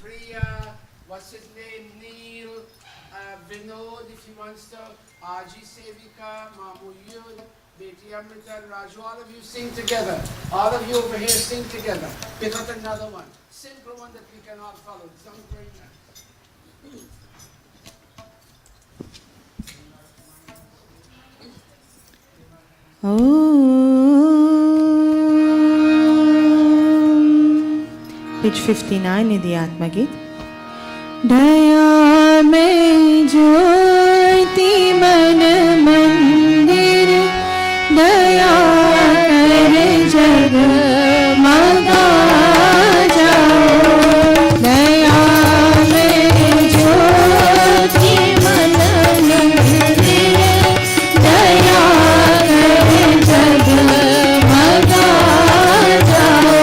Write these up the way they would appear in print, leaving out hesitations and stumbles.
Priya, what's his name, Neil, Vinod, if he wants to, Aji Sevika, Mamu Yud, Beti Amrita, Raju, all of you sing together. All of you over here sing together. Pick up another one. Simple one that we can all follow. It sounds very nice. Page 59 in the Atma Geet. Daya mein jyoti man mandir, daya kar jagmaga jao. Daya mein jyoti man mandir, daya kar jagmaga jao.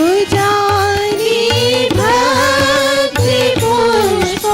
पुजारी भक्ति पुष्प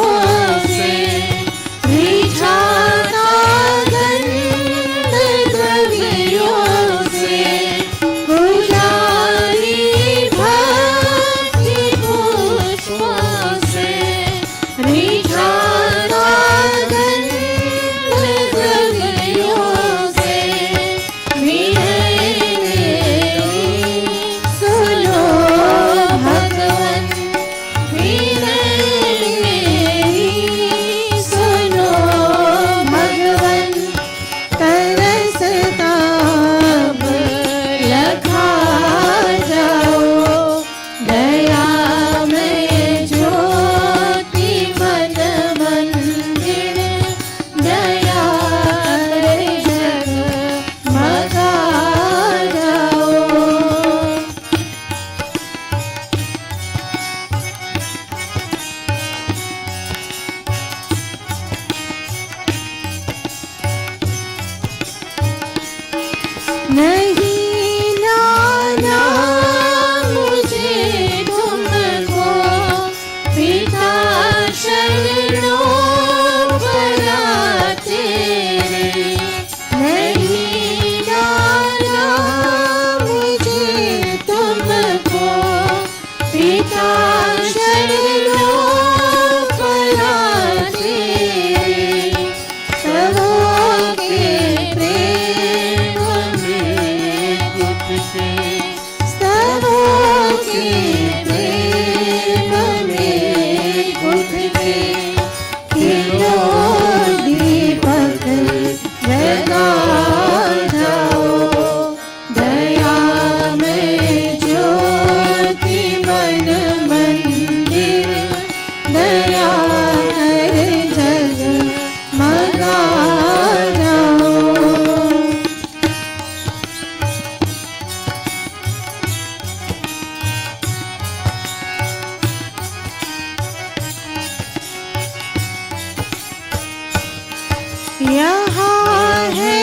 यहाँ है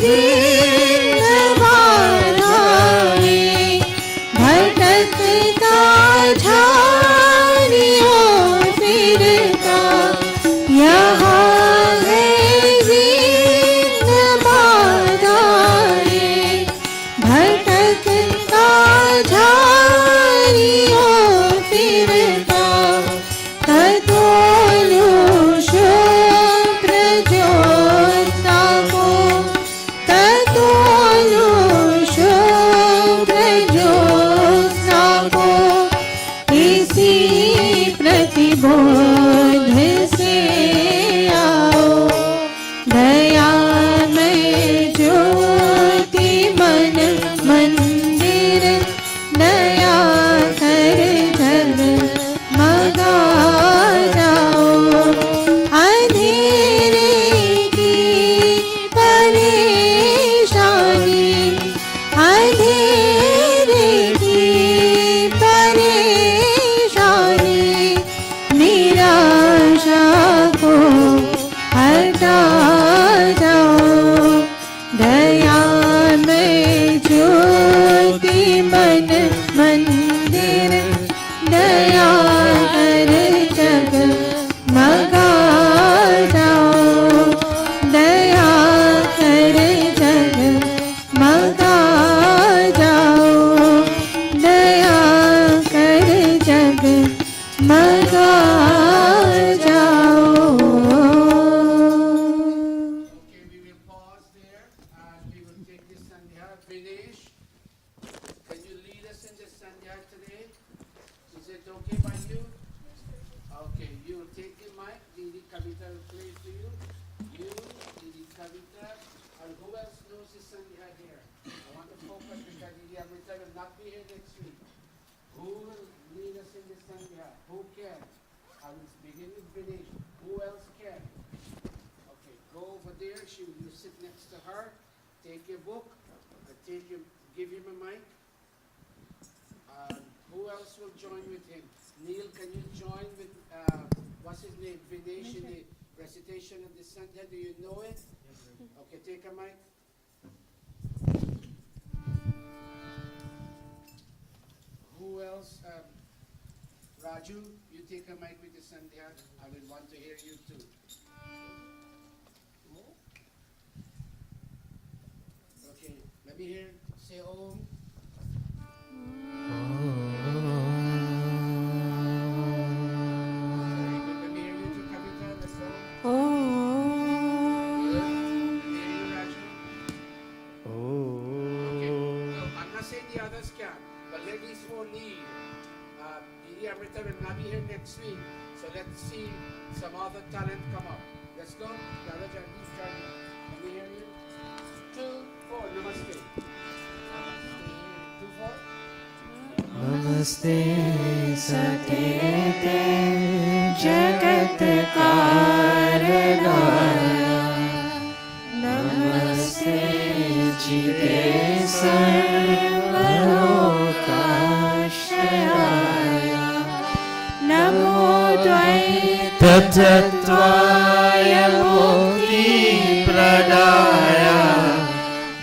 दीन बाधाए, भटकता झाड़ियों फिरता। यहाँ है दीन बाधाए, भटकता झाड़ियों फिरता। ततोलु शुभ्र ज्योत्स्ना को, ततोलु शुभ्र ज्योत्स्ना को, इसी प्रतिबोध से आओ। दयामय ज्योति मन मंदिर, दया कर जगमगा जाओ। अंधेरे की परेशानी, अंधेरे की परेशानी, निराशा को हटा जाओ। दयामय ज्योति मन मंदिर, दया कर जगमगा जाओ। दया कर जगमगा जाओ। दया कर जगमगा जाओ। Okay, we will pause there and we will take this Sandhya. Vinesh, can you lead us in this Sandhya today? Is it okay by you? Okay, you will take the mic. Didi Kavita will play for you. You, Didi Kavita, and who else knows this Sandhya here? I want to focus because Didi Amrita will not be here next week. Who will lead us in this Sandhya? Who can? I will begin with Vinesh. Who else can? Okay, go over there. You sit next to her. Take your book. Give him a mic. Who else will join with him? Neil, can you join with what's his name? Vinesh in the recitation of the Sandhya. Do you know it? Okay, take a mic. Who else? Raju, you take a mic with the Sandhya. I will want to hear you too. Okay, let me hear. Say Om. Very good. Let me hear you too, Kavita. Let's go. Oh. Good. Let me hear you, Raju. Okay. No, I'm not saying the others can, but let these four lead. Didi Amrita will not be here next week, so let's see some other talent come up. Let's go. Let me hear you. 2, 4. Namaste. Namaste. 2, 4. नमस्ते सतेते जगत कारणाय, नमस्ते चिते सर्वलोकाश्रयाय, नमो द्वैत तत्त्वाय मुक्तिप्रदाय,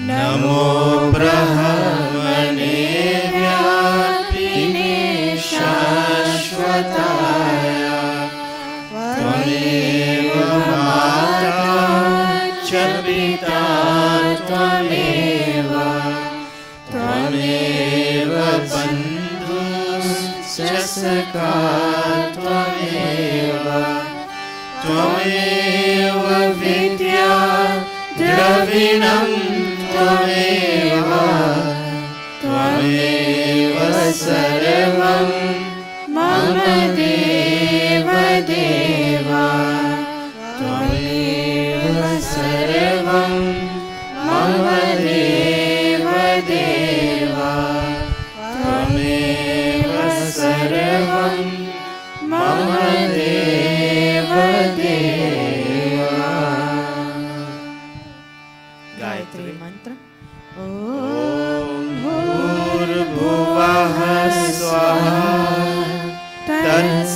नमो ब्रह्मणे व्यापिने शाश्वताय, त्वमेव माता च पिता त्वमेव, त्वमेव बन्धुश्च सखा त्वमेव, त्वमेव विद्या द्रविणं त्वमेव, त्वमेव सर्वं मम देव देव, त्वमेव सर्वं मम देव देव, त्वमेव सर्वं मम देव देव। गायत्री मंत्र। भूर्भुवः स्वः तत्सवितुर्वरेण्यं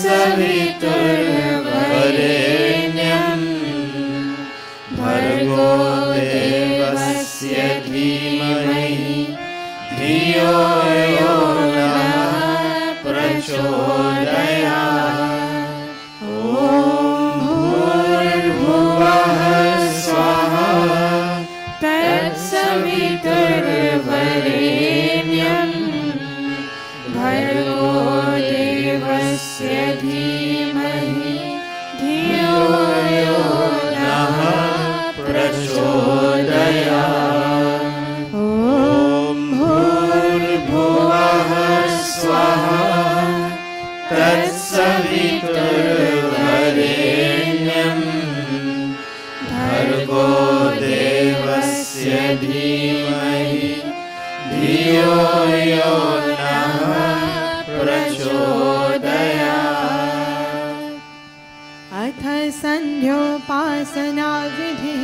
अथ सन्ध्योपासना विधिः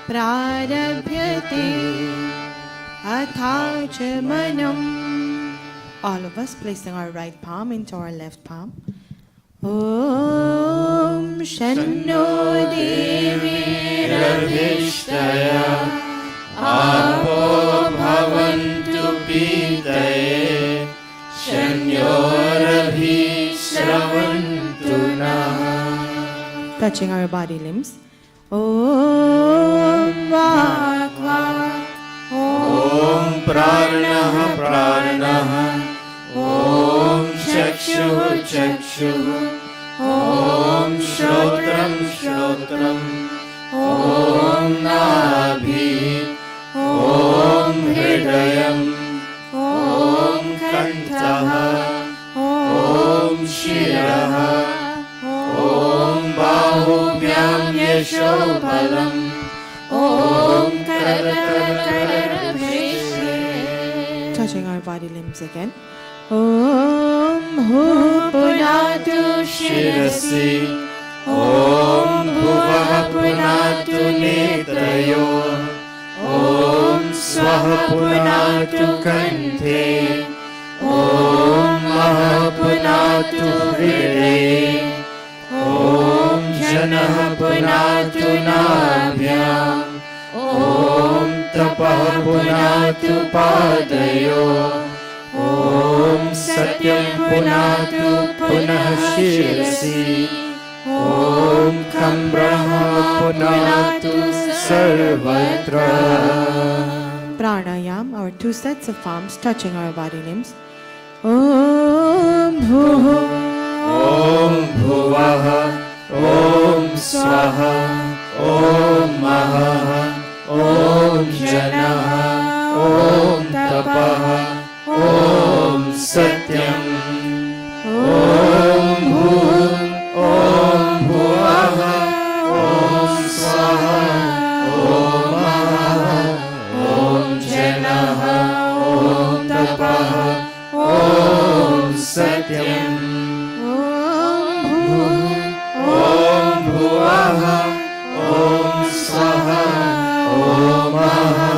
प्रारभ्यते अथाचमनम्. All of us placing our right palm into our left palm. Om Shanno Devirabhishtaya Apo Bhavantu Pitaye Shanyorabhi Sravantu Nah. Touching our body limbs. Om Vak Vak. Om Pranah Pranah Om Chakshuh Chakshuh Om Shrotram Shrotram Om Nabhi Om Hridayam Om Kantah Om Shirah Om Bahubhyam Yashobhalam Om Karatarabhishre. Touching our body limbs again. Om Hu Punatu Shirasi Om Bhuvah Punatu Netrayo Om Swaha Punatu Kanthe Om Maha Punatu Hridaye Om Janah Punatu Nabhyam Om Tapah Punatu Padayo Om Satyam Punatu Punah Shirasi Om Kham Brahma Punatu Sarvatra. Pranayam, our two sets of palms touching our body limbs. Om Bhu Om Bhuvaha Om Swaha Om Maha Om Janaha Om Tapaha Om Satyam Om Bhu Om Bhuvaha Om Swaha Om Maha Om Janaha Om Tapaha Om Satyam Om Bhu Om Bhuvaha Om Swaha Om Maha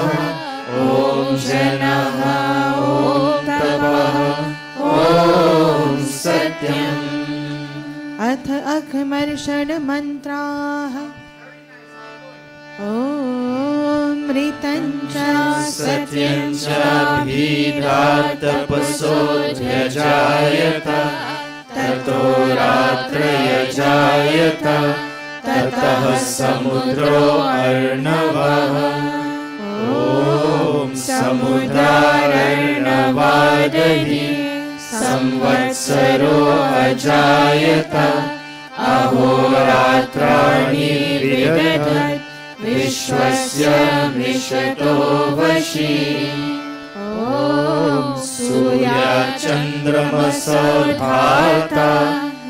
Om Janaha Om Tapaha Om Satyam. अथ Aghamarshan मंत्राः. Om Ritancha Satyam Chabhidratapasodhyajayata Tato Ratrayajayata Tatah Samudro Arnavaha Om Samudrarnavadahi Samvatsaro Ajayata Ahoratrani Vidadat Vishwasya Mishato Vashi Om Surya Chandramasa Bhata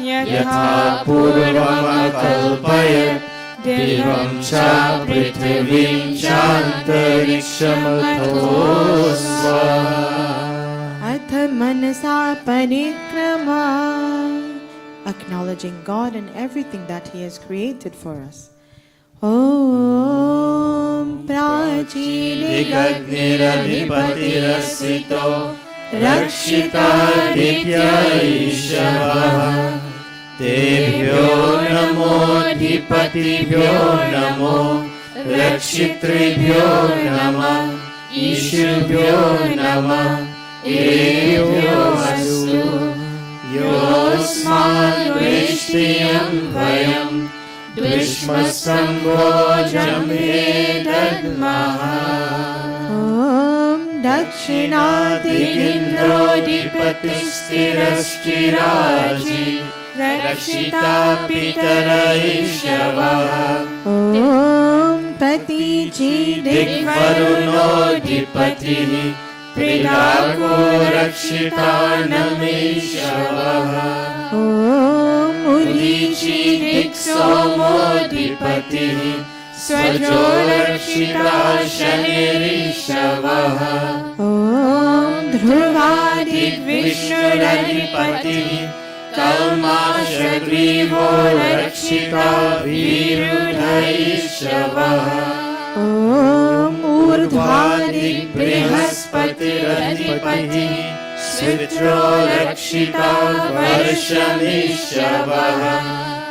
Yatha Purvamakalpayat Divam Cha Prithivim Chantarikshamato Swaha. अथ मनसा परिक्रमा. Acknowledging God and everything that He has created for us. Om Prachidigagnirabhipatirasito Rakshita Dityaishavaha Tebhyo Namo Dhipatibhyo Namo Rakshitribhyo Namah Ishubhyo Namah Ebhyo Astu Yosman Vishtiyam Vayam Dvishmasambho Jamhe Dadmaha. Om Dakshinadigindro Dipatistiraskiraji Rakshita Pitaraishavaha Om Patiji Digvaruno Dipatihi Pridako Rakshita Nameshavaha Om Udichi Diksomo Dipatihi Svajo Rakshita Shanirishavaha Om Dhruva Digvishnuradipatihi कल्माशग्रीवो रक्षिता विरुधैषवः ॐ ऊर्ध्वादिक् बृहस्पतिरधिपतिः स्वित्रो रक्षिता वर्षमिषवः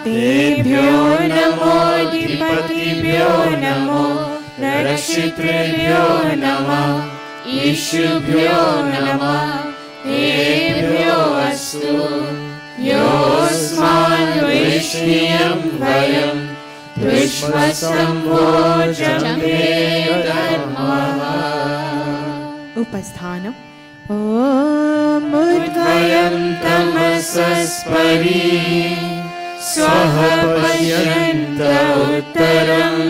तेभ्यो नमोऽधिपतिभ्यो नमो रक्षितृभ्यो नमः ईशुभ्यो नमः तेभ्यो अस्तु योऽस्मान् विष्णुयं वयं विश्वसंभोजमे धर्मः उपस्थानम् ॐ उद्वयं तमसस्परि स्वः पश्यन्त उत्तरम्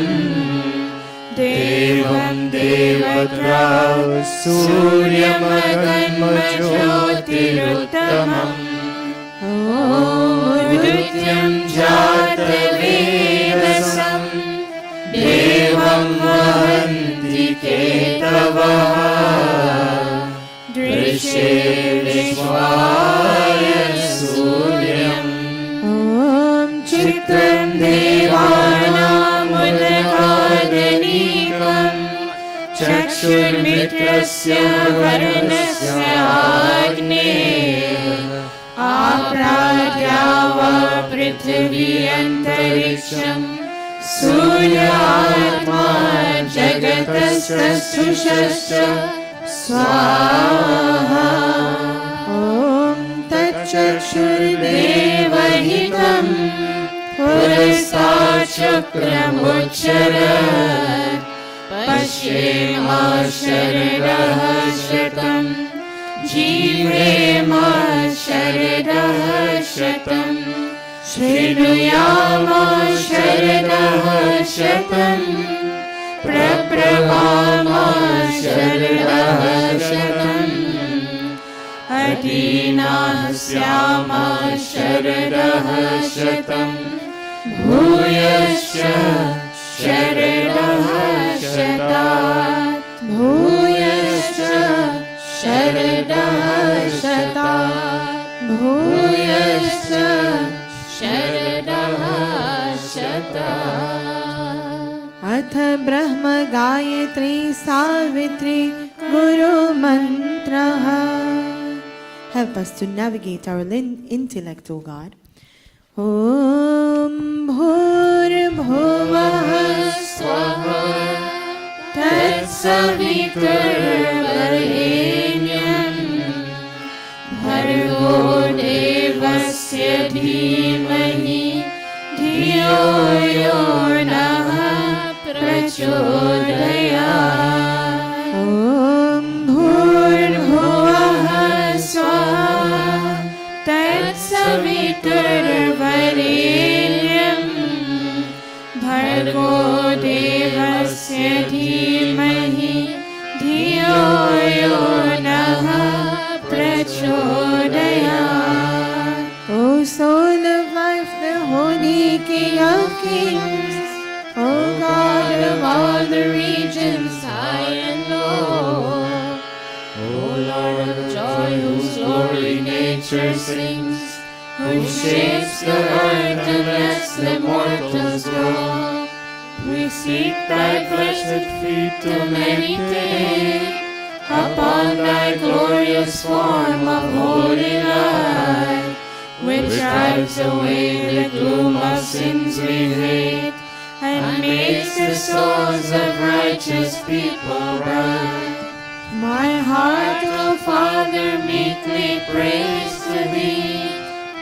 देवं देवत्राव सूर्यमगन्मज्योतिरुत्तमम् उदित्यं जातवेदसं देवं वहन्ति केतवः दृशे विश्वाय सूर्यम् ॐ चित्रं देवानामुदगादनीकम् चक्षुर्मित्रस्य वरुणस्य अग्नेः आप्राद्यावा पृथिवी अन्तरिक्षम् सूर्यात्मा जगतस्तुषश्च स्वाहा ॐ तच्चक्षुर्देवहितं पुरस्ताच्चक्रमुच्चरत् पश्येम शरदः शतं जीवेम शरदः शतं शृणुयाम शरदः शतं प्रब्रवाम शरदः शतम् अदीनाः स्याम शरदः शतं भूयश्च शरदः शतात् भूयश्च शरदः शतात् भूयश्च शरदः शतात् अथ ब्रह्म Gayatri Savitri गुरुमन्त्रः. Help us to navigate our intellect, O God. ॐ भूर्भुवः स्वः तत्सवितुर्वरेण्यं भर्गो देवस्य धीमहि धियो यो नः प्रचोदयात्. ॐ भूर्भुवः स्वः तत्सवितुर्वरेण्यं भर्गो देवस्य धीमहि धियो यो नः प्रचोदयात्. O soul of life, the holy King of kings, O God of all the regions high and low, O Lord of joy, whose glory nature sings, who shapes the earth and lets the mortals grow, we seek thy blessed feet to meditate upon thy glorious form of holy light, which drives away the gloom of sins we hate and makes the souls of righteous people bright. My heart, O Father, meekly prays to thee,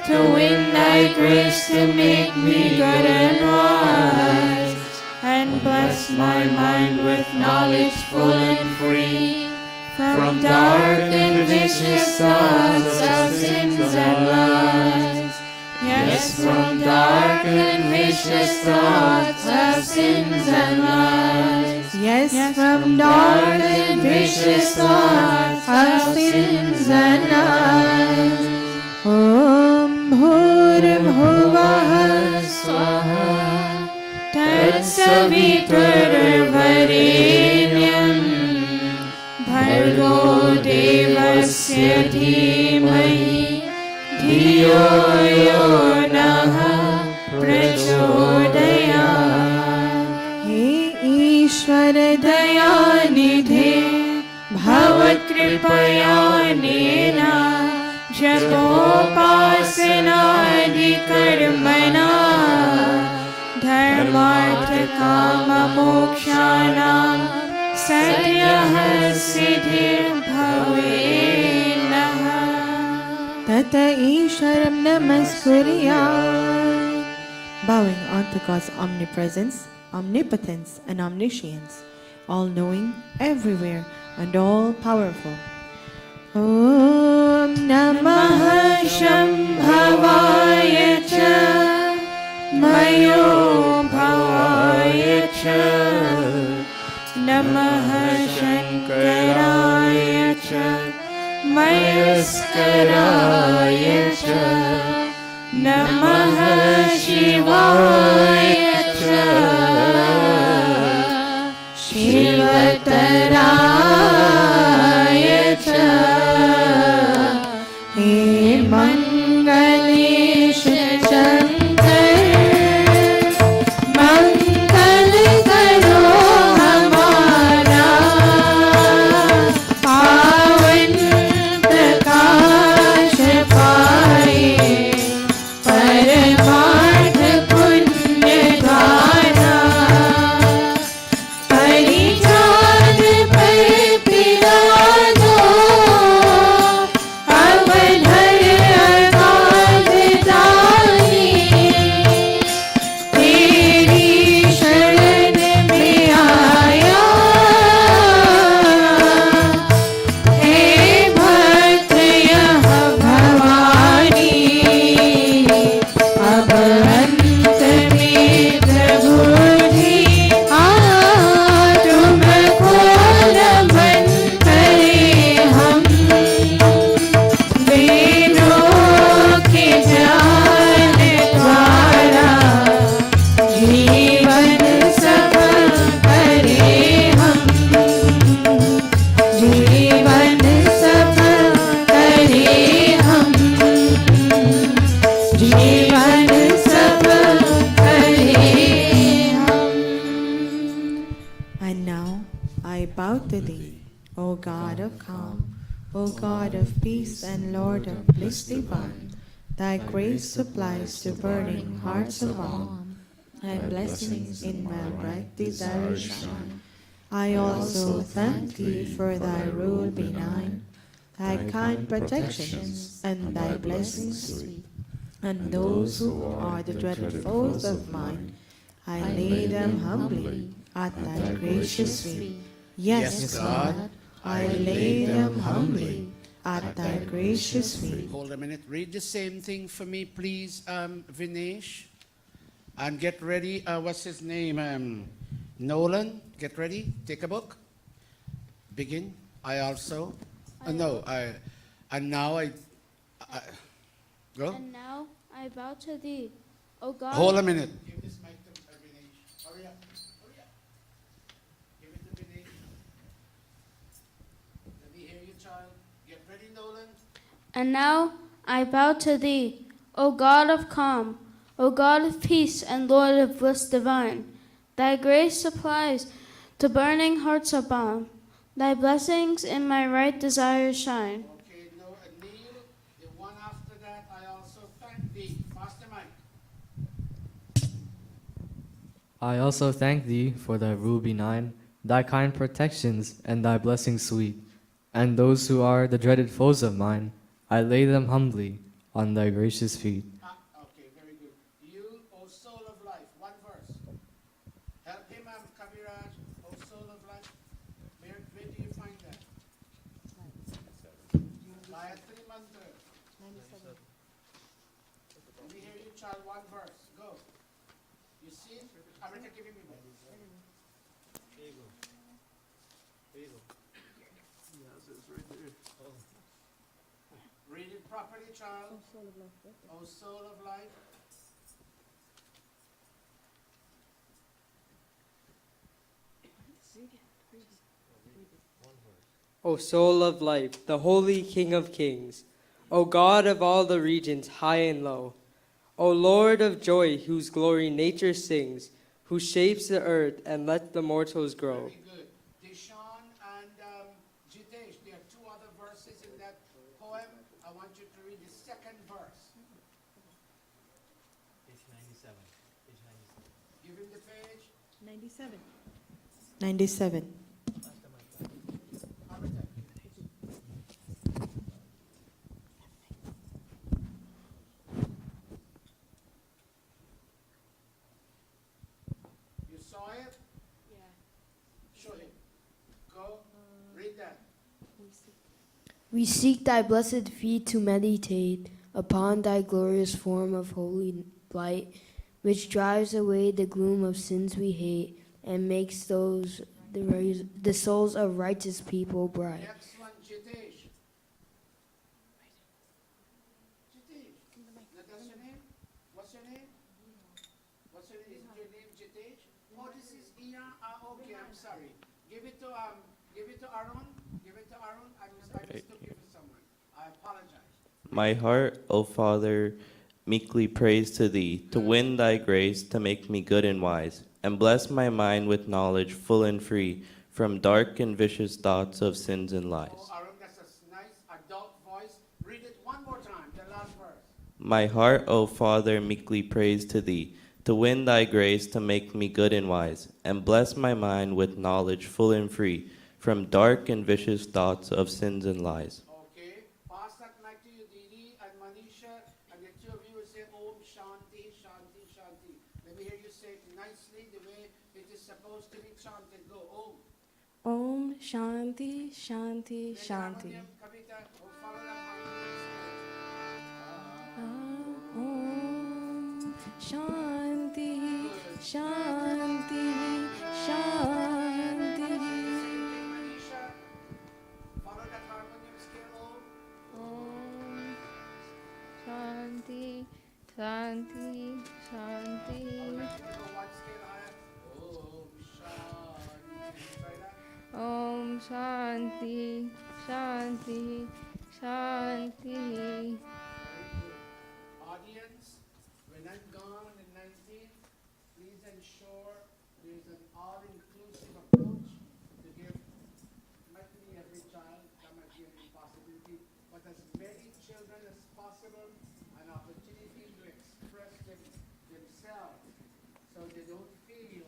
to win thy grace to make me good and wise, and bless my mind with knowledge full and free, from dark and vicious thoughts of sins and lies. Yes, from dark and vicious thoughts of sins and lies. yes, from dark and vicious thoughts of sins and lies. Om Bhurabhuvah Swaha Tatsaviturvarenyam Bhargo Devasya Dhimahi Dhiyo वरदयानिधे भवत्कृपयानेन जपोपासनादिकर्मणा धर्मार्थकाममोक्षाणां सद्यः सिद्धिर्भवेन्नः। तत ईश्वरं नमस्कुर्यात्. Bowing unto God's omnipresence, omnipotence, and omniscience, all-knowing, everywhere, and all-powerful. Om Namah Shambhavaya cha Mayo Bhavaya cha Namah Shankaraya cha Mayaskaraya cha Namah Shivaya cha Shivataraya cha He Mangalesh Shankar Mangal karo hamara Pavan prakash paaye परमार्थ पुण्य द्वारा परिजान पर पिराजो अवधर अगाध दानी तेरी शरण में आया हे भक्त यह भवानी अब अंत में प्रभु जी तुमको नमन करें हम वेदों के ज्ञान द्वारा जीवन सफल करें हम जीवन सफल करें हम जीवन सफल करें हम। And now I bow to thee, O God of calm, O God of peace and Lord of bliss divine. Thy grace supplies to burning hearts of all, thy blessings in my right desire shine. I also thank thee for thy rule benign, thy kind protections and thy blessings sweet. And those who are the dreaded foes of mine, I lay them humbly at thy gracious feet. Yes, God, I lay them humbly at thy gracious feet. Hold a minute. Read the same thing for me, please, Vinesh. And get ready. What's his name? Nolan. Get ready. Take a book. Begin. I also. No. And now I. Go. And now I bow to thee, O God. Hold a minute. Give this mic to Vinesh. Hurry up. Hurry up. Give it to Vinesh. Let me hear you, child. Get ready, Nolan. And now I bow to thee, O God of calm, O God of peace and Lord of bliss divine. Thy grace supplies to burning hearts of balm. Thy blessings in my right desire shine. Okay, no, Neil, the one after that, I also thank thee. Pass the mic. I also thank thee for thy rule benign, thy kind protections, and thy blessings sweet. And those who are the dreaded foes of mine, I lay them humbly on thy gracious feet. Okay, very good. You, O soul of life, one verse. Help him, Kaviraj, O soul of life. Where do you find that? Gayatri Mantra. Let me hear you, child, one verse. Go. You see it? Amrita, give me one. Read it properly, child. O soul of life. O soul of life, the holy King of kings, O God of all the regions high and low, O Lord of joy, whose glory nature sings, who shapes the earth and lets the mortals grow. Very good. Deshaun and Jitesh, there are two other verses in that poem. I want you to read the second verse. Page 97. Page 97. Give him the page. 97. 97. Amrita. You saw it? Show him. Go. Read that. We seek thy blessed feet to meditate upon thy glorious form of holy light, which drives away the gloom of sins we hate and makes the souls of righteous people bright. Next one, Jitesh. Jitesh. That's your name? What's your name? What's your name? Is your name Jitesh? Oh, this is Ian. Okay, I'm sorry. Give it to Aaron. Give it to Aaron. I mistook you for someone. I apologize. My heart, O Father, meekly prays to thee, to win thy grace, to make me good and wise, and bless my mind with knowledge full and free from dark and vicious thoughts of sins and lies. Oh, Aaron, that's a nice adult voice. Read it one more time, the last verse. My heart, O Father, meekly prays to thee, to win thy grace, to make me good and wise, and bless my mind with knowledge full and free from dark and vicious thoughts of sins and lies. Okay, pass that mic to you, Didi and Manisha, and the two of you will say Om Shanti, Shanti, Shanti. Let me hear you say it nicely the way it is supposed to be chanted. Go, Om. Om Shanti Shanti Then Shanti. harmonium, Kavita, oh, follow that harmonium. Om Shanti Shanti Same Shanti. thing, Manisha. Follow that harmonium scale, Om. Om Shanti, Shanti, Shanti. Alright, you go one scale higher. Om Shanti. Try that. Om Shanti, Shanti, Shanti. Very good. Audience, when I'm gone on the 19th, please ensure there is an all-inclusive approach to give not me every child, that might be an impossibility, but as many children as possible an opportunity to express themselves so they don't feel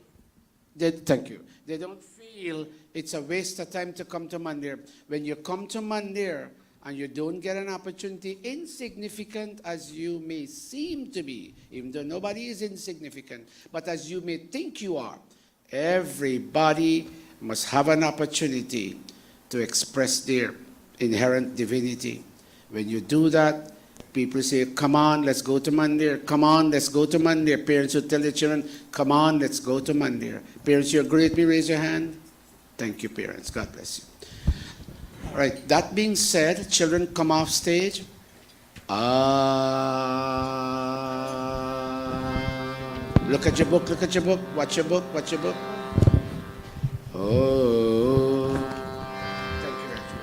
thank you. They don't feel it's a waste of time to come to Mandir. When you come to Mandir and you don't get an opportunity, insignificant as you may seem to be, even though nobody is insignificant, but as you may think you are, everybody must have an opportunity to express their inherent divinity. When you do that, people say, come on, let's go to Mandir. Come on, let's go to Mandir. Parents would tell their children, come on, let's go to Mandir. Parents, you agree with me? Raise your hand. Thank you, parents. God bless you. All right, that being said, children come off stage. Look at your book, look at your book. Watch your book, watch your book. Oh. Thank you, Rachel.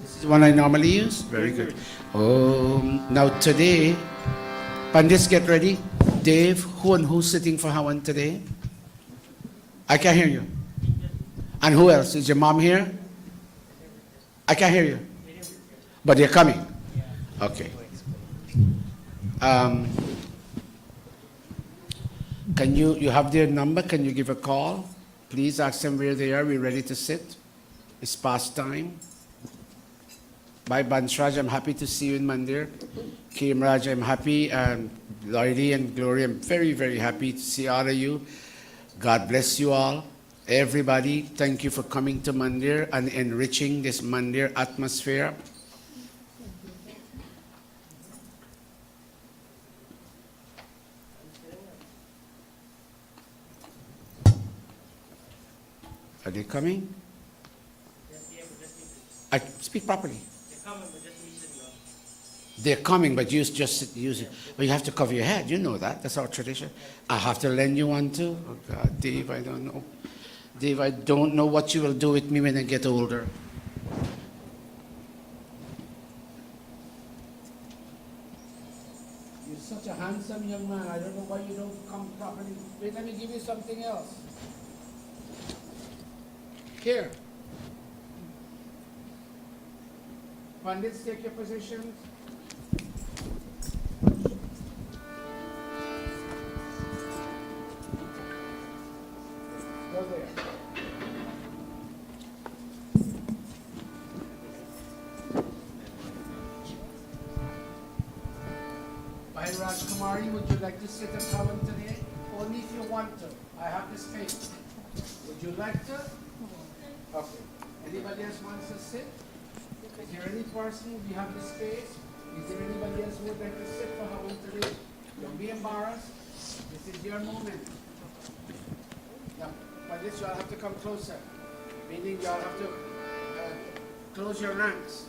This is the one I normally use. Very good. Oh, now today, Pandits, get ready. Dave, who and who's sitting for Hawan today? I can't hear you. And who else? Is your mom here? I can't hear you. But they're coming. Okay. Can you have their number? Can you give a call? Please ask them where they are. We're ready to sit. It's past time. Bye, Bansraj. I'm happy to see you in Mandir. Kim Raj, I'm happy. And Lloydie and Gloria, I'm very, very happy to see all of you. God bless you all. Everybody, thank you for coming to Mandir and enriching this Mandir atmosphere. Are they coming? I speak properly. They're coming, but you just use it. But you have to cover your head. You know that. That's our tradition. I have to lend you one too. Oh God, Dave, I don't know. Dave, I don't know what you will do with me when I get older. You're such a handsome young man. I don't know why you don't come properly. Wait, let me give you something else. Here. Pandits, take your positions. Go there. Maharishi Kumari, would you like to sit at column today? Only if you want to. I have the space. Would you like to? Okay. Anybody else wants to sit? Is there any person? We have the space. Is there anybody else who would like to sit for Havan today? Don't be embarrassed. This is your moment. Yeah. But this you all have to come closer. Meaning you all have to close your ranks.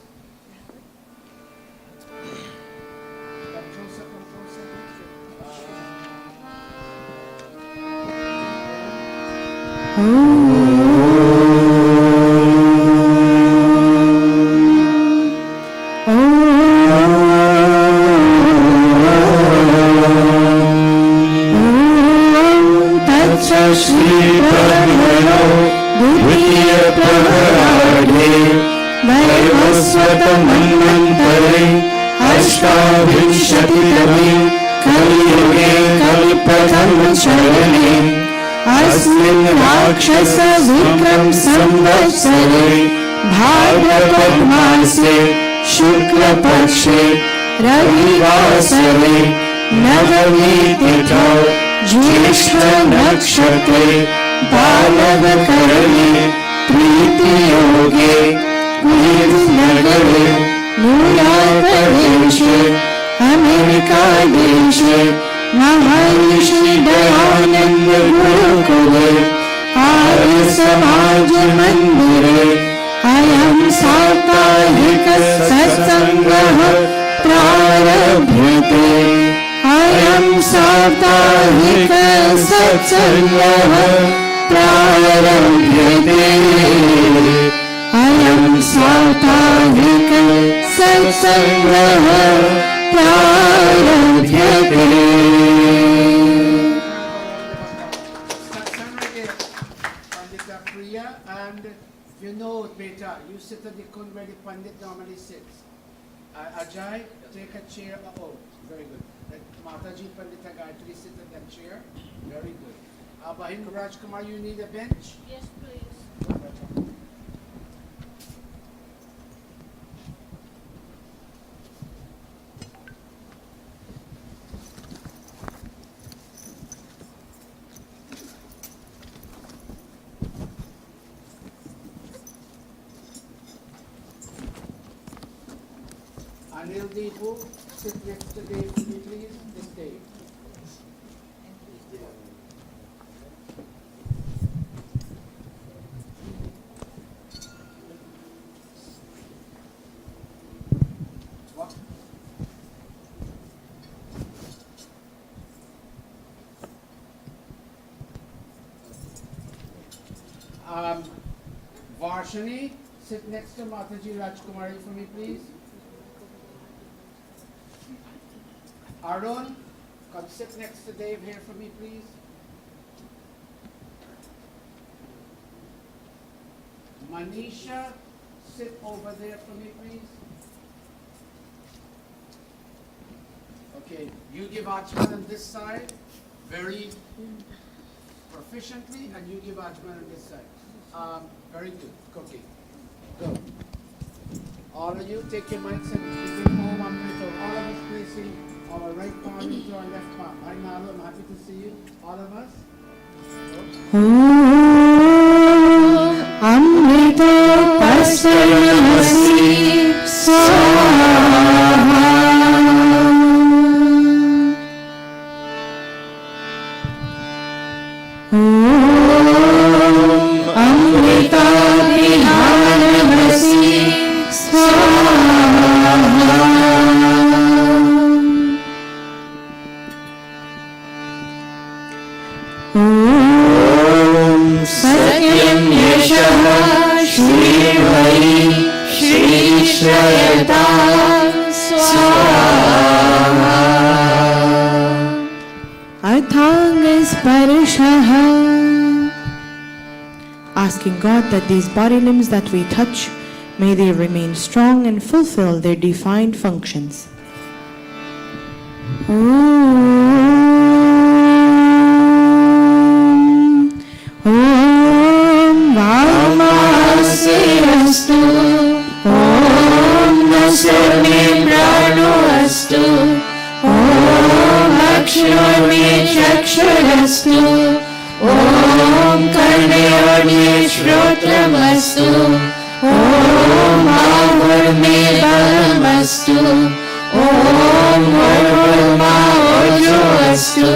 Come closer, come closer. अष्टाविंशतितमे कलियुगे कलिप्रथमचरणे अस्मिन् राक्षसविक्रम संवत्सरे भाद्रपदमासे शुक्लपक्षे रविवासरे नवमी तिथौ ज्येष्ठनक्षत्रे बालवकरणे प्रीतियोगे नगरे न्यूयार्कदेशे अमेरिकादेशे महर्षि दयानन्द गुरुकुले आर्यसमाजमन्दिरे अयं साप्ताहिक सत्सङ्गः प्रारभ्यते अयं साप्ताहिक सत्सङ्गः प्रारभ्यते अयं साप्ताहिक सत्सङ्गः प्रारभ्यते Satsang again. Pandita Priya and Vinod Beta, you sit at the kun where the Pandit normally sits. Ajay, take a chair. Oh, very good. Let Mataji Pandita Gayatri sit at that chair. Very good. Bahin Rajkumar, you need a bench? Yes, please. Anil Deepu, sit next to Dave, please. This Dave. What? Varshini, sit next to Mataji Rajkumari for me, please. Arun, come sit next to Dave here for me, please. Manisha, sit over there for me, please. Okay, you give Ajman on this side very proficiently, and you give Ajman on this side. Very good. Okay, go. All of you take your mics and begin home Amrita. All of us placing our right palm into our left palm. Hi Nalu, I'm happy to see you. All of us. अमृतो पश्यमसि स्वाहा अमृताभिहारमसि स्वाहा सत्यं यशः श्रीहरि श्रीश्रयता स्वाहा अथांग स्पर्शः. Asking God that these body limbs that we touch, may they remain strong and fulfill their defined functions. Om Vamase Astu. Om Nasarme Prano Astu. Om Akshorme Chakshurastu. Om Karneorme Shrotramastu. Om Ahurme Balamastu. Om Orma Ojo Astu.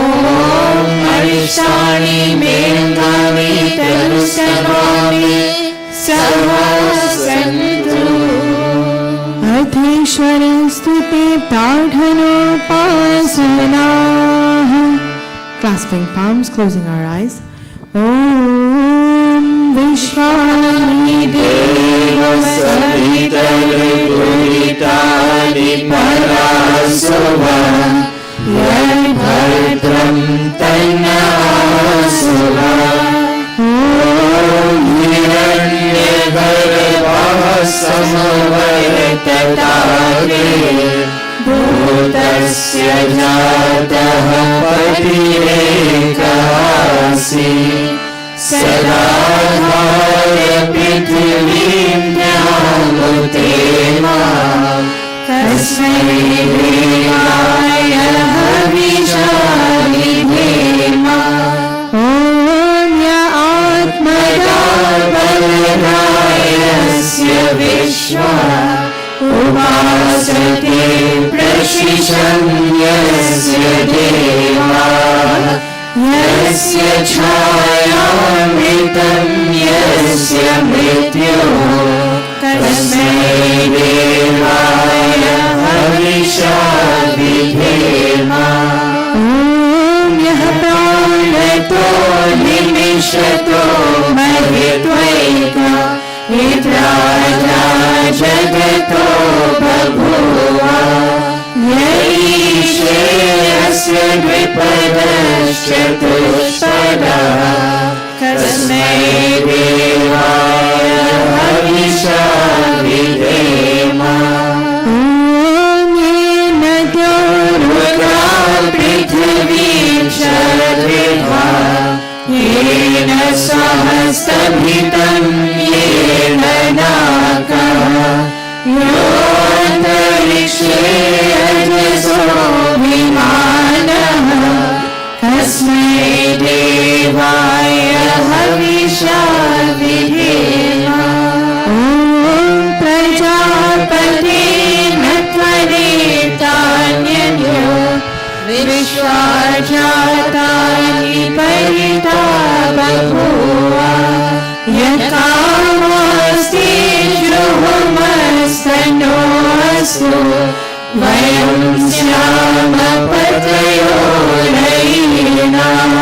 Om Arishani Mendami Tanusanami Sarvasantu. Adheshwarastu te Pradhanopasana. Clasping palms, closing our eyes. Om Vishwani Deva Savitari Parasova Yadbhadram Tanasova. Om Hiranyagarbha Samavayatare Bhutasya Jatah Patirekasi Sadadhaya Prithivim Dhyamutema Tasmai Devaya Havisha Vidhema. Om Ya Atmada Balarayasya Vishwa Upasate Prashisham Yasya Deva. Yasya Chayamritam Yasya Mrityu Tasmai Devaya Havisha Vidhema. Om Yah Pranato Nimishato Mahitvaika Vitraja Jagato Babhuva. Yaishe Asya Dvipadashchatuspada Tasmai Devaya Havisha Vidhema. Om Yena Dhyurukra Prithivim Sharadvidha Yena Sahastabhitam Yena Nakaha Yantarikshe Ajaso Vimanaha Tasmai Devaya Havisha Vidhema. Om Prajapati Natvaritanyanya Vishwajatani Parita Babhuva. Yakamasti Shruhamastano Astu Vayam Syama Patayo Rayinam.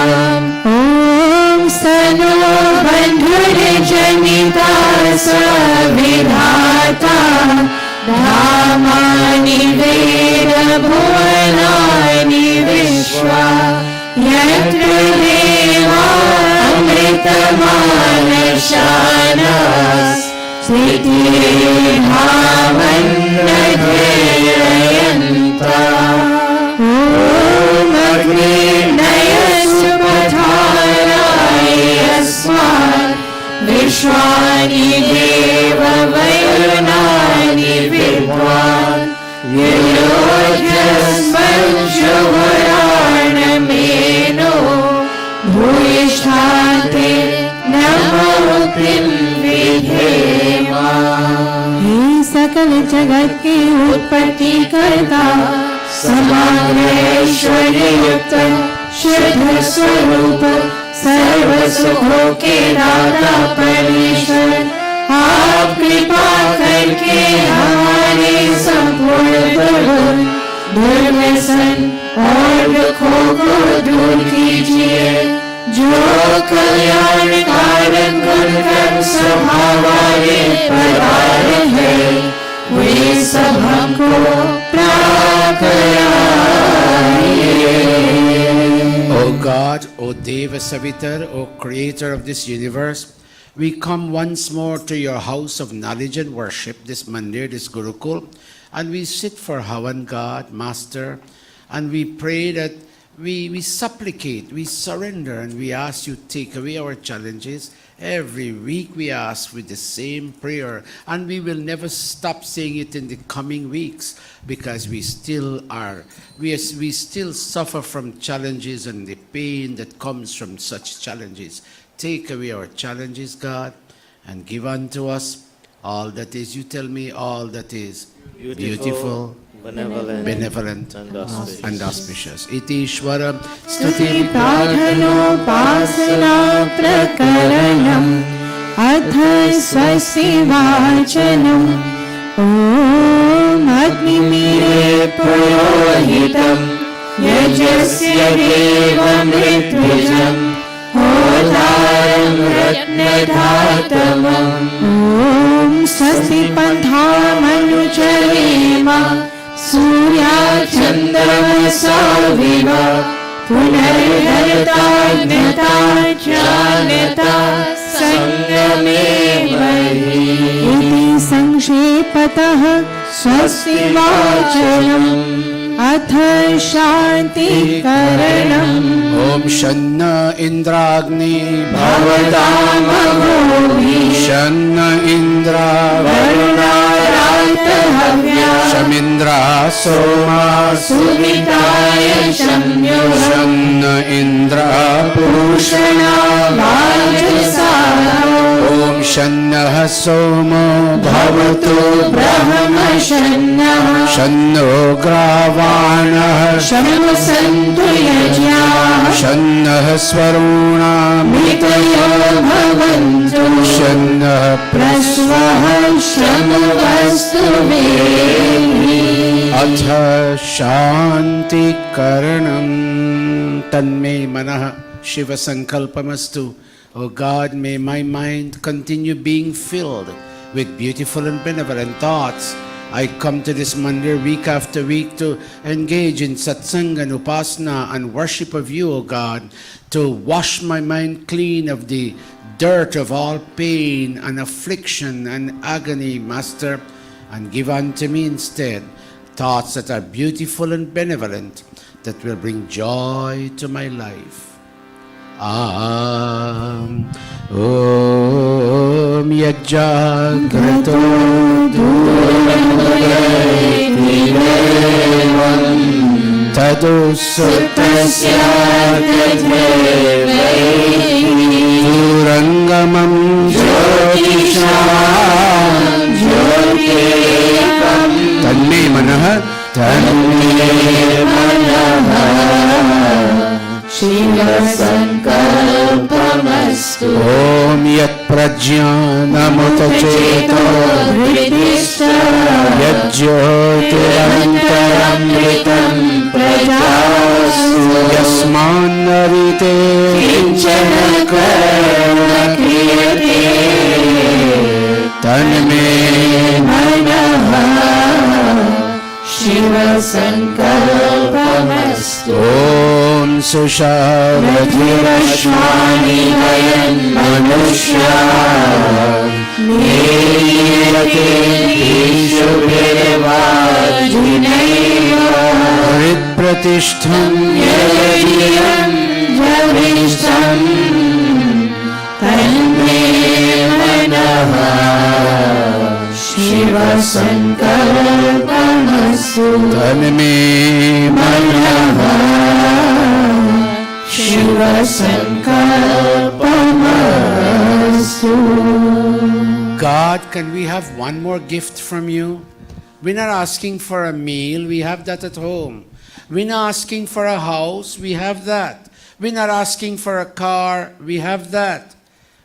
Om Sano Bandhurijanita Savidhata Dhamani Veda Bhuvanani Vishwa Yatra Deva Amritamanashanas Siti Bhavannadhirayanta. Om Agni Nayasupatharaya Swan Vishwani Deva Vayunani Vidwan Yuyodhyasmanjuvaranameno Bhuyishthate Namotim Vidhema. हे सकल जगत के उत्पत्ति करता समग्र ऐश्वर्य युक्त शुद्ध स्वरूप सर्व सुखों के दाता परमेश्वर, आप कृपा करके हमारे संपूर्ण दुर्गुण दुर्व्यसन और दुखों को दूर कीजिए। जो कल्याणकारक गुण कर्म स्वभाव वाले पदार्थ है वे सब हमको प्राप्त कराइए। O O God, O Deva Savitar, O Creator of this universe, we come once more to your house of knowledge and worship, this mandir, this Gurukul, and we sit for Havan, God, Master, and we pray that we supplicate, we surrender, and we ask you take away our challenges. Every week we ask with the same prayer, and we will never stop saying it in the coming weeks, because we still suffer from challenges and the pain that comes from such challenges. Take away our challenges, God, and give unto us all that is, you tell me, all that is beautiful, benevolent and auspicious. Iti Ishwaram स्तुति प्रार्थनोपासना प्रकरणम् अथ स्वस्ति वाचनम् ॐ अग्निमीरे पुरोहितम् यजस्य देवमृत्युजम् होतारं रत्नधातमम् ॐ स्वस्ति पन्थामनुचरेम सूर्याचन्द्रमसा विव पुनर्धरता ज्ञता ज्ञानता संगमे महि इति संक्षेपतः स्वस्ति वाचनम् अथ शान्तिकरणम् ॐ शन्न इन्द्राग्नि भवतामहोमि शन्न इन्द्रा वरुणारातहव्या शमिन्द्रा सोमा सुविताय शम्यो शन्न इन्द्रा भूषणा वाजसाः ॐ शन्नः सोमो भवतु ब्रह्मशन्नः शन्नो ग्रावाणः शमसन्तु यज्ञाः शन्नः स्वरूणा मृतयो भवन्तु शन्नः प्रस्वः शमवस्तु मे अथ शान्तिकरणं तन्मे मनः शिवसङ्कल्पमस्तु. O God, may my mind continue being filled with beautiful and benevolent thoughts. I come to this mandir week after week to engage in satsang and upasana and worship of you, O God, to wash my mind clean of the dirt of all pain and affliction and agony, Master, and give unto me instead thoughts that are beautiful and benevolent, that will bring joy to my life. Om Yajjagrato Durangam Tadu Suttasya Durangamam Jyotisham Jyotikam Tanme Manaha Tanme Manaha शिवसङ्कल्पमस्तु ॐ यत्प्रज्ञानमुतचेतो यज्ज्योतिरन्तरमृतं प्रजासु यस्मान्नरिते किञ्चन कर्म क्रियते तन्मे मनः शिवसङ्कल्पमस्तु ॐ सुषारथिरश्मानि वयं मनुष्या नीयते ईशुभिर्वाजिनैव हृत्प्रतिष्ठं यदीयं जविष्ठं तन्मे मनः शिवसङ्कल्पमस्तु तन्मे मनः शिवसङ्कल्पमस्तु. God, can we have one more gift from you? We're not asking for a meal, we have that at home. We're not asking for a house, we have that. We're not asking for a car, we have that.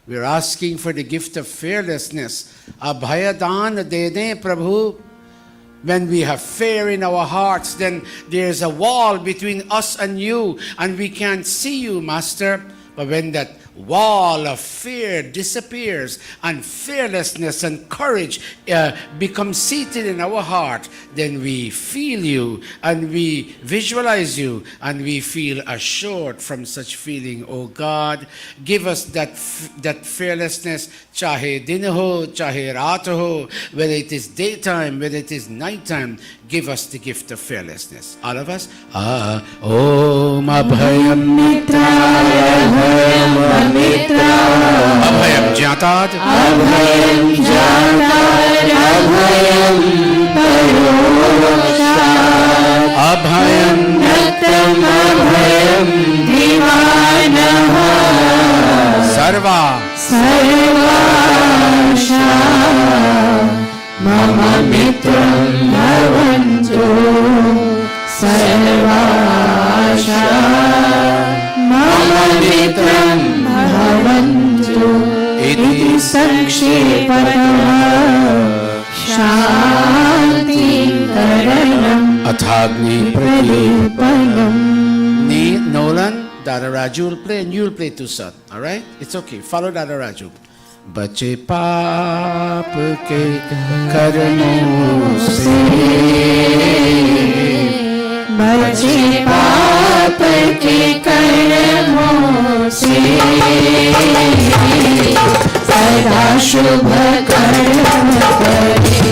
We're asking for the gift of fearlessness. Abhayadan de de Prabhu. When we have fear in our hearts, then there's a wall between us and you, and we can't see you, Master. But when that wall of fear disappears and fearlessness and courage become seated in our heart, then we feel you and we visualize you and we feel assured from such feeling. Oh God, give us that fearlessness, chahe din ho, chahe raat ho, whether it is daytime, whether it is nighttime. Give us the gift of fearlessness. All of us. Om Abhayam Mitraya Abhayam Amitraya Abhayam Jatad Abhayam Jatad Abhayam Paroshat Abhayam Natam Abhayam Divanaha Sarva Sarvasha Mama Mitram Bhavantu Sarvasha Mama Mitram Bhavantu Iti Sankshepatam Shanti Karanam Athagni Pradipanam. Nolan, Dada Raju will play and you'll play to Sat. Alright? It's okay. Follow Dada Raju. बचे पाप के कर्मों से बचे पाप के कर्मों से सदा शुभ कर्म करे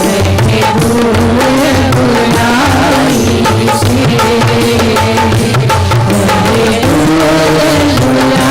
रहे भूल भुलाई से रहे भूल भुलाई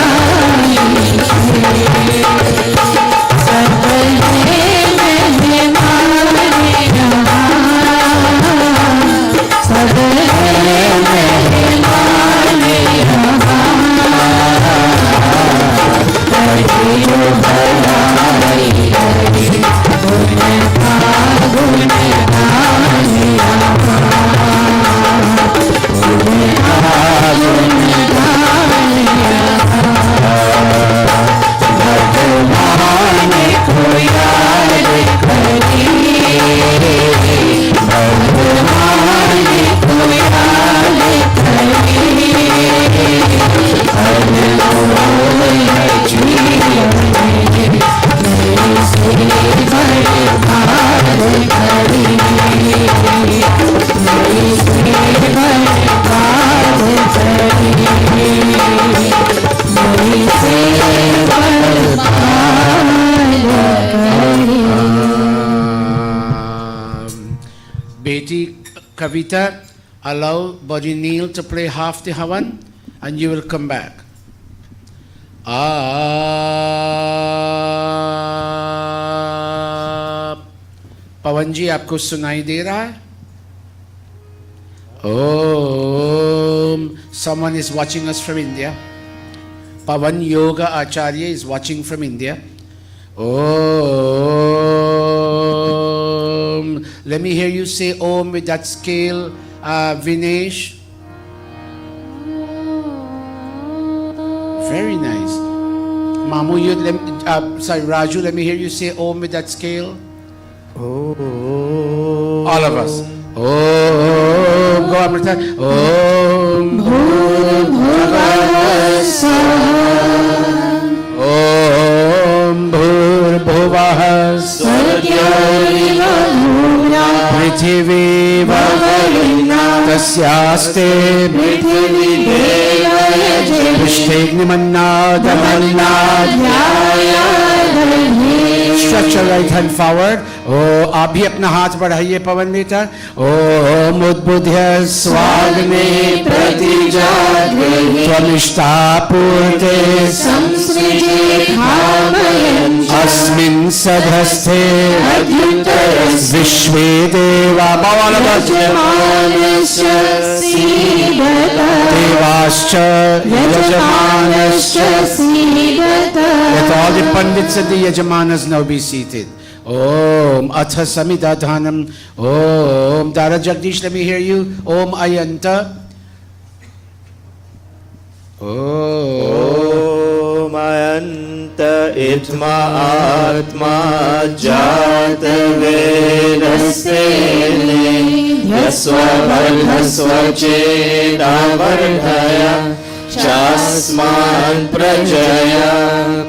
Kavita, allow Body Neil to play half the Havan and you will come back. पवन जी आपको सुनाई दे रहा है? Someone is watching us from India. Pavan Yoga Acharya is watching from India. Let me hear you say Om with that scale, Vinesh. Very nice. Mamu, Raju, let me hear you say Om with that scale. All of us. Om. Go Amrita. Om. Om Bhuvah Prithvi Tasyaste Stretch your right hand forward. आप भी अपना हाथ बढ़ाइए पवन बेटा. ओम उद्बुद्ध्य स्वाग्ने प्रतिजाग्रहे त्वमिष्टापूर्ते संसृजे भावयन् अस्मिन् सधस्थे विश्वे देवा यजमानश्च सीदता देवाश्च यजमानश्च सीदता. Let all the pandits and the yajamanas now be seated. Om Atha Samidadhanam. Om Dara Jagdish, let me hear you. Om Ayanta. Om Ayanta Itma Atma Jata Vedastene Yasva Vardhasva Cheda Vardhaya चास्मान् प्रजया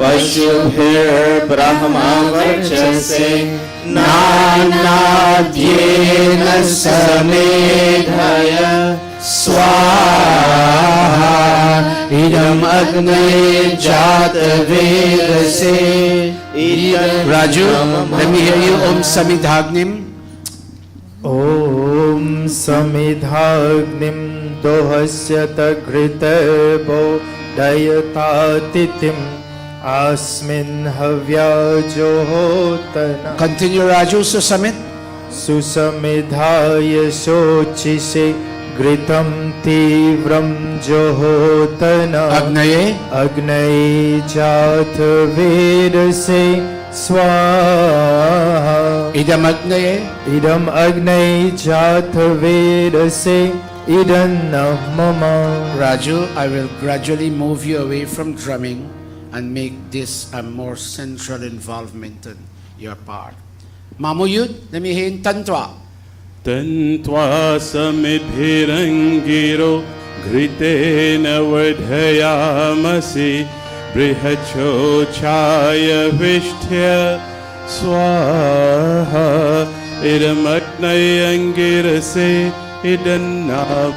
पशुभिर्ब्रह्मवर्चसे नानाद्येन समेधय स्वाहा इदमग्नये जातवेदसे Raju, let me hear you. Om Samidhagnim. ॐ समिधाग्निं दोहस्यत घृतबो दयतातिथिम् अस्मिन् हव्याजोहोतना Continue, Raju. Susamit. सुसमिधाय शोचिषे घृतं तीव्रं जोहोतना Agnaye. अग्नये जातवेदसे स्वाहा Idam Agnaye. इदम् अग्नये जातवेदसे इदं न मम Raju, I will gradually move you away from drumming and make this a more central involvement in your part. Mamuyud, let me hear in Tantwa. तन्त्वा समिद्भिरङ्गिरो घृतेन वर्धयामसि बृहच्छोछाय विष्ठ्य स्वाहा इदमग्नयङ्गिरसे इदन्नाम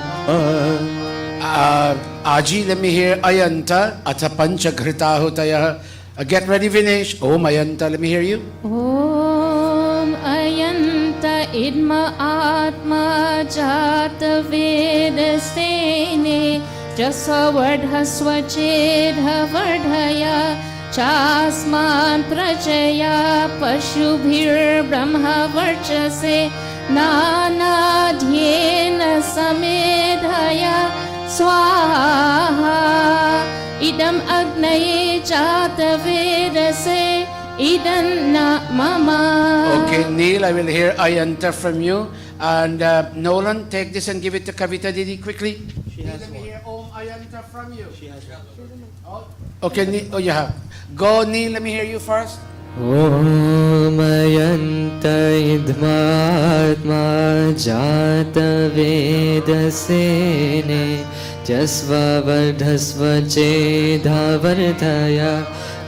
Aji, let me hear Ayanta, Ata Pancha Ghrita. Get ready, Vinesh. Om Ayanta, let me hear you. Om Ayanta Idma Atma Jata Vedasene Jasa Vardha Swachedha Vardhaya Chasman Prajaya Pashubhir Brahma Varchase Nana Dhyena Samedhaya Swaha Idam Agnaye Jata Vedase Idanna Mama. Okay, Neil, I will hear Ayanta from you. And Nolan, take this and give it to Kavita Didi quickly. Let me hear Om Ayanta from you. She has oh, okay, Neil, oh, you have. Go, Neil, let me hear you first. ॐ अयन्त इद्मात्मा जातवेदसेने जस्ववर्धस्व चेधावर्धय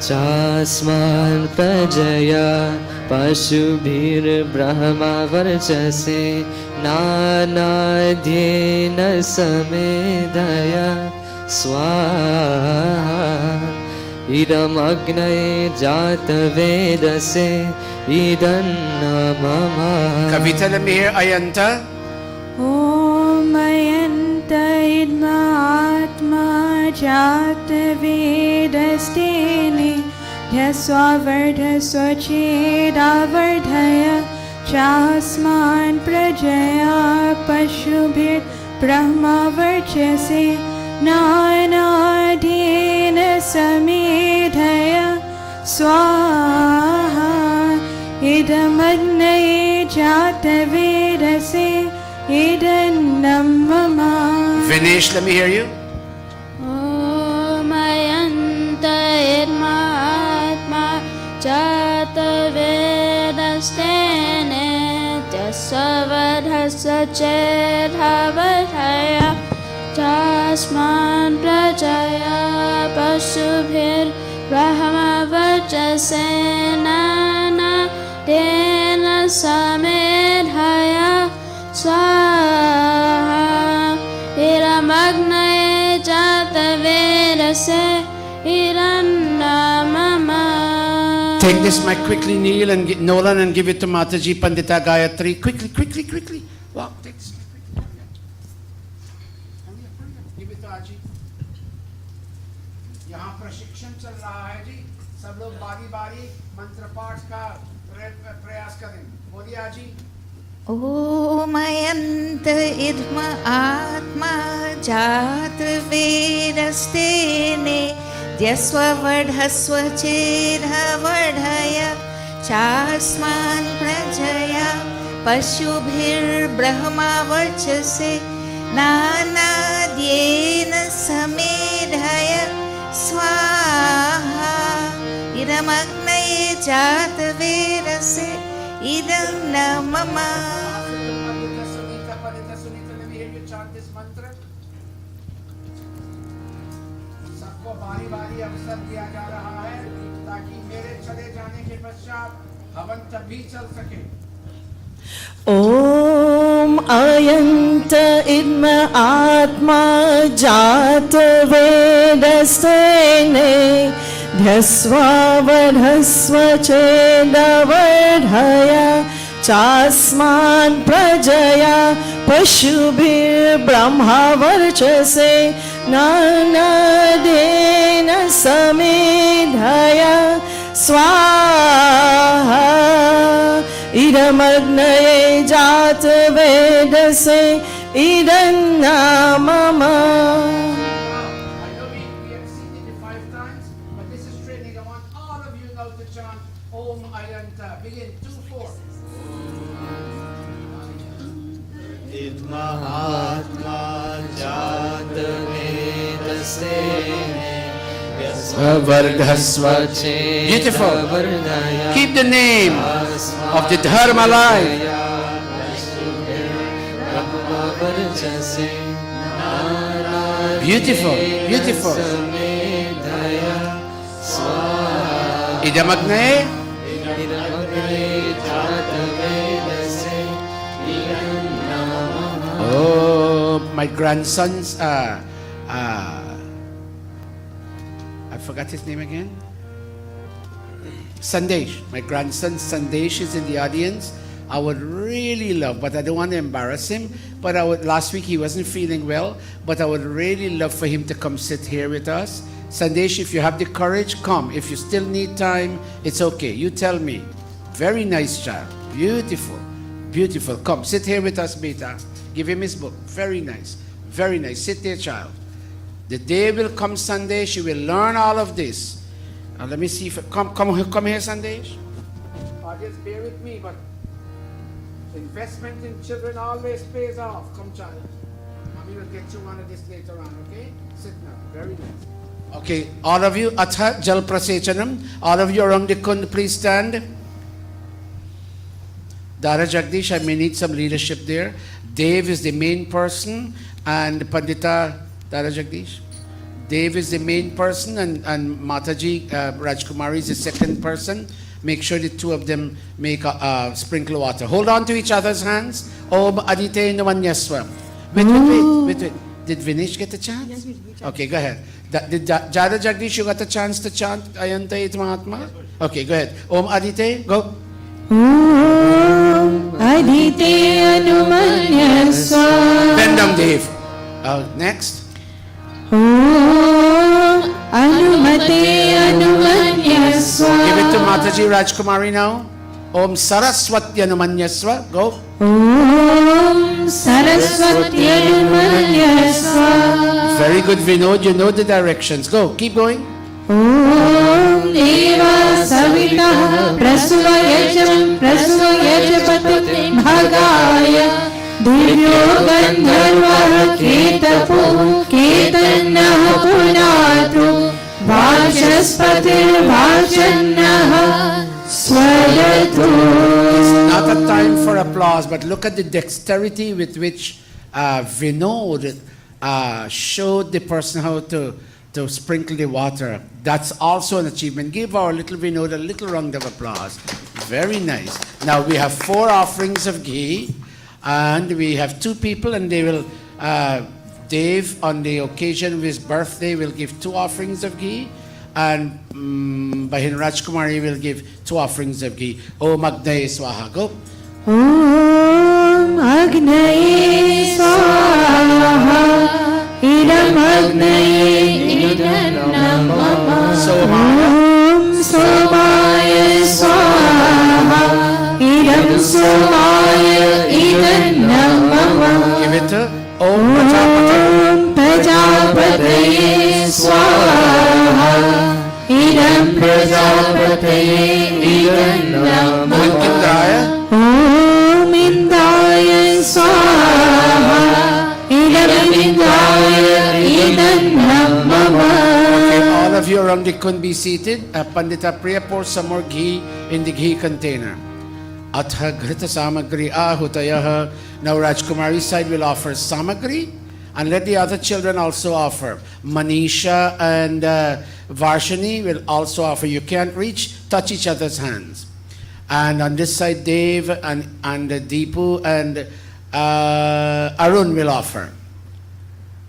चास्मान् प्रजया पशुभिर्ब्रह्मवर्चसे नानाद्येन समेधय स्वाहा इदमग्नये जातवेदसे इदन्न मम. Kavita, let me hear Ayanta. Om Ayanta Idma Atma Jata Vedastene Yasvavardha Swacheda Vardhaya Chasman Prajaya Pashubhir Brahma Varchase Nanadhena Samedhaya Swaha Idamagnaye Jatavedase Idannam Mama. Vinesh, let me hear you. Om Ayanta Idma Atma Jata Vedastene Jasavadha Sachedha Vadhaya Chasman Prajaya Pashubhir Brahma Varchase Nana Dena Samedhaya Swaha Iramagnaye Jata Vedase Iranna Mama. Take this mic quickly, Neil, and Nolan, and give it to Mataji Pandita Gayatri. Quickly, quickly, quickly. Wow, take this. Give it to Aji. यहाँ प्रशिक्षण चल रहा है जी. सब लोग बारी-बारी मंत्र पाठ का प्रयास करें. बोलिए आजी. Om Ayanta Idma Atma Jata Vedastene Dyasvavardhasva Chedha Vardhaya Chasman Prajaya Pashubhir Brahma Varchase Nanadhyena Samedhaya Swaha Idamagnaye Jata Vedase Idam na Mama. Let me hear you chant this mantra. बारी बारी अवसर दिया जा रहा है ताकि मेरे चले जाने के पश्चात हवन तभी चल सके। ॐ अयन्त इद्म आत्मा जात वेदस्तेने ध्यस्वावधस्व चेदवर्धय चास्मान् प्रजया पशुभिर्ब्रह्मवर्चसे नानादेन समेधय स्वाहा इदमग्नये जात वेदसे इदन्न मम। महात्मा जात वेदसे Beautiful. Keep the name of the Dharma alive. Beautiful, beautiful. Idamagne. Oh, my grandson's I forgot his name again. Sandesh. My grandson Sandesh is in the audience. I would really love, but I don't want to embarrass him. But last week he wasn't feeling well, but I would really love for him to come sit here with us. Sandesh, if you have the courage, come. If you still need time, it's okay. You tell me. Very nice child. Beautiful. Beautiful. Come, sit here with us, beta. Give him his book. Very nice. Very nice. Sit there, child. The day will come, Sandesh, you will learn all of this. Now let me see if come here, Sandesh. Audience, bear with me, but investment in children always pays off. Come, child. Mommy will get you one of this later on, okay? Sit now. Very nice. Okay, all of you, Atha Jal Prasechanam, all of you around the Kund, please stand. Dara Jagdish, I may need some leadership there. Dev is the main person, and Pandita Dara Jagdish. Dev is the main person, and Mataji Rajkumari is the second person. Make sure the two of them make sprinkle water. Hold on to each other's hands. Om Adite Namanyaswam. Wait. Did Vinesh get a chance? Yes, okay, go ahead. Did Jada Jagdish, you got a chance to chant Ayanta It Mahatma? Okay, go ahead. Om Adite, go. Om Adite Anumanyaswa. Bend down, Dave. Next. Om Anumate Anumanyaswa. Give it to Mataji Rajkumari now. Om Saraswati Anumanyaswa. Go. Om Saraswati Anumanyaswa. Very good, Vinod. You know the directions. Go. Keep going. Om Deva Savita Prasuvayajam Prasuvayajapati Bhagaya Divyo Gandharva Ketapu Ketanah Punatru Vajaspatir Vajanah Swayatu. It's not a time for applause, but look at the dexterity with which Vinod showed the person how to sprinkle the water. That's also an achievement. Give our little Vinod a little round of applause. Very nice. Now we have 4 offerings of ghee, and we have 2 people, and they will, Dave, on the occasion of his birthday, will give 2 offerings of ghee, and Bahin Rajkumari will give 2 offerings of ghee. Om Agnaye Swaha. Go. Om Agnaye Swaha. Idam Agnaye Idannamama. Om Somaya Swaha. Idam Somaya Idannamama. Give it to Om Prajapataye Swaha. Idam Prajapataye Idannamama. Om Indaya Swaha. Okay, all of you around the Kund be seated. Pandita Priya, pour some more ghee in the ghee container. Atha Ghrita Samagri Ahutayaha. Now Rajkumari's side will offer Samagri, And let the other children also offer. Manisha and Varshini will also offer. You can't reach, touch each other's hands. And on this side, Dave and Deepu and Arun will offer.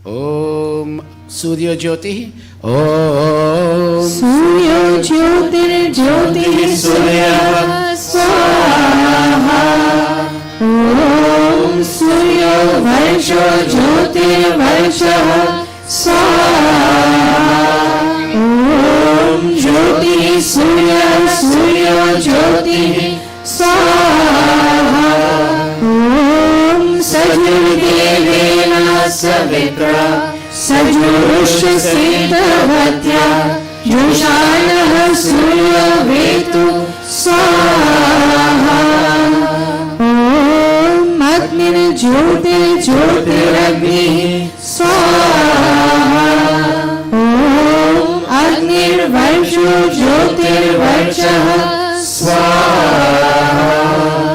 Om Surya Jyoti. Om Surya Jyotir Jyotir Surya Swaha. Om Surya Varsha Jyotir Varsha Swaha. Om Jyoti Surya Surya Jyoti Swaha. Om Sajur Devena Savitra Sajurush Siddhavatya Yushanah Surya Vetu Swaha. Om Agnir Jyotir Jyotir Agni Swaha. Om Agnir Varsho Jyotir Varsha Swaha.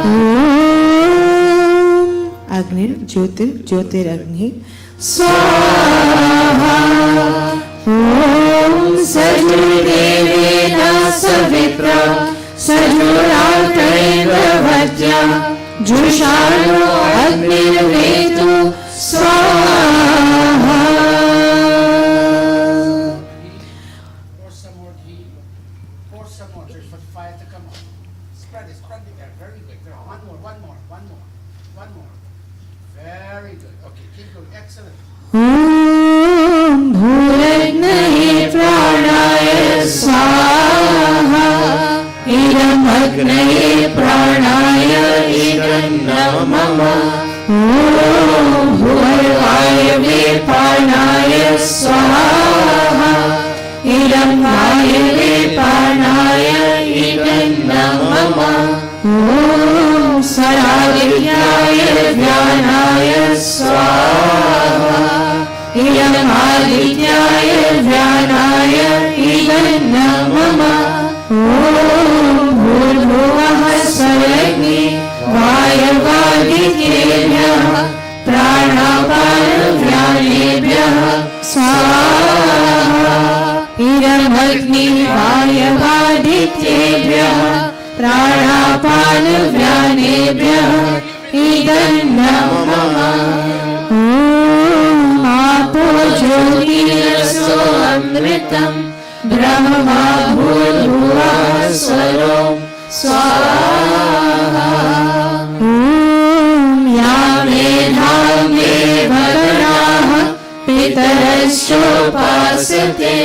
Om Agnir Jyotir Jyotir Agni Swaha. Om Sajur Devena Savitra Sajuraltaindravatya Jushano Agnir Vetu Swaha. Pour some more ghee. Pour some more just for the fire to come up. Spread it there. Very good. One more. Very good. Okay, keep going. Excellent. Om Bhuragnaye Pranaya Swaha. Idam Agnaye Pranaya Idam Namama. Om Bhurvayave Pranaya Swaha. Idam Vayave Pranaya Idam Namama. Om Saradhyaya Vyanaya Swaha. Idam Adityaya Vyanaya Idam Namama. Om Bhurvuvah Saragni Vayavadityebhyah Pranapana Vyanebhyah Swaha. Idam Agni Vayavadityebhyah Pranapana Vyanebhyah Idam Namama. Om Apo Jyotirasो Amritam Brahma Bhurvuvah Swarom Swaha. Om Yamedham Devaganaha Pitaraschopasate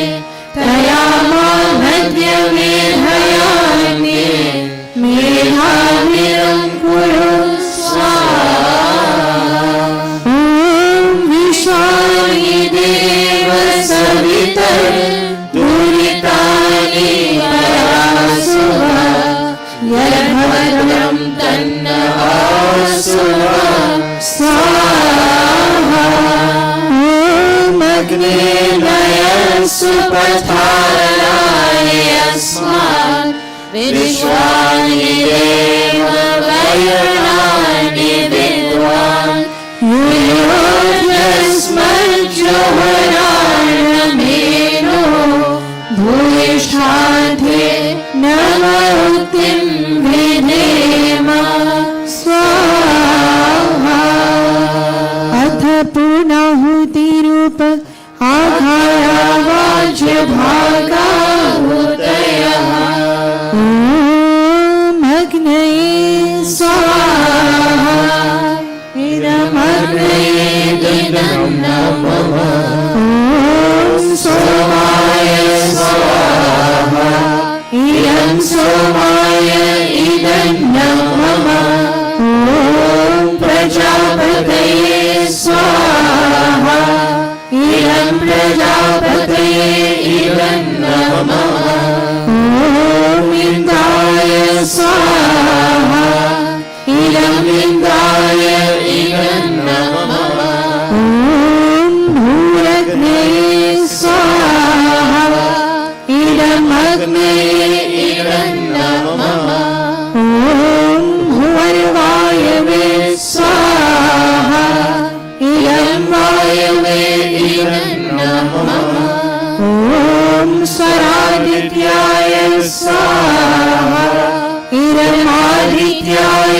Tayama Madhya Medhayane Medhaviram Kuru Swaha. Om Vishwani Deva Savitar Duritani Parasura Yadbhadram Tanna Asura Swaha. Om Agni Nayan Supatharaya Asmat Vishwani Deva Vayanani Vidwan Yudhyasmat Johanana Meno Bhuishanthe Namarutim Videma Swaha. Atha Punahuti Rupa Aghara Vajya Bhaga इदमादित्याय स्वाहा इदमादित्याय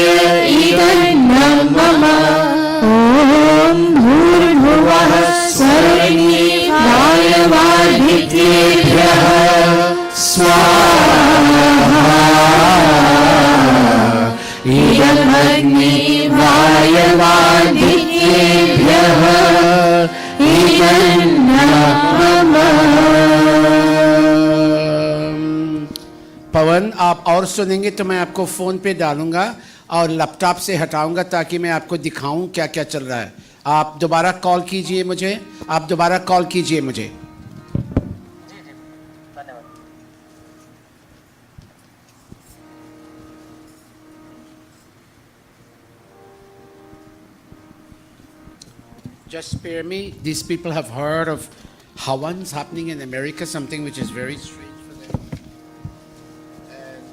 इदन्नं मम ॐ भूर्भुवः स्वर्णिवायवादित्येभ्यः स्वाहा इदमग्निवायवादित्येभ्यः इदन्नं मम। पवन, आप और सुनेंगे तो मैं आपको फ़ोन पे डालूंगा और लैपटॉप से हटाऊंगा ताकि मैं आपको दिखाऊं क्या क्या चल रहा है। आप दोबारा कॉल कीजिए मुझे, आप दोबारा कॉल कीजिए मुझे। Just spare me. These people have heard of Havans happening in America, something which is very strange for them. And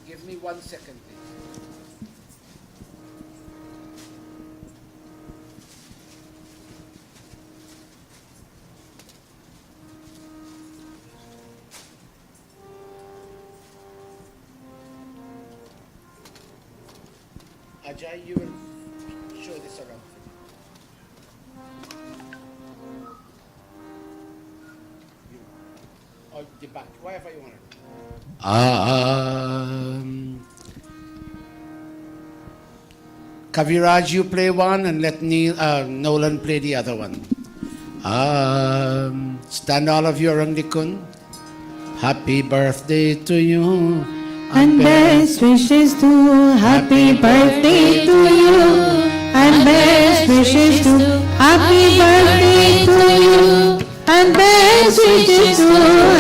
give me 1 second, please. Ajay, you will show this around for me. You. Or the back, whatever you want to do. Kaviraj, you play one and let Nolan play the other one. Stand all of you around the kun. Happy birthday to you. And best wishes to happy birthday to you. And best wishes to happy birthday to you. And best wishes to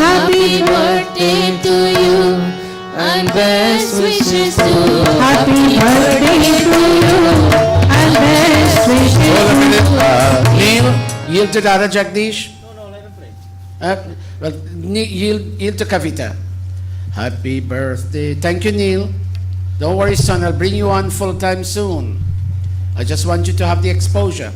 happy birthday to you. And best wishes to happy birthday to you. And best wishes to Neil, yield to Dada Jagdish. No, let him play. Well, yield to Kavita. Happy birthday. Thank you, Neil. Don't worry, son. I'll bring you on full time soon. I just want you to have the exposure.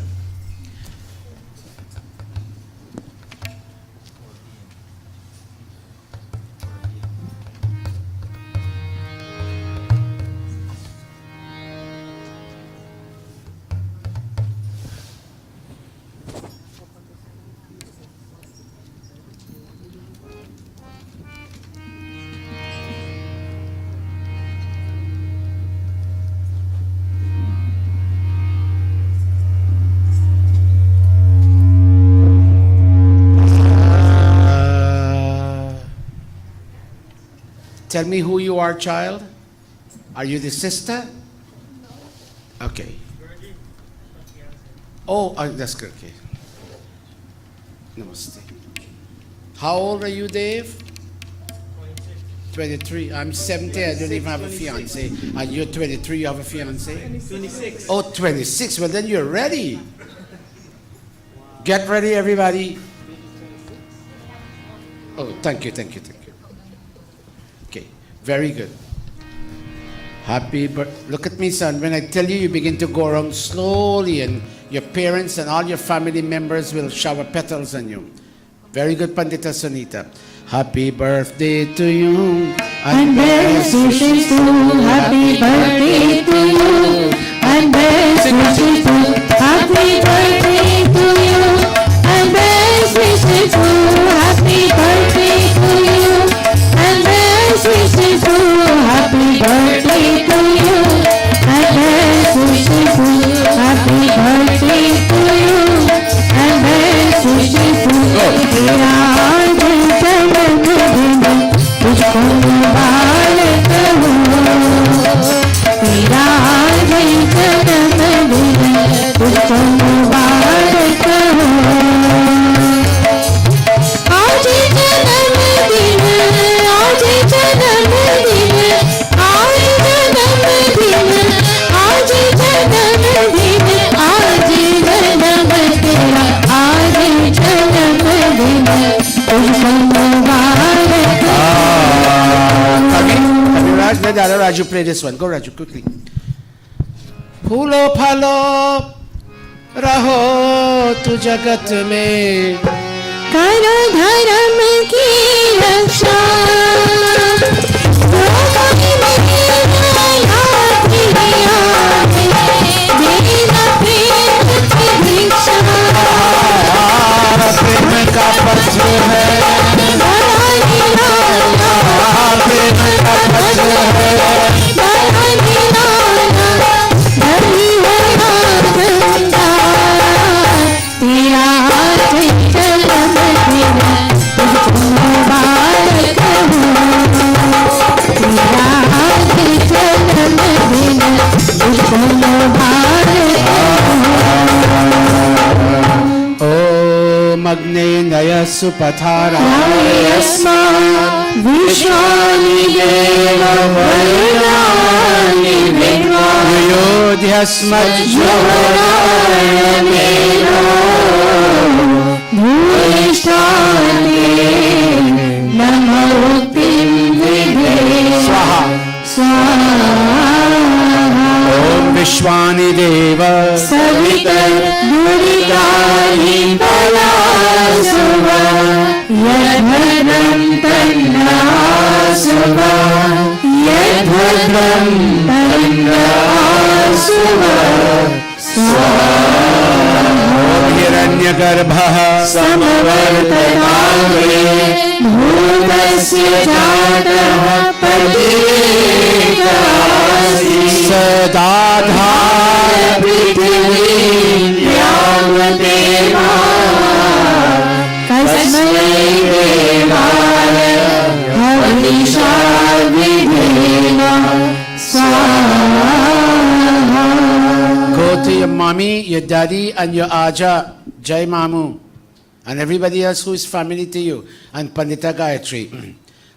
Tell me who you are, child. Are you the sister? Okay. Oh, that's good. Okay. Namaste. How old are you, Dave? 23. I'm 70. I don't even have a fiance. And you're 23. You have a fiance? 26. Oh, 26. Well, then you're ready. Get ready, everybody. Oh, thank you. Okay, very good. Happy birthday. Look at me, son. When I tell you, you begin to go around slowly, and your parents and all your family members will shower petals on you. Very good, Pandita Sunita. Happy birthday to you. and best wishes to happy birthday to you. And best wishes to happy birthday to you. And best wishes to happy birthday to you. And best wishes to happy birthday to you. And best wishes to happy birthday to you. And best wishes to तेरा जन्मदिन तुझको मुबारक हो. तेरा जन्मदिन तुझको मुबारक हो. आज जन्मदिन आज जन्मदिन आज जन्मदिन आज जन्मदिन आज जन्म तेरा आज जन्मदिन तुझको मुबारक हो. Kaviraj, let Dada Raju play this one. Go, Raju, quickly. फूलो फालो रहो तू जगत में करो धर्म सुपथाराय यस्मात् विश्वानि देव वरुणानि योध्यस्मज्जोराय भूयिष्ठानि नमोक्तिं विधे स्वाहा ॐ विश्वानि देव सवितर्दुरितानि परासुव यद्भद्रं तन्नासुव यद्भद्रं तन्नासुव हिरण्यगर्भः समवर्तताङ्गे भूतस्य जातः पतितासि सदाधार पृथिवीं यावदेवा कस्मै देवाय हविषा विधेम स्वाहा. Go to your mommy, your daddy, and your aja, Jai Mamu, and everybody else who is family to you, and Pandita Gayatri.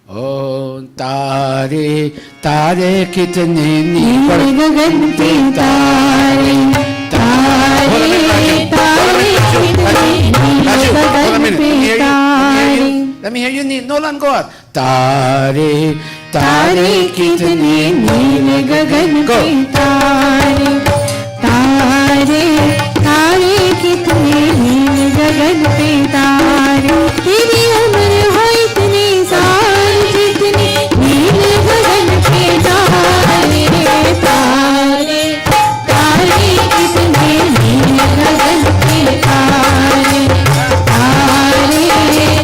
Oh, tare, tare kitne नील गगन पे तारे तारे तारे नील गगन पे तारे. Let me hear you, Nolan, go out. Tare, तारे कितने नील गगन पे तारे तारे तारे कितने नील गगन पे तारे. तेरी उम्र हो इतनी सारी जितनी नील गगन पे तारे तारे तारे कितने नील गगन पे तारे तारे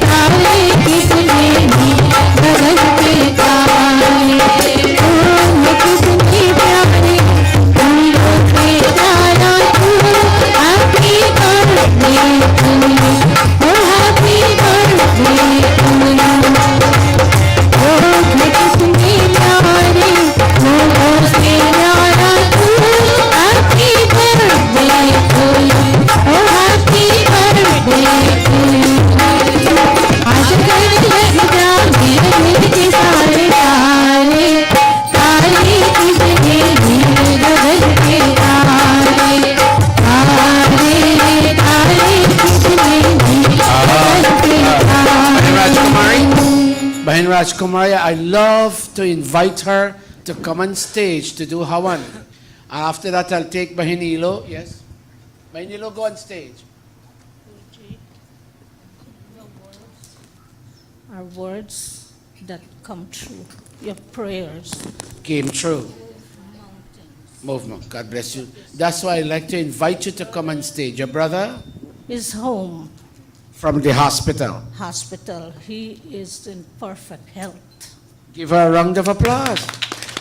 तारे कितने नील गगन पे तारे. तुम कितने प्यारे फूलों पे तारा तू. हैप्पी बर्थडे टू यू ओ हैप्पी बर्थडे टू यू. ओ कितने प्यारे फूलों से प्यारा तू. हैप्पी बर्थडे टू यू ओ हैप्पी बर्थडे टू यू. आज करने लग जा मेरे दिल के सारे तारे तारे कितने नील गगन पे तारे तारे तारे कितने नील गगन पे तारे. Bahin Rajkumari, I love to invite her to come on stage to do Hawan. And after that, I'll take Bahin Ilo. Yes? Bahin Ilo, go on stage. Are words that come true. Your prayers. Came true. Movement. God bless you. That's why I like to invite you to come on stage. Your brother Is home, from the hospital. hospital. He is in perfect health. Give her a round of applause.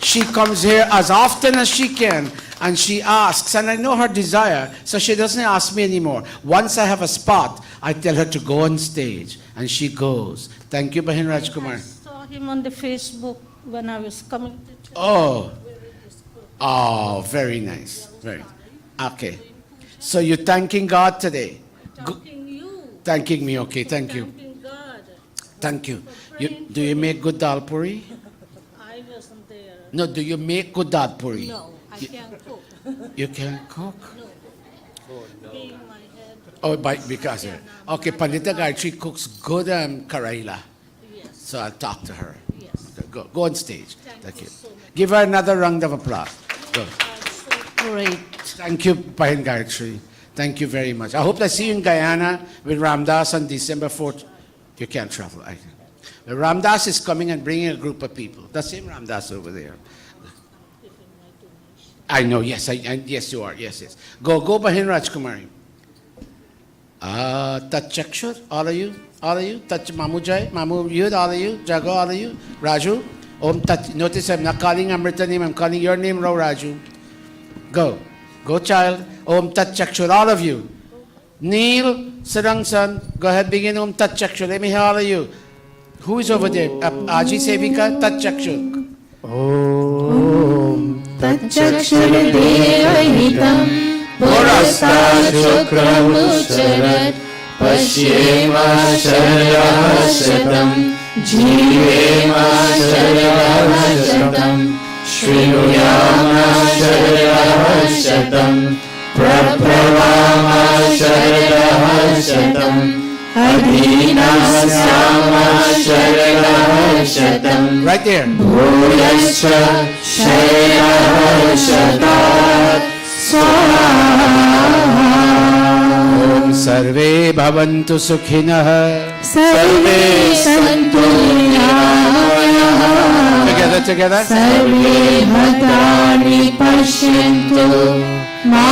She comes here as often as she can and she asks, and I know her desire, so she doesn't ask me anymore. Once I have a spot, I tell her to go on stage, and she goes. Thank you, Bahin Rajkumar. I saw him on the Facebook when I was coming to church. Oh, very nice. Very. Okay. So you're thanking God today. Thanking you. Thanking me, okay, thank you. Thanking God. Thank you. Do you make good dal puri? I wasn't there. No, do you make good dal puri? No, I can't cook. You can't cook? Being my head. Oh, because okay, Pandita Gayatri cooks good Karaila. Yes. So I'll talk to her. Yes. Okay, go on stage. Thank you so much. Give her another round of applause. Go. Great. Thank you, Bahin Gayatri. Thank you very much. I hope to see you in Guyana with Ramdas on December 4th. You can't travel. Ramdas is coming and bringing a group of people. The same Ramdas over there. I know, yes, yes you are, yes. Go Bahin Rajkumari. Touch Chakshur, all of you, touch Mamu Jai, Mamu Yud, all of you, Jago, all of you, Raju, touch, notice I'm not calling Amrita name, I'm calling your name, Raju. Go child, Tat Chakshur, all of you. Neil, Sarangsan, go ahead, begin Tat Chakshur, let me hear all of you. Who is over there? Aji Sevika, Tat Chakshur. Om तच्चक्षुर्देवहितं पुरस्तात् शुक्रमुच्चरत् पश्येम शरदः शतम् जीवेम शरदः शतम् शृणुयाम शरदः शतम् प्रभवाम शरदः शतम् अधीनः स्याम शरदः शतम् Right there. भूयश्च शरदः शतात् स्वाहा ॐ सर्वे भवन्तु सुखिनः सर्वे सन्तु निरामयाः together सर्वे भद्राणि पश्यन्तु मा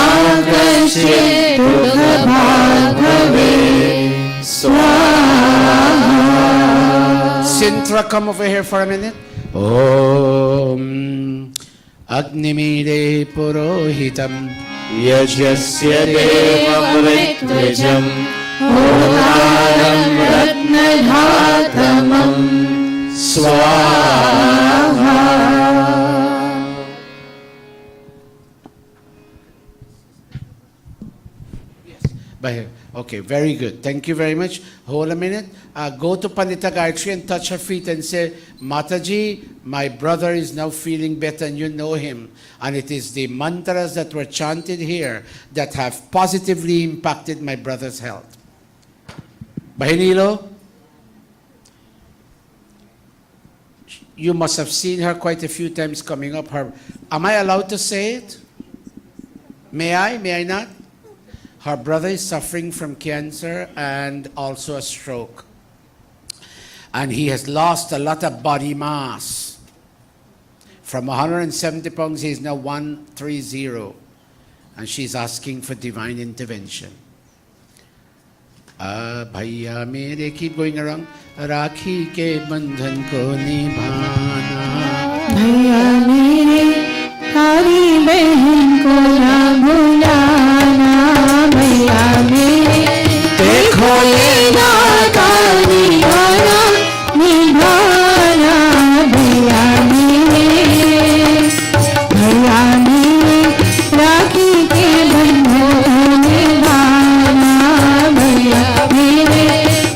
कश्चित् दुःखभाग् भवेत् स्वाहा Sintra, come over here for a minute. Om Agnimire Purohitam यजस्य देवमृत्युजम् होतारं रत्नधातमम् स्वाहा By here. Okay, very good. Thank you very much. Hold a minute. Go to Pandita Gayatri and touch her feet and say, Mataji, my brother is now feeling better and you know him. And it is the mantras that were chanted here that have positively impacted my brother's health. Bahinilo, you must have seen her quite a few times coming up. Am I allowed to say it? May I? May I not? Her brother is suffering from cancer and also a stroke. And he has lost a lot of body mass. From 170 pounds, he is now 130. And she's asking for divine intervention. Bhaiya mere, keep going around. Rakhi ke bandhan ko nibhana. भैया मेरे तारी बहन को ना भुलाना भैया मेरे देखो ये नाता निभाना निभाना भैया मेरे राखी के बंधन को निभाना भैया मेरे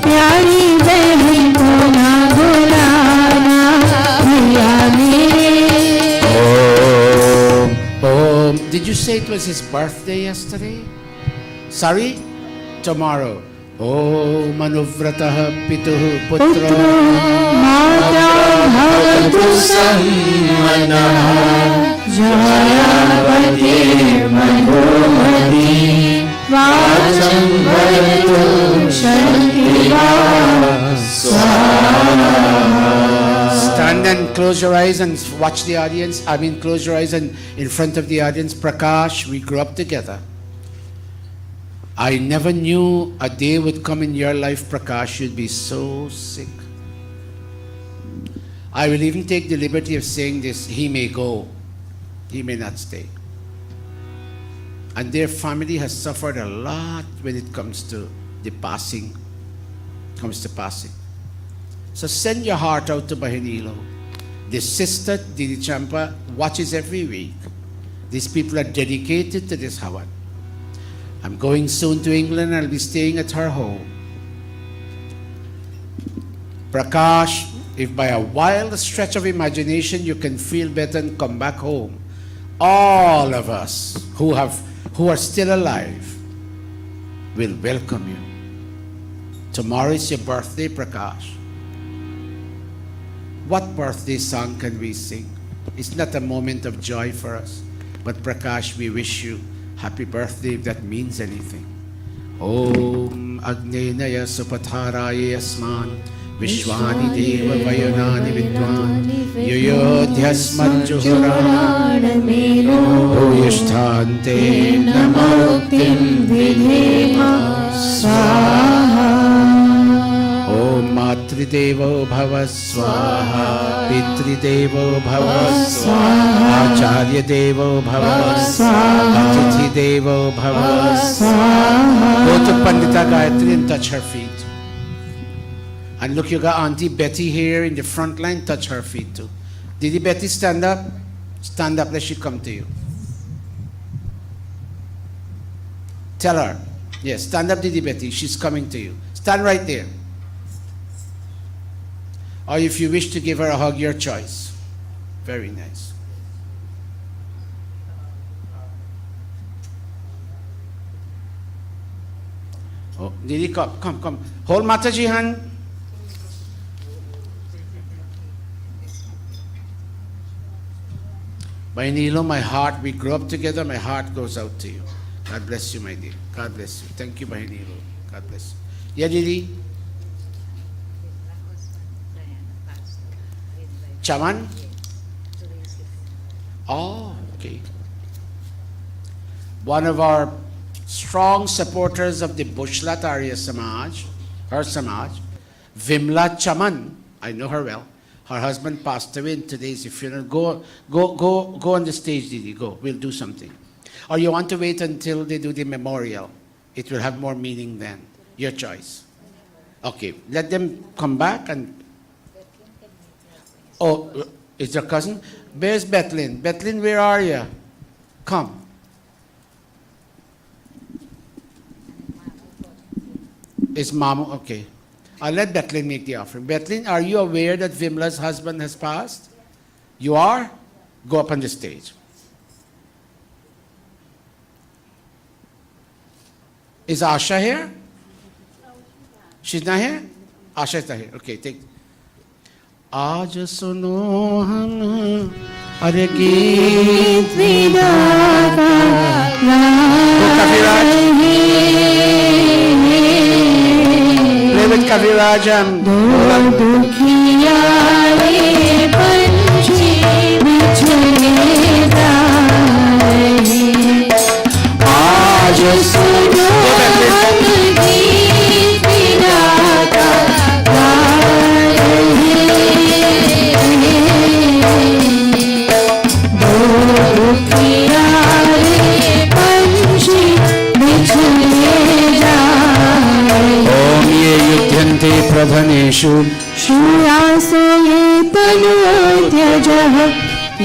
प्यारी बहन को ना भुलाना भैया मेरे Did you say it was his birthday yesterday? Sorry? Tomorrow. Oh, manuvratah pituh putra. माता भवतु सम्मनः जयावतिर्मनोमती वाचं भवतु शक्तिः स्वाहा. Stand and close your eyes and watch the audience. Close your eyes and in front of the audience. Prakash, we grew up together. I never knew a day would come in your life, Prakash, you'd be so sick. I will even take the liberty of saying this. He may go. He may not stay. And their family has suffered a lot when it comes to the passing. So send your heart out to Bahinilo. The sister, Didi Champa, watches every week. These people are dedicated to this Hawan. I'm going soon to England. I'll be staying at her home. Prakash, if by a wild stretch of imagination you can feel better and come back home, all of us who are still alive will welcome you. Tomorrow is your birthday, Prakash. What birthday song can we sing? It's not a moment of joy for us, but Prakash, we wish you happy birthday if that means anything. Om Agnenaya Supatharaya Yasman Vishwani Deva Vayunani Vidwan Yuyodhyasmat Juhurana Bhuyishtante Namoktim Vidhema Swaha. Om Matridevo Bhava Swaha Pitridevo Bhava Swaha Acharya Devo Bhava Swaha Atithi Devo Bhava Swaha. Go to Pandita Gayatri and touch her feet. And look, you got Auntie Betty here in the front line, touch her feet too. Didi Betty, stand up. Stand up, let she come to you. Tell her, Yes, stand up, Didi Betty. She's coming to you. Stand right there. Or if you wish to give her a hug, your choice. Very nice. Oh, Didi, come. Hold Mataji hand. By Nilo, my heart, we grew up together, my heart goes out to you. God bless you, my dear. God bless you. Thank you, Bahinilo. God bless you. Yeah, Didi? Chaman? Oh, okay. One of our strong supporters of the Bushlat Arya Samaj, her Samaj, Vimla Chaman, I know her well. Her husband passed away in today's funeral. Go on the stage, Didi. Go. We'll do something. Or you want to wait until they do the memorial? It will have more meaning then. Your choice. Okay. Let them come back and... Oh, it's your cousin? Where's Bethlyn? Bethlyn, where are you? Come. It's Mamu. Okay. I'll let Bethlyn make the offering. Bethlyn, are you aware that Vimla's husband has passed? You are? Go up on the stage. Is Asha here? She's not here? Asha is not here. Okay, take. Aaj suno hum are geet vidaka Play with Kavirajam. प्रधनेषु श्रूयासो ये तनोत्यजः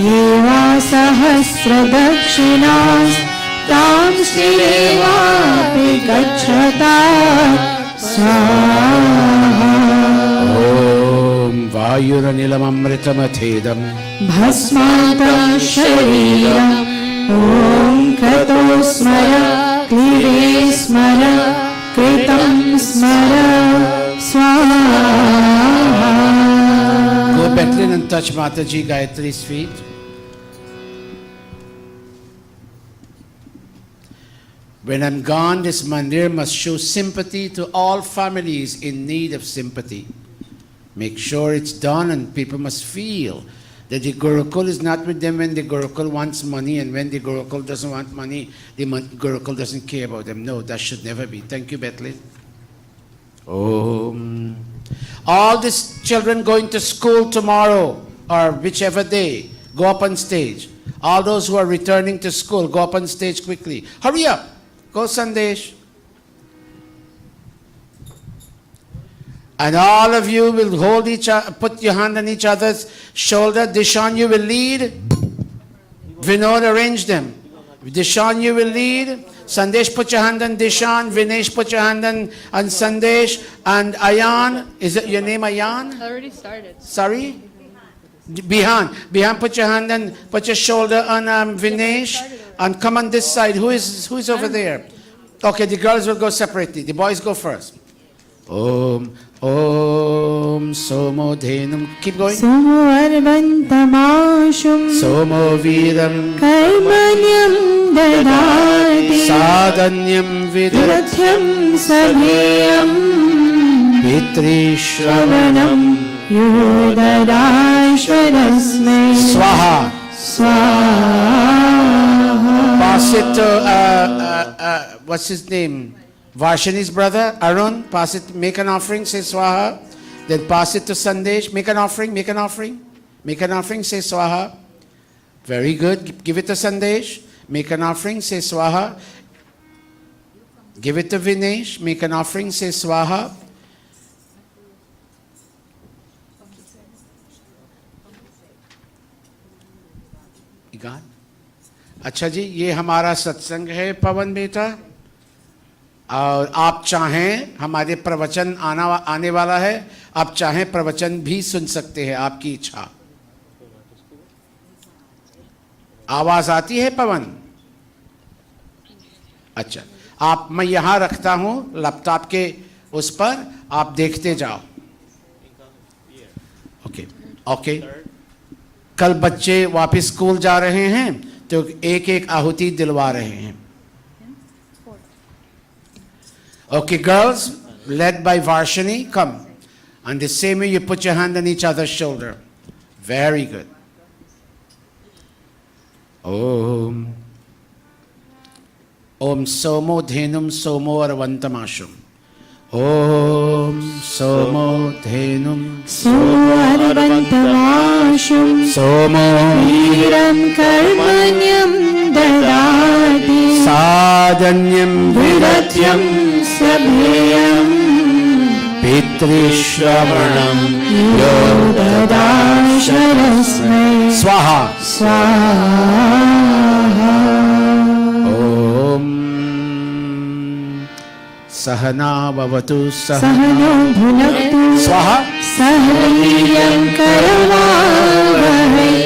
ये वा सहस्रदक्षिणास्तां श्रीदेवापि गच्छता स्वाहा ॐ वायुरनिलममृतमथेदम् भस्मान्तं शरीरम् ॐ कृतो स्मर क्लीडे स्मर कृतं स्मर स्वाहा. Go Bethlyn and touch Mataji Gayatri's feet. When I'm gone, this mandir must show sympathy to all families in need of sympathy. Make sure it's done, and people must feel that the Gurukul is not with them when the Gurukul wants money, and when the Gurukul doesn't want money, the Gurukul doesn't care about them. No, that should never be. Thank you, Bethlyn. All these children going to school tomorrow or whichever day, go up on stage. All those who are returning to school, go up on stage quickly. Hurry up. Go, Sandesh. And all of you will hold put your hand on each other's shoulder. Dishan, you will lead. Vinod, arrange them. Dishan, you will lead. Sandesh, put your hand on Dishan. Vinesh, put your hand on Sandesh. And Ayan, is it your name Ayan? I already started. Sorry? Bihan. Bihan, put your hand and put your shoulder on Vinesh. And come on this side. Who is over there? Okay, the girls will go separately. The boys go first. Om Somo Dhenum. Keep going. Somo Arbantamashum Somo Viram Karmanyam Dadati Sadanyam Vidatyam Sabhiyam Pitri Shravanam Yodadashvarasme Swaha. Swaha. Pass it to what's his name? Varshini's brother, Arun. Pass it, make an offering, say Swaha. Then pass it to Sandesh. Make an offering, make an offering. Make an offering, say Swaha. Very good. Give it to Sandesh. Make an offering, say Swaha. Give it to Vinesh. Make an offering, say Swaha. You got? अच्छा जी, ये हमारा सत्संग है पवन बेटा. और आप चाहें, हमारे प्रवचन आने वाला है, आप चाहें प्रवचन भी सुन सकते हैं, आपकी इच्छा। आवाज आती है पवन? अच्छा, आप, मैं यहां रखता हूं लैपटॉप के उस पर, आप देखते जाओ। Okay okay. कल बच्चे वापस स्कूल जा रहे हैं तो एक एक आहुति दिलवा रहे हैं। Okay, girls, led by Varshini, come. And the same way you put your hand on each other's shoulder. Very good. Om. Om Somo Dhenum Somo Aravantamashum. Om Somo Dhenum Somo Aravantamashum. Somo Viram Karmanyam Dadati. Sadanyam Vidatyam Sabhayam. Pitrishravanam Yodadasharasmai. Swaha. Swaha. Om Sahana Bhavatu Sahano Bhunaktu. Swaha. Sahaviryam Karavavahai.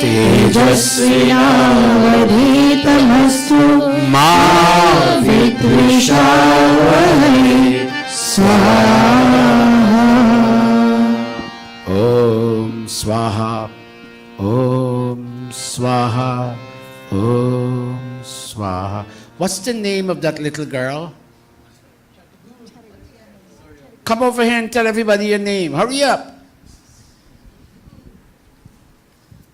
Tejasvinavadhitamastu. Ma Vidvishavahai. Swaha. Om Swaha. Om Swaha. Om Swaha. What's the name of that little girl? Come over here and tell everybody your name. Hurry up.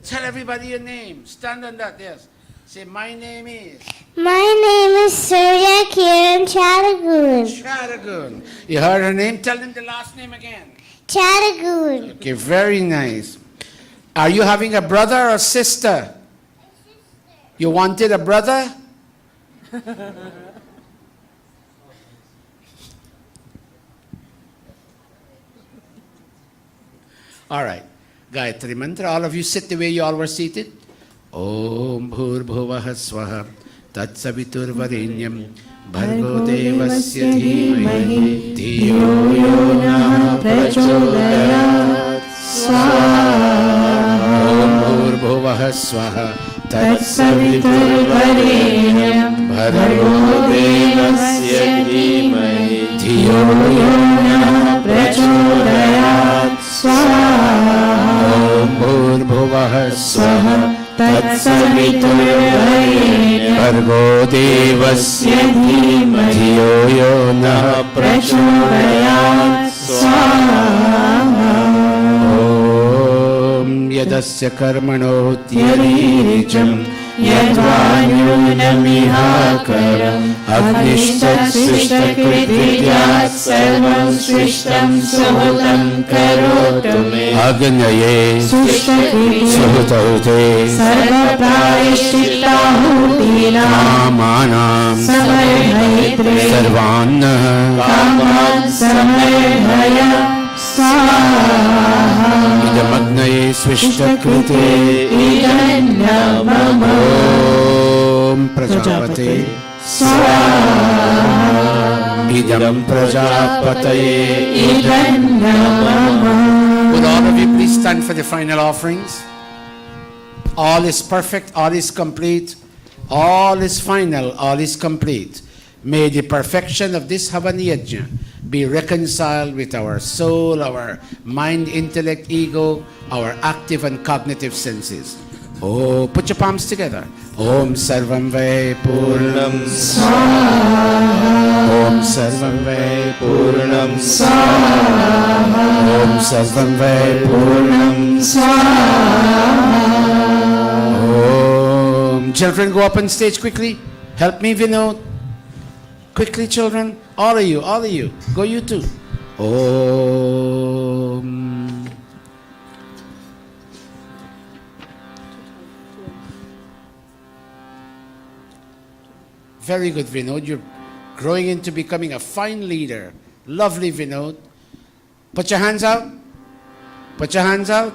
Tell everybody your name. Stand on that, yes. Say, my name is. My name is Surya Kiran Charagun. Charagun. You heard her name? Tell them the last name again. Charagun. Okay, very nice. Are you having a brother or sister? You wanted a brother? All right. Gayatri Mantra. All of you sit the way you all were seated. Om Bhur Bhuvah Swaha Tat Savitur Varenyam Bhargo Devasya Dhimahi Dhiyo Yona Prachodayat. Swaha. Om Bhur Bhuvah Swaha Tat Savitur Varenyam Bhargo Devasya Dhimahi Dhiyo Yona Prachodayat. Swaha. Om Bhur Bhuvah Swaha Tatsaviturvarenyam Bhargo Devasya Dhimahi Dhiyo Yona Prachodayat. Swaha. Om Yadasya Karmano Tyaricham Yadvanyunamihakaram Agnistat Srishtakritvidyat Sarvam Srishtam Suhutam Karotu Me Agnaye Srishtakritvidyat Suhutaute Sarva Prayishchittahutina Kamanam Samarhaitre Sarvanna Kaman Samarhaya. Swaha. Idamagnaye Swishtakrite Idannamama. Om Prajapate Swaha. Idam Prajapataye. Idannamama. Would all of you please stand for the final offerings? All is perfect, all is complete, all is final, all is complete. May the perfection of this Havaniyajna be reconciled with our soul, our mind, intellect, ego, our active and cognitive senses. Oh, put your palms together. Om Sarvam Vai Purnam Swaha. Om Sarvam Vai Purnam Swaha. Om Sarvam Vai Purnam Swaha. Om. Children, go up on stage quickly. Help me, Vinod. Quickly, children. All of you. Go you too. Om. Very good, Vinod. You're growing into becoming a fine leader. Lovely, Vinod. Put your hands out. Put your hands out.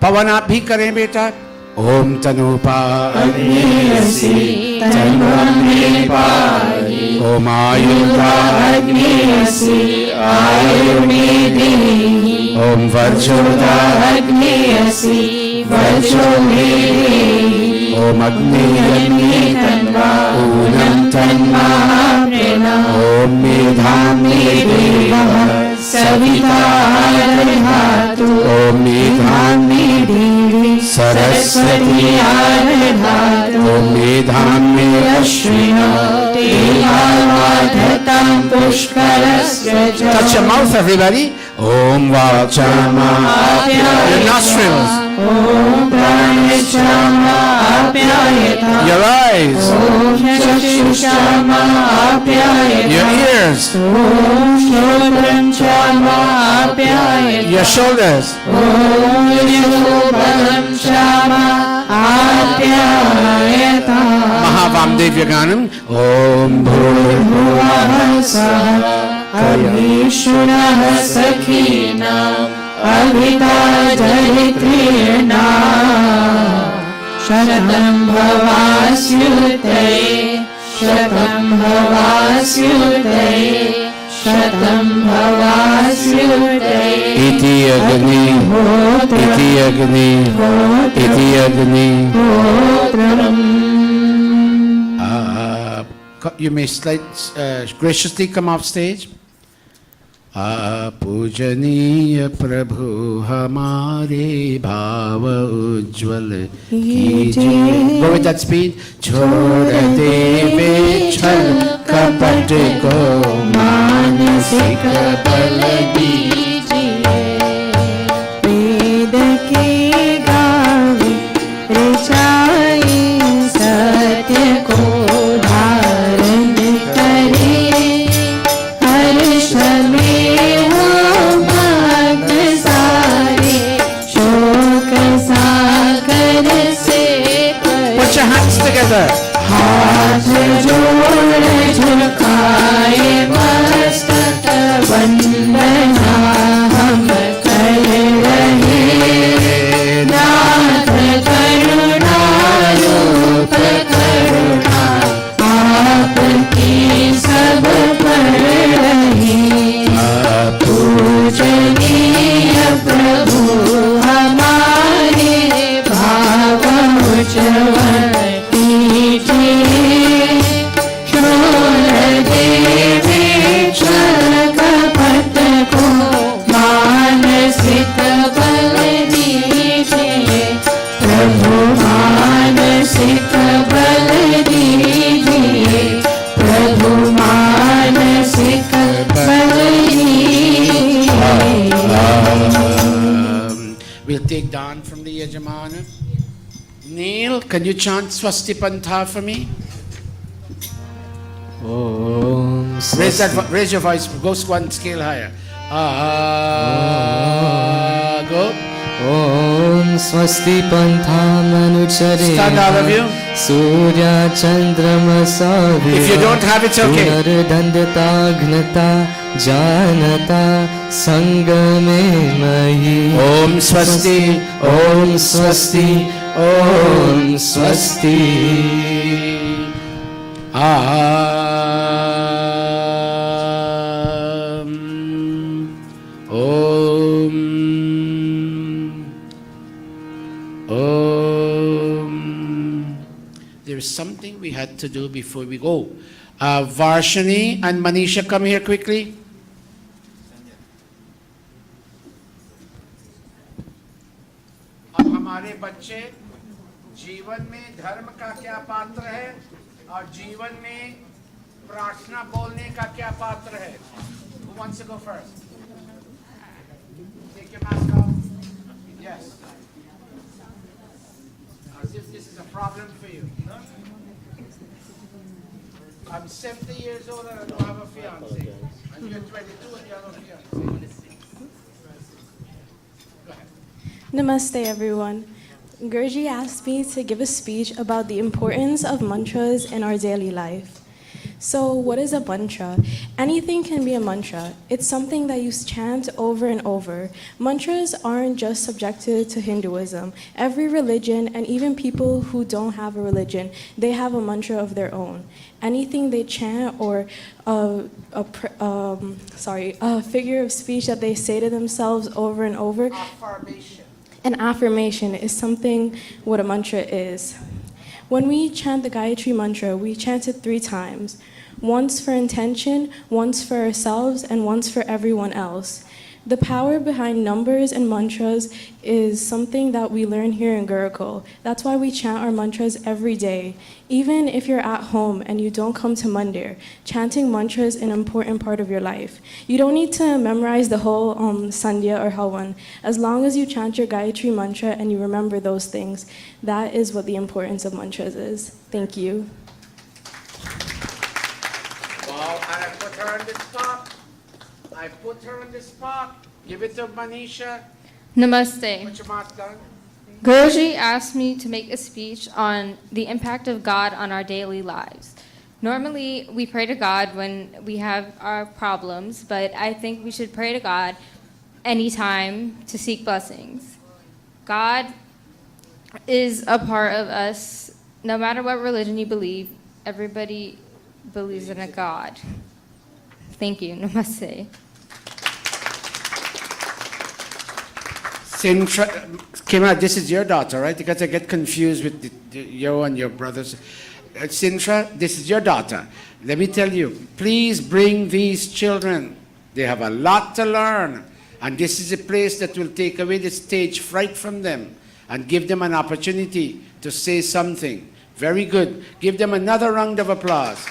Pawan aap bhi kare beta. Om Tanupa Agnesi Tanvam Me Pahi Om Ayuda Agni Asi Ayurvedi Om Vajoda Agni Asi Vajomedi Om Agni Agni Tanva Unam Tanma Prena Om Medhami Deva Savita Arhatu Om Medhami Devi Saraswati Arhatu Om Medhami Ashrina Devamadhatam Pushkarasya Touch your mouth, everybody. Om Vachama Your nostrils. Om Pranishama Apyayata Your eyes. Om Chakshushama Apyayata Your ears. Om Shotram Chama Apyayata Your shoulders. Om Yudharam Chama Apyayata Mahavamdevya Ganam Om Bhurbhuvah Swaha Avishunah Sakhinam Avita Jaritriyana Shatam Bhavasyutai Shatam Bhavasyutai Shatam Bhavasyutai Iti Agni Iti Agni Iti Agni You may graciously come off stage. पूजनीय प्रभु हमारे भाव उज्ज्वल कीजिए. Go with that speed. छोड़ दे छल कपट को मानसिक बल दीजिए. वेद के गावे ऋचाई सत्य को धारण करे. हर्ष में हो भक्त सारे शोक सागर से Put your hands together. हाथ जोड़ झुकाए मस्तक वंदना हम कर रहे. नाथ करुणा रूप करुणा आपकी सब पर रही. पूजनीय प्रभु हमारे भाव उज्ज्वल कीजिए. छोड़ देवे छल कपट को मानसिक बल दीजिए. प्रभु मानसिक बल दीजिए. प्रभु मानसिक बल दीजिए. We'll take down from the Yajamana. Neil, can you chant Swasti Pantha for me? Om Raise your voice. Go one scale higher. Go. Om Swasti Pantham Anuchare. Stand, all of you. Surya Chandrama Savya. If you don't have it, it's okay. Punardandata Gnata Janata Sangame Mahi. Om Swasti. Om Swasti. Om Swasti. There is something we had to do before we go. Varshini and Manisha, come here quickly. अब हमारे बच्चे जीवन में धर्म का क्या पात्र है और जीवन में प्रार्थना बोलने का क्या पात्र है? Who wants to go first? Take your mask off. Yes. As if this is a problem for you. I'm 70 years old and I don't have a fiance. And you're 22 and you have a fiance. Go ahead. Namaste, everyone. Guruji asked me to give a speech about the importance of mantras in our daily life. So, what is a mantra? Anything can be a mantra. It's something that you chant over and over. Mantras aren't just subjected to Hinduism. Every religion, and even people who don't have a religion, they have a mantra of their own. Anything they chant or a figure of speech that they say to themselves over and over. Affirmation. An affirmation is something what a mantra is. When we chant the Gayatri Mantra, we chant it 3 times. Once for intention, once for ourselves, and once for everyone else. The power behind numbers and mantras is something that we learn here in Gurukul. That's why we chant our mantras every day. Even if you're at home and you don't come to Mandir, chanting mantras is an important part of your life. You don't need to memorize the whole Sandhya or Havan. As long as you chant your Gayatri Mantra and you remember those things, that is what the importance of mantras is. Thank you. Wow, and I put her on the spot. Give it to Manisha. Namaste. Put your mouth down. Guruji asked me to make a speech on the impact of God on our daily lives. Normally, we pray to God when we have our problems, but I think we should pray to God anytime to seek blessings. God is a part of us. No matter what religion you believe, everybody believes in a God. Thank you. Namaste. Sintra, Kima, this is your daughter, right? Because I get confused with you and your brothers. Sintra, this is your daughter. Let me tell you, please bring these children. They have a lot to learn. And this is a place that will take away the stage fright from them and give them an opportunity to say something. Very good. Give them another round of applause.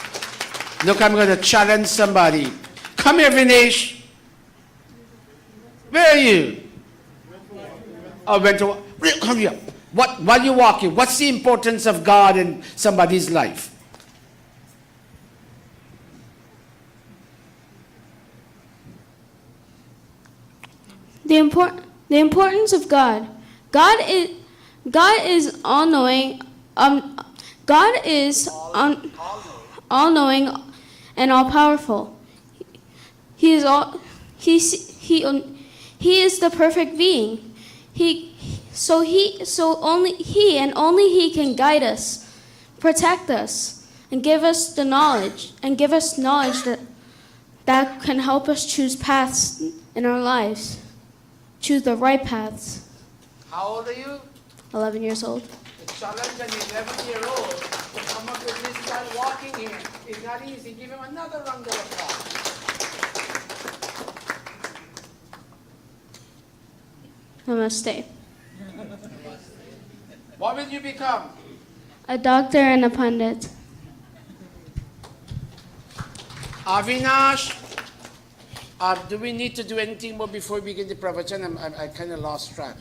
Look, I'm going to challenge somebody. Come here, Vinesh. Where are you? I went to, come here. While you're walking, what's the importance of God in somebody's life? The importance of God. God is all-knowing. God is all-knowing and all-powerful. He is the perfect being. Only he can guide us, protect us, and give us the knowledge, that can help us choose paths in our lives, choose the right paths. How old are you? 11 years old. To challenge an 11-year-old to come up with this guy walking here is not easy. Give him another round of applause. Namaste. What will you become? A doctor and a pundit. Avinash, do we need to do anything more before we begin the pravachan? I kind of lost track.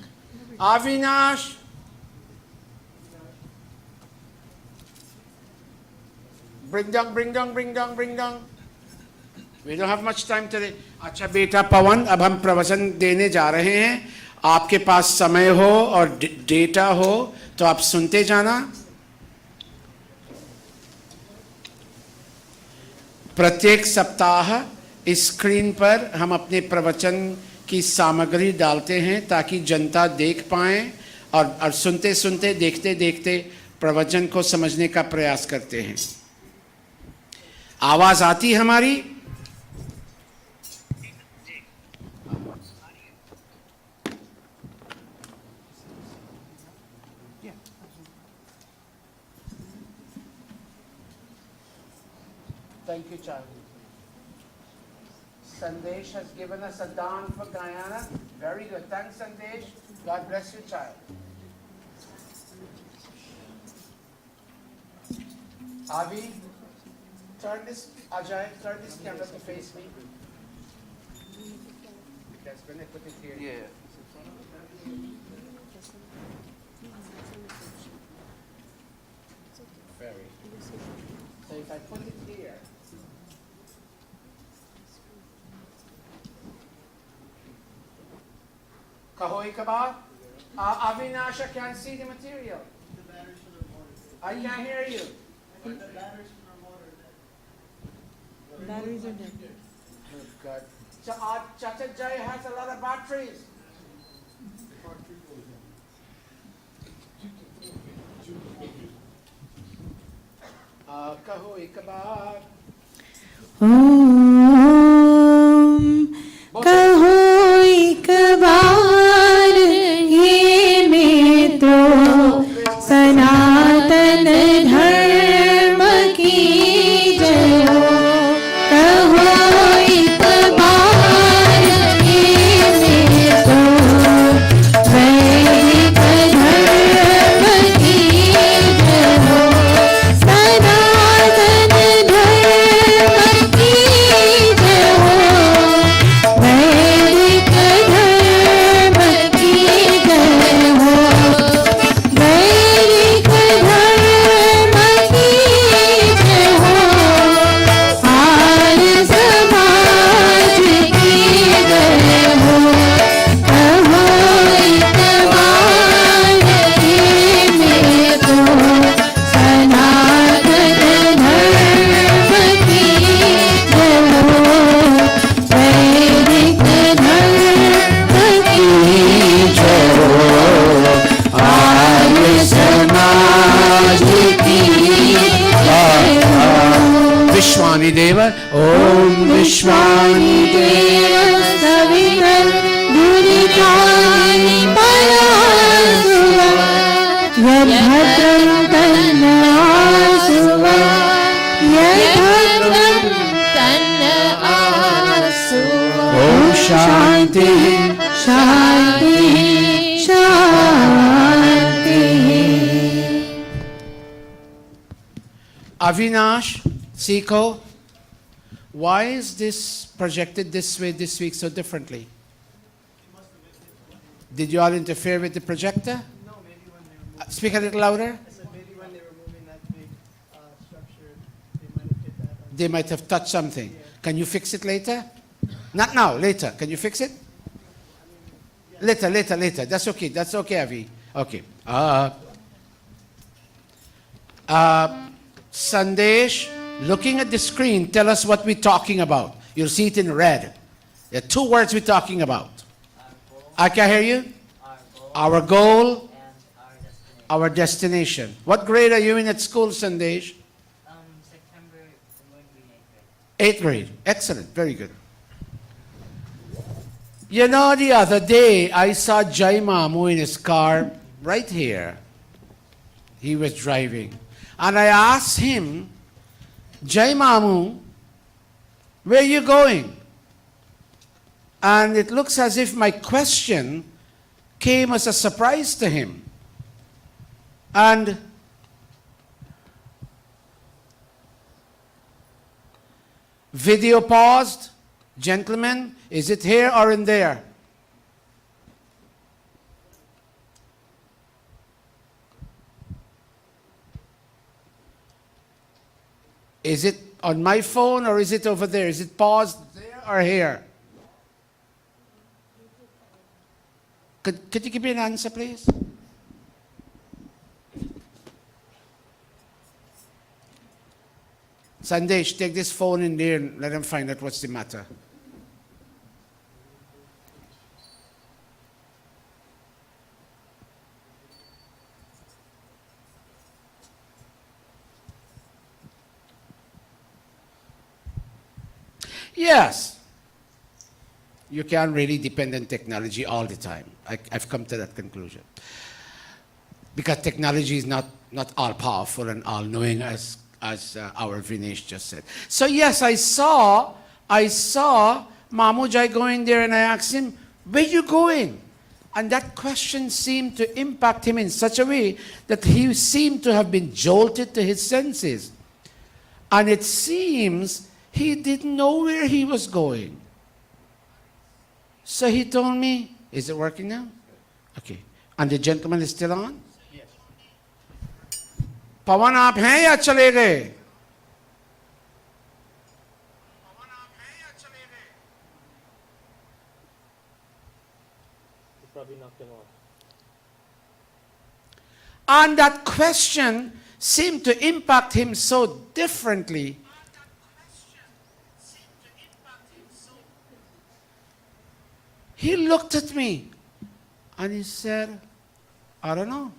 Avinash. Bring down. We don't have much time today. अच्छा बेटा पवन, अब हम प्रवचन देने जा रहे हैं. आपके पास समय हो और डेटा हो तो आप सुनते जाना. प्रत्येक सप्ताह इस स्क्रीन पर हम अपने प्रवचन की सामग्री डालते हैं ताकि जनता देख पाए और सुनते सुनते देखते देखते प्रवचन को समझने का प्रयास करते हैं. आवाज आती हमारी? Thank you, child. Sandesh has given us a dawn for Guyana. Very good. Thanks, Sandesh. God bless you, child. Avi, turn this camera to face me. Because when I put it here. Yeah. Very. So if I put it here. Kahoy Kabad? Avinash, I can't see the material. I can't hear you. Batteries are dead. Good God. Chacha Jai has a lot of batteries. Kaho ek baar. ओम कहो एक बार हे मित्रों सनातन धर्म की जय हो कहो एक बार हे मित्रों वैदिक धर्म की जय हो सनातन धर्म की जय हो वैदिक धर्म की जय हो वैदिक धर्म की जय हो आर्य समाज की जय हो कहो एक बार हे मित्रों सनातन धर्म की जय हो वैदिक धर्म की जय हो आर्य समाज की जय हो विश्वानि देव ओम विश्वानि देव सवितर् दुरितानि परासुव यद्भद्रं तन्न आसुव यद्भद्रं तन्न आसुव ओम शांति शांति शांति Avinash, Siko, why is this projected this way this week so differently? Did you all interfere with the projector? No, maybe when they were Speak a little louder. I said maybe when they were moving that big structure, they might have hit that. They might have touched something. Can you fix it later? Not now, later. Can you fix it? Later. That's okay. That's okay, Avi. Okay. Sandesh, looking at the screen, tell us what we're talking about. You'll see it in red. There are 2 words we're talking about. I can hear you. Our goal. Our destination. What grade are you in at school, Sandesh? September, I'm going to be 8th grade. Excellent. Very good. You know, the other day, I saw Jai Mamu in his car right here. He was driving. And I asked him, Jai Mamu, where are you going? And it looks as if my question came as a surprise to him. And video paused. Gentlemen, is it here or in there? Is it on my phone or is it over there? Is it paused there or here? Could you give me an answer, please? Sandesh, take this phone in there and let them find out what's the matter. Yes. You can't really depend on technology all the time. I've come to that conclusion. Because technology is not all powerful and all knowing as our Vinesh just said. So yes, I saw Mamu Jai going there and I asked him, where are you going? And that question seemed to impact him in such a way that he seemed to have been jolted to his senses. And it seems he didn't know where he was going. So he told me, is it working now? Okay. And the gentleman is still on? Yes. पवन आप हैं या चले गए? Probably knocked him off. And that question seemed to impact him so differently He looked at me and he said, I don't know.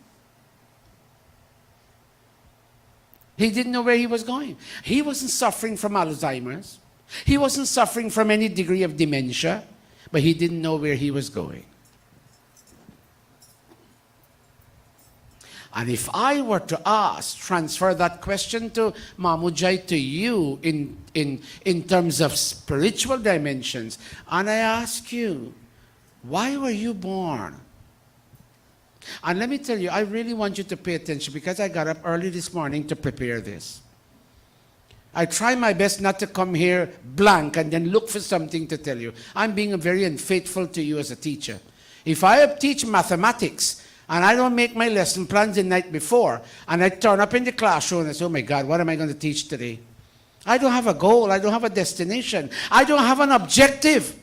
He didn't know where he was going. He wasn't suffering from Alzheimer's. He wasn't suffering from any degree of dementia, but he didn't know where he was going. And if I were to transfer that question to Mamujai, to you in terms of spiritual dimensions, and I ask you, why were you born? And let me tell you, I really want you to pay attention because I got up early this morning to prepare this. I try my best not to come here blank and then look for something to tell you. I'm being very unfaithful to you as a teacher. If I teach mathematics and I don't make my lesson plans the night before, and I turn up in the classroom and I say, oh my God, what am I going to teach today? I don't have a goal. I don't have a destination. I don't have an objective.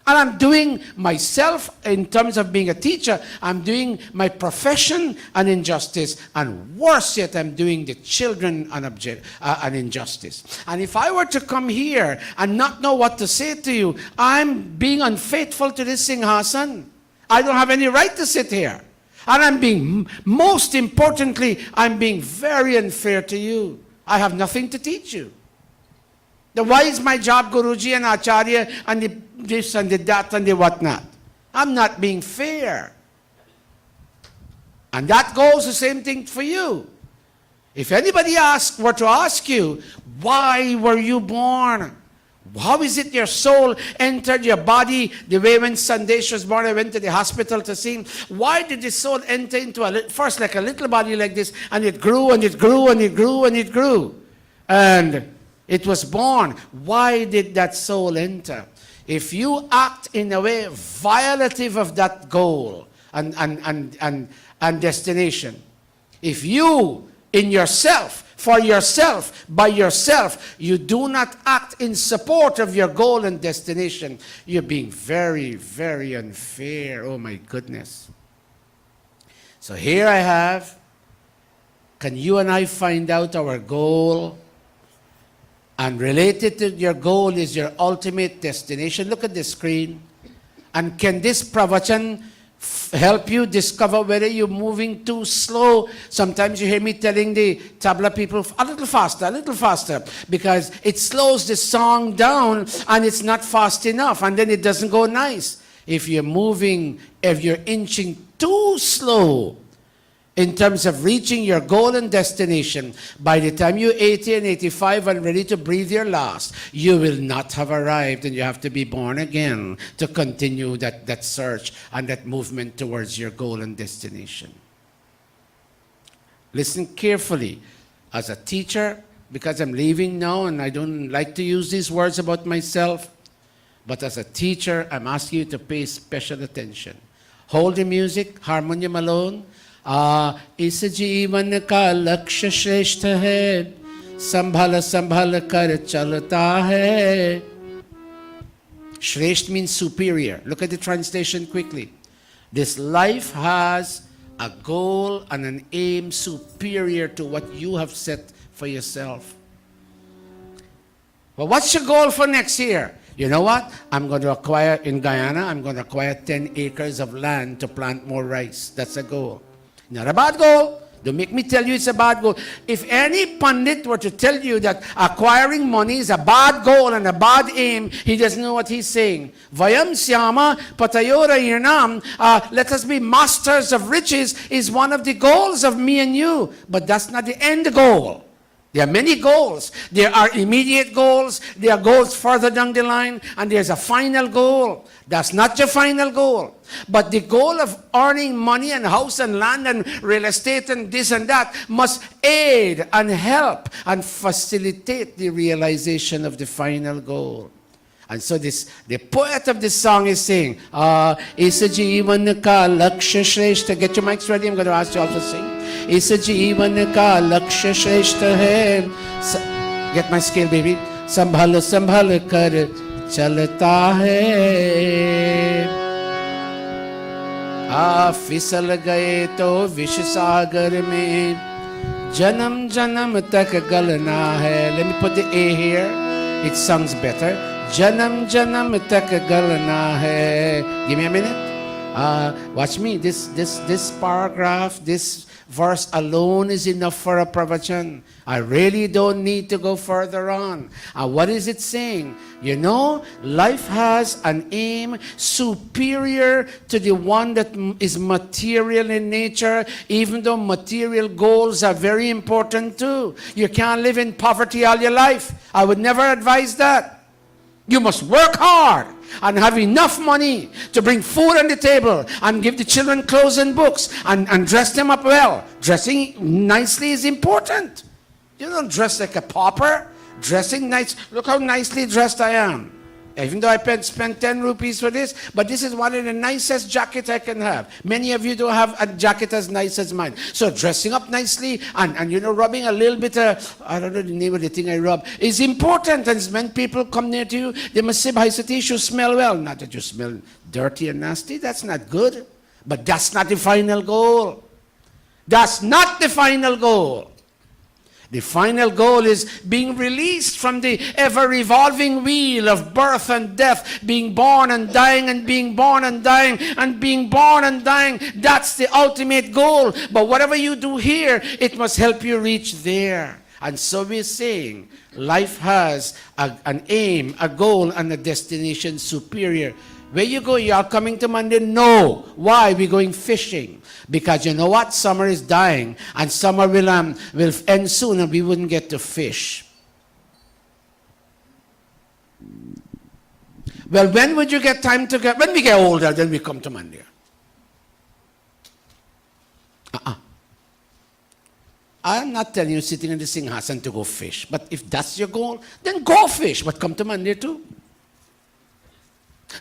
And I'm doing myself, in terms of being a teacher, I'm doing my profession an injustice. And worse yet, I'm doing the children an injustice. And if I were to come here and not know what to say to you, I'm being unfaithful to this Singhasan. I don't have any right to sit here. And I'm being, most importantly, I'm being very unfair to you. I have nothing to teach you. Then why is my job Guruji and Acharya and the this and the that and the whatnot? I'm not being fair. And that goes the same thing for you. If anybody were to ask you, why were you born? How is it your soul entered your body? The way when Sandesh was born, I went to the hospital to see him. Why did the soul enter into first like a little body like this, and it grew and it grew and it grew and it grew? And it was born. Why did that soul enter? If you act in a way violative of that goal and destination, if you, in yourself, for yourself, by yourself, you do not act in support of your goal and destination, you're being very, very unfair. Oh my goodness. So here I have, can you and I find out our goal? And related to your goal is your ultimate destination. Look at the screen. And can this pravachan help you discover whether you're moving too slow? Sometimes you hear me telling the tabla people, a little faster, because it slows the song down and it's not fast enough, and then it doesn't go nice. If you're inching too slow, in terms of reaching your goal and destination, by the time you're 80 and 85 and ready to breathe your last, you will not have arrived, and you have to be born again to continue that search and that movement towards your goal and destination. Listen carefully. As a teacher, because I'm leaving now and I don't like to use these words about myself, but as a teacher, I'm asking you to pay special attention. Hold the music, harmonium alone. इस जीवन का लक्ष्य श्रेष्ठ है, संभल संभल कर चलता है. Shresht means superior. Look at the translation quickly. This life has a goal and an aim superior to what you have set for yourself. Well, what's your goal for next year? You know what? I'm going to acquire, in Guyana, I'm going to acquire 10 acres of land to plant more rice. That's a goal. Not a bad goal. Don't make me tell you it's a bad goal. If any pundit were to tell you that acquiring money is a bad goal and a bad aim, he doesn't know what he's saying. Vayam syama patayora irnam, let us be masters of riches, is one of the goals of me and you. But that's not the end goal. There are many goals. There are immediate goals, there are goals further down the line, and there's a final goal. That's not your final goal. But the goal of earning money and house and land and real estate and this and that must aid and help and facilitate the realization of the final goal. And so the poet of this song is saying, Isa Jeevan ka lakshya shreshta. Get your mics ready, I'm going to ask you all to sing. Isa Jeevan ka lakshya shreshta hai. Get my scale, baby. Sambhal sambhal kar chalta hai. फिसल गए तो विष सागर में जन्म जन्म तक गलना है. Let me put the A here. It sounds better. Janam janam tak galna hai. Give me a minute. Watch me. This paragraph, this verse alone is enough for a pravachan. I really don't need to go further on. What is it saying? You know, life has an aim superior to the one that is material in nature, even though material goals are very important too. You can't live in poverty all your life. I would never advise that. You must work hard and have enough money to bring food on the table and give the children clothes and books and dress them up well. Dressing nicely is important. You don't dress like a pauper. Dressing nice. Look how nicely dressed I am. Even though I spent 10 rupees for this, but this is one of the nicest jackets I can have. Many of you don't have a jacket as nice as mine. So dressing up nicely and you know, rubbing a little bit of, I don't know the name of the thing I rub, is important. And when people come near to you, they must say, "Bhai Satish, you smell well." Not that you smell dirty and nasty. That's not good. But that's not the final goal. That's not the final goal. The final goal is being released from the ever-revolving wheel of birth and death, being born and dying and being born and dying and being born and dying. That's the ultimate goal. But whatever you do here, it must help you reach there. And so we're saying life has an aim, a goal, and a destination superior. Where you go, you are coming to Monday? No. Why? We're going fishing. Because you know what? Summer is dying, and summer will end soon, and we wouldn't get to fish. Well, when would you get time to get? When we get older, then we come to Monday. I'm not telling you sitting in the Singhasan to go fish. But if that's your goal, then go fish. But come to Monday too.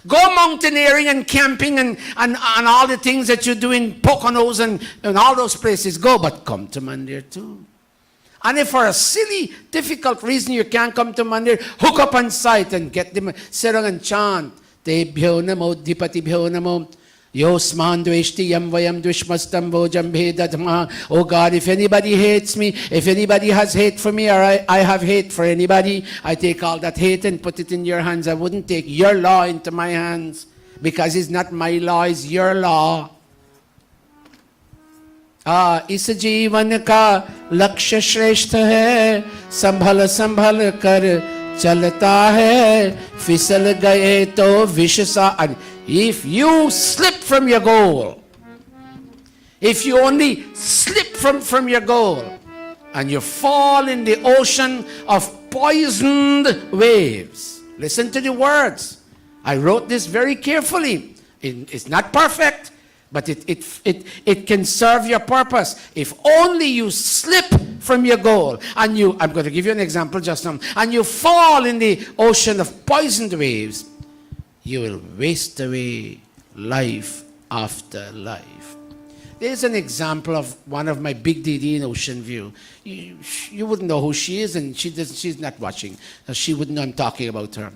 Go mountaineering and camping and all the things that you do in Poconos and all those places. Go, but come to Mandir too. And if for a silly, difficult reason you can't come to Mandir, hook up on site and get them, sit down and chant. Te bhyo namo, dipati bhyo namo. Yosman dveshti yam vayam dvishmastam vojam bhedadma. Oh God, if anybody hates me, if anybody has hate for me, or I have hate for anybody, I take all that hate and put it in your hands. I wouldn't take your law into my hands, because it's not my law, it's your law. इस जीवन का लक्ष्य श्रेष्ठ है, संभल संभल कर चलता है, फिसल गए तो विष सा. If you slip from your goal, if you only slip from your goal, and you fall in the ocean of poisoned waves, listen to the words. I wrote this very carefully. It's not perfect, but it can serve your purpose. If only you slip from your goal, and I'm going to give you an example just now, and you fall in the ocean of poisoned waves, you will waste away life after life. There's an example of one of my big DD in Ocean View. You wouldn't know who she is, and she's not watching. So she wouldn't know I'm talking about her.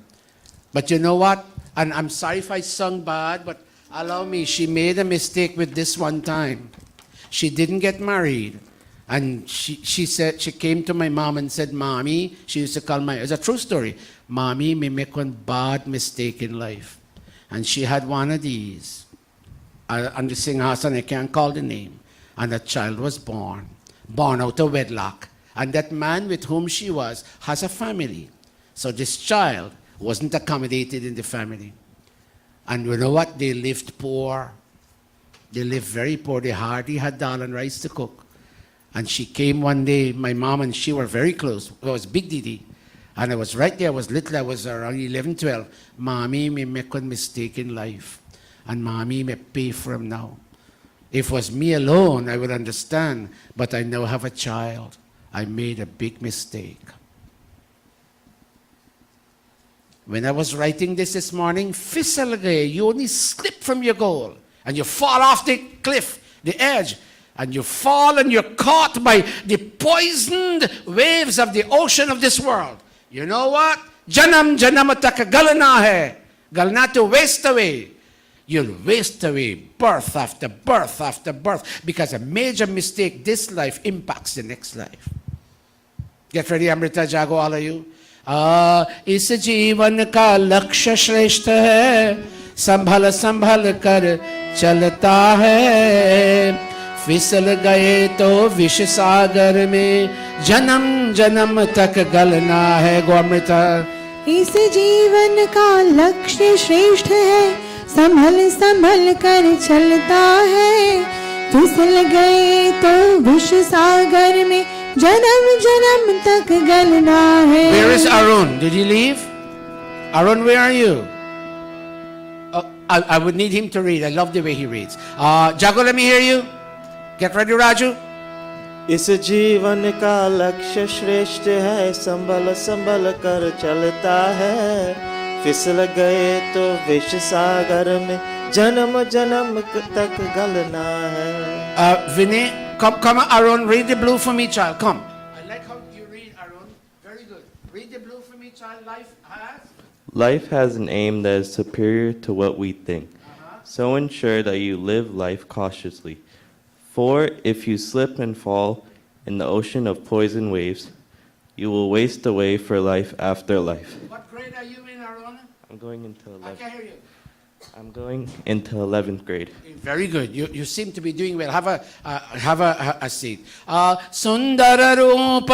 But you know what? And I'm sorry if I sung bad, but allow me, she made a mistake with this one time. She didn't get married. And she said, she came to my mom and said, "Mommy," she used to call it's a true story, "Mommy, me make one bad mistake in life." And she had one of these. On the Singhasan, I can't call the name. And a child was born out of wedlock. And that man with whom she was has a family. So this child wasn't accommodated in the family. And you know what? They lived poor. They lived very poor. They hardly had dal and rice to cook. And she came one day, my mom and she were very close. I was Big Didi. And I was right there. I was little. I was around 11, 12. "Mommy, me make one mistake in life. And Mommy, me pay for him now. If it was me alone, I would understand. But I now have a child. I made a big mistake." When I was writing this morning, fisal gaye, you only slip from your goal. And you fall off the cliff, the edge. And you fall and you're caught by the poisoned waves of the ocean of this world. You know what? Janam janamataka galana hai. Galna to waste away. You'll waste away birth after birth after birth, because a major mistake this life impacts the next life. Get ready, Amrita Jago, all of you. इस जीवन का लक्ष्य श्रेष्ठ है, संभल संभल कर चलता है। फिसल गए तो विष सागर में जन्म जन्म तक गलना है। गोअमृता। इस जीवन का लक्ष्य श्रेष्ठ है, संभल संभल कर चलता है। फिसल गए तो विष सागर में जन्म जन्म तक गलना है। Where is Arun? Did he leave? Arun, where are you? I would need him to read. I love the way he reads. Jago, let me hear you. Get ready, Raju. इस जीवन का लक्ष्य श्रेष्ठ है, संभल संभल कर चलता है। फिसल गए तो विष सागर में जन्म जन्म तक गलना है। Vinay, come, Arun, read the blue for me, child. Come. I like how you read, Arun. Very good. Read the blue for me, child. Life has an aim that is superior to what we think. So ensure that you live life cautiously. For if you slip and fall in the ocean of poison waves, you will waste away for life after life. What grade are you in, Arun? I'm going into 11th. I can hear you. I'm going into 11th grade. Very good. You seem to be doing well. Have a seat. Sundara roop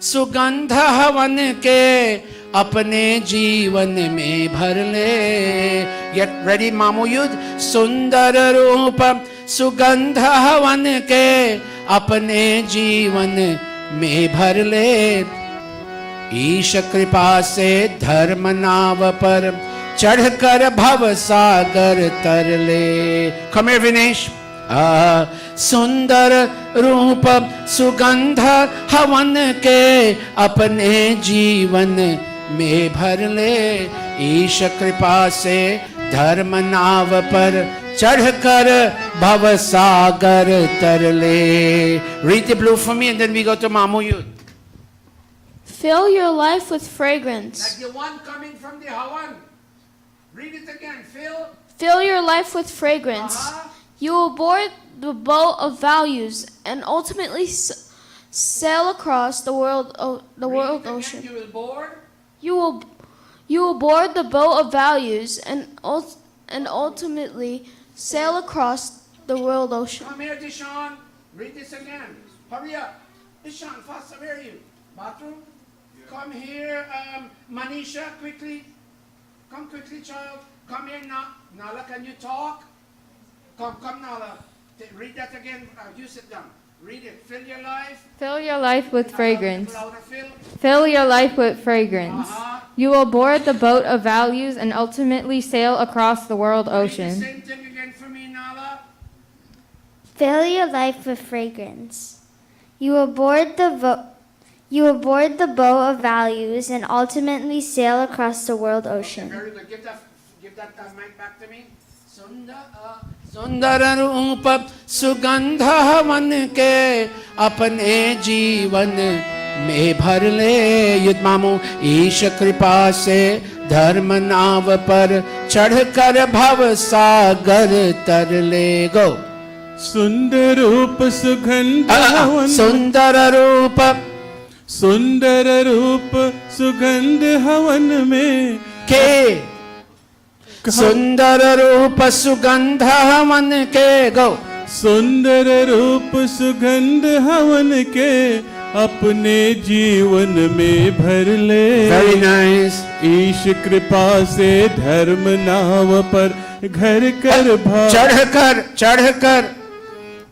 sugandha havan ke apne जीवन में भर ले. Get ready, Mamu Yud. Sundara roop sugandha havan ke apne जीवन में भर ले. ईश कृपा से धर्म नाव पर चढ़कर भव सागर तरले. Come here, Vinesh. सुंदर रूप सुगंध हवन के अपने जीवन में भर ले. ईश कृपा से धर्म नाव पर चढ़कर भव सागर तरले. Read the blue for me and then we go to Mamu Yud. Fill your life with fragrance. Like the one coming from the Hawan. Read it again. Fill your life with fragrance. You will board the boat of values and ultimately sail across the world ocean. You will board. You will board the boat of values and ultimately sail across the world ocean. Come here, Dishan. Read this again. Hurry up. Dishan, faster. Where are you? Bathroom? Come here, Manisha, quickly. Come quickly, child. Come here, Nala, can you talk? Come, Nala. Read that again. You sit down. Read it. Fill your life. Fill your life with fragrance. Fill. Fill your life with fragrance. You will board the boat of values and ultimately sail across the world ocean. Read the same thing again for me, Nala. Fill your life with fragrance. You will board the boat of values and ultimately sail across the world ocean. Very good. Give that mic back to me. सुंदर रूप सुगंध हवन के अपने जीवन में भर ले. युद्ध मामू. ईश कृपा से धर्म नाव पर चढ़कर भव सागर तरले. गो. सुंदर रूप सुगंध हवन. सुंदर रूप सुगंध हवन में के. सुंदर रूप सुगंध हवन के. गो. सुंदर रूप सुगंध हवन के अपने जीवन में भर ले. Very nice. ईश कृपा से धर्म नाव पर घर कर भाव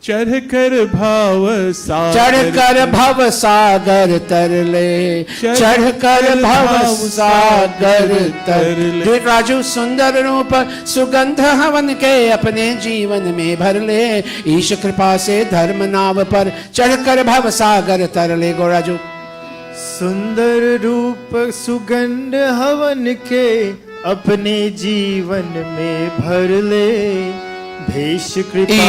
चढ़कर भाव सागर तरले. चढ़कर भव सागर तरले. राजू. सुंदर रूप सुगंध हवन के अपने जीवन में भर ले. ईश कृपा से धर्म नाव पर चढ़कर भव सागर तरले. गो राजू. सुंदर रूप सुगंध हवन के अपने जीवन में भर ले. भेष कृपा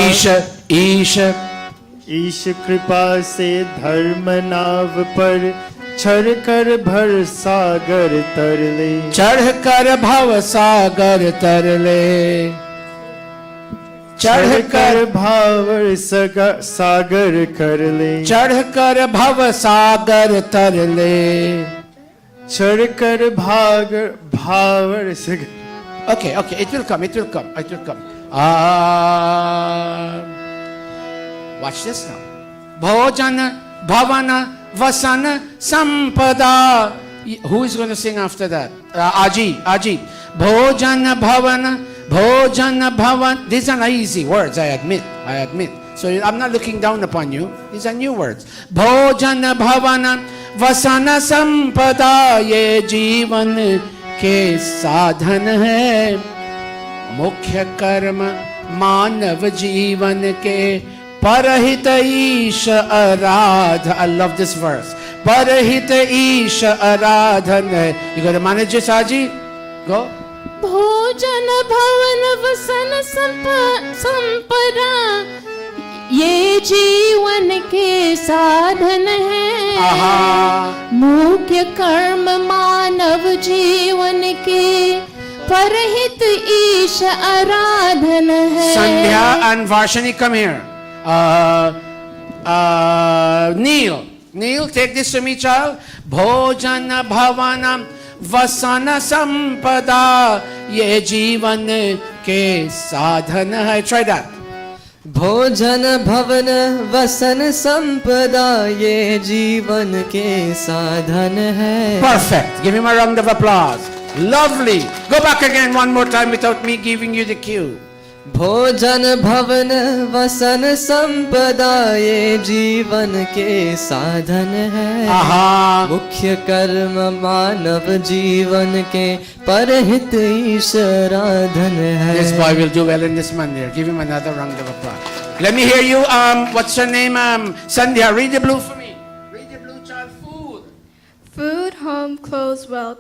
ईश कृपा से धर्म नाव पर चढ़कर भर सागर तरले. चढ़कर भव सागर तरले. चढ़कर भावर सागर कर ले. चढ़कर भव सागर तरले. चढ़कर भावर से Okay, it will come. Watch this now. Bhojana Bhavana Vasana Sampada. Who is going to sing after that? Aji. Bhojana Bhavan. These are not easy words, I admit. So I'm not looking down upon you. These are new words. Bhojana Bhavana Vasana Sampada. Ye जीवन के साधन है. मुख्य कर्म मानव जीवन के परहित ईश आराध. I love this verse. परहित ईश आराधन है. You got to manage this, Aji? Go. भोजन भवन वसन संपदा ये जीवन के साधन है. मुख्य कर्म मानव जीवन के परहित ईश आराधन है. Sandhya and Varshini, come here. Neil, take this to me, child. Bhojana Bhavana Vasana Sampada Ye Jivan Ke Sadhana hai. Try that. भोजन भवन वसन संपदा ये जीवन के साधन है. Perfect. Give him a round of applause. Lovely. Go back again one more time without me giving you the cue. भोजन भवन वसन संपदा ये जीवन के साधन है. मुख्य कर्म मानव जीवन के परहित ईश आराधन है. This boy will do well in this mandir. Give him another round of applause. Let me hear you. What's your name? Sandhya. Read the blue for me. Read the blue, child. Food. Food, home, clothes, wealth.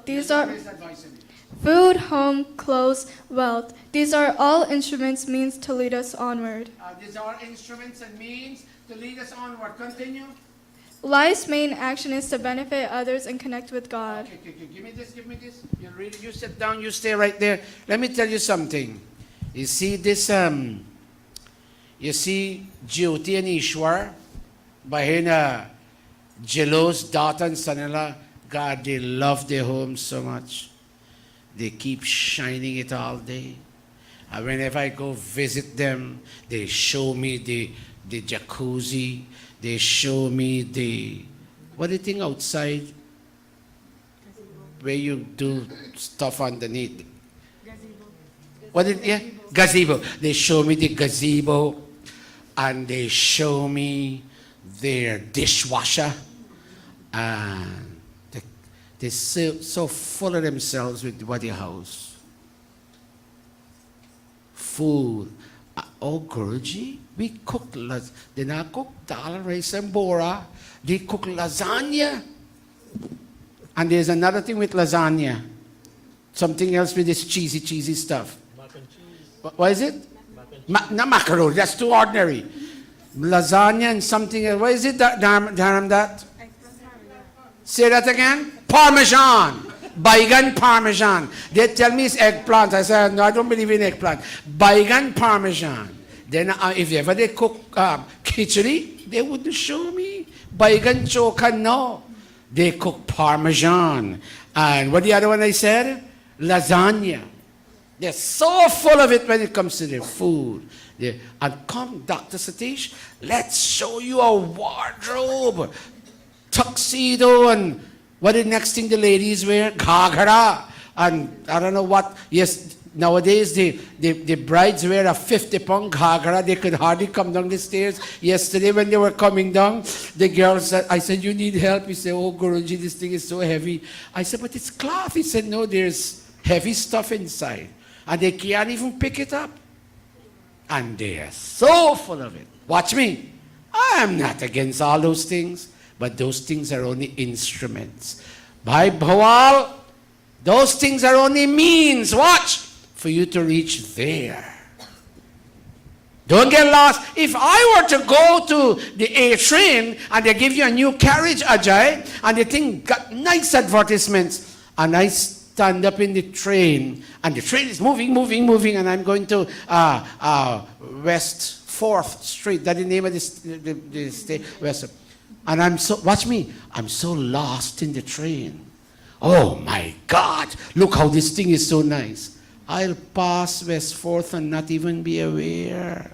Food, home, clothes, wealth. These are all instruments, means to lead us onward. These are instruments and means to lead us onward. Continue. Life's main action is to benefit others and connect with God. Okay. Give me this. You read it. You sit down. You stay right there. Let me tell you something. You see this, you see Jyoti and Ishwar, Bahina, Jealous, daughter and son-in-law. God, they love their home so much. They keep shining it all day. And whenever I go visit them, they show me the jacuzzi. They show me what do you think outside? Where you do stuff underneath. Gazebo. They show me the gazebo. And they show me their dishwasher. And they're so full of themselves with body house. Food. Oh, Guruji, we cook, they not cook dal, rice and bora. They cook lasagna. And there's another thing with lasagna. Something else with this cheesy stuff. Mac and cheese. What is it? Not macaroni, that's too ordinary. Lasagna and something else. What is it, Dharam, that? Say that again. Parmesan. Baigan Parmesan. They tell me it's eggplant. I say, no, I don't believe in eggplant. Baigan Parmesan. Then if ever they cook khichdi, they wouldn't show me. Baigan choka, no. They cook Parmesan. And what the other one I said? Lasagna. They're so full of it when it comes to their food. And come, Dr. Satish, let's show you a wardrobe. Tuxedo and what the next thing the ladies wear? Ghaghara. And I don't know what. Yes, nowadays the brides wear a 50-pound ghaghara. They could hardly come down the stairs. Yesterday when they were coming down, the girls said, I said, you need help? He said, oh, Guruji, this thing is so heavy. I said, but it's cloth. He said, no, there's heavy stuff inside. And they can't even pick it up. And they are so full of it. Watch me. I am not against all those things. But those things are only instruments. Bhai Bhawal, those things are only means, watch, for you to reach there. Don't get lost. If I were to go to the A train and they give you a new carriage, Ajay, and the thing got nice advertisements, and I stand up in the train, and the train is moving, and I'm going to West 4th Street, that's the name of the state, West. And watch me, I'm so lost in the train. Oh my God, look how this thing is so nice. I'll pass West 4th and not even be aware.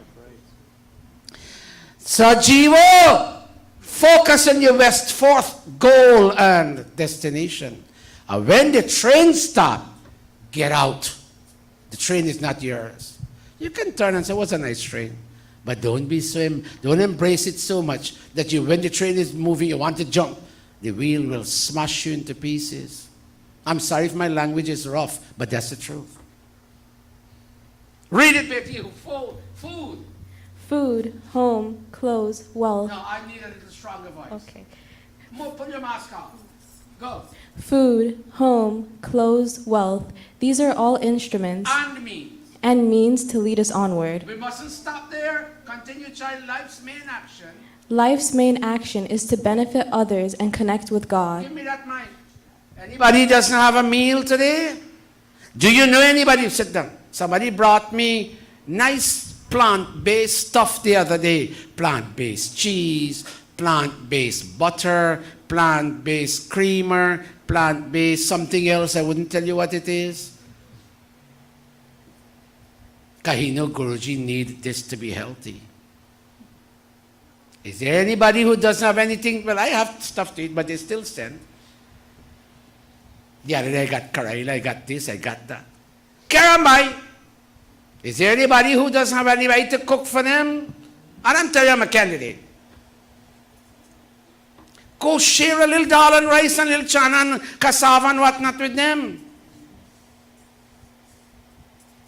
Sajivo, focus on your West 4th goal and destination. And when the train stops, get out. The train is not yours. You can turn and say, what's a nice train? But don't embrace it so much that when the train is moving, you want to jump. The wheel will smash you into pieces. I'm sorry if my language is rough, but that's the truth. Read it, baby. Food. Food, home, clothes, wealth. No, I need a little stronger voice. Okay. Put your mask on. Go. Food, home, clothes, wealth. These are all instruments And means to lead us onward. we mustn't stop there. Continue, child. Life's main action. Life's main action is to benefit others and connect with God. Give me that mic. Anybody doesn't have a meal today? Do you know anybody? Sit down. Somebody brought me nice plant-based stuff the other day. Plant-based cheese, plant-based butter, plant-based creamer, plant-based something else. I wouldn't tell you what it is. Kahino Guruji need this to be healthy. Is there anybody who doesn't have anything? Well, I have stuff to eat, but they still send. The other day I got Karaila, I got this, I got that. Karambai! Is there anybody who doesn't have anybody to cook for them? And I'm telling you, I'm a candidate. Go share a little dal and rice and little chana and cassava and whatnot with them.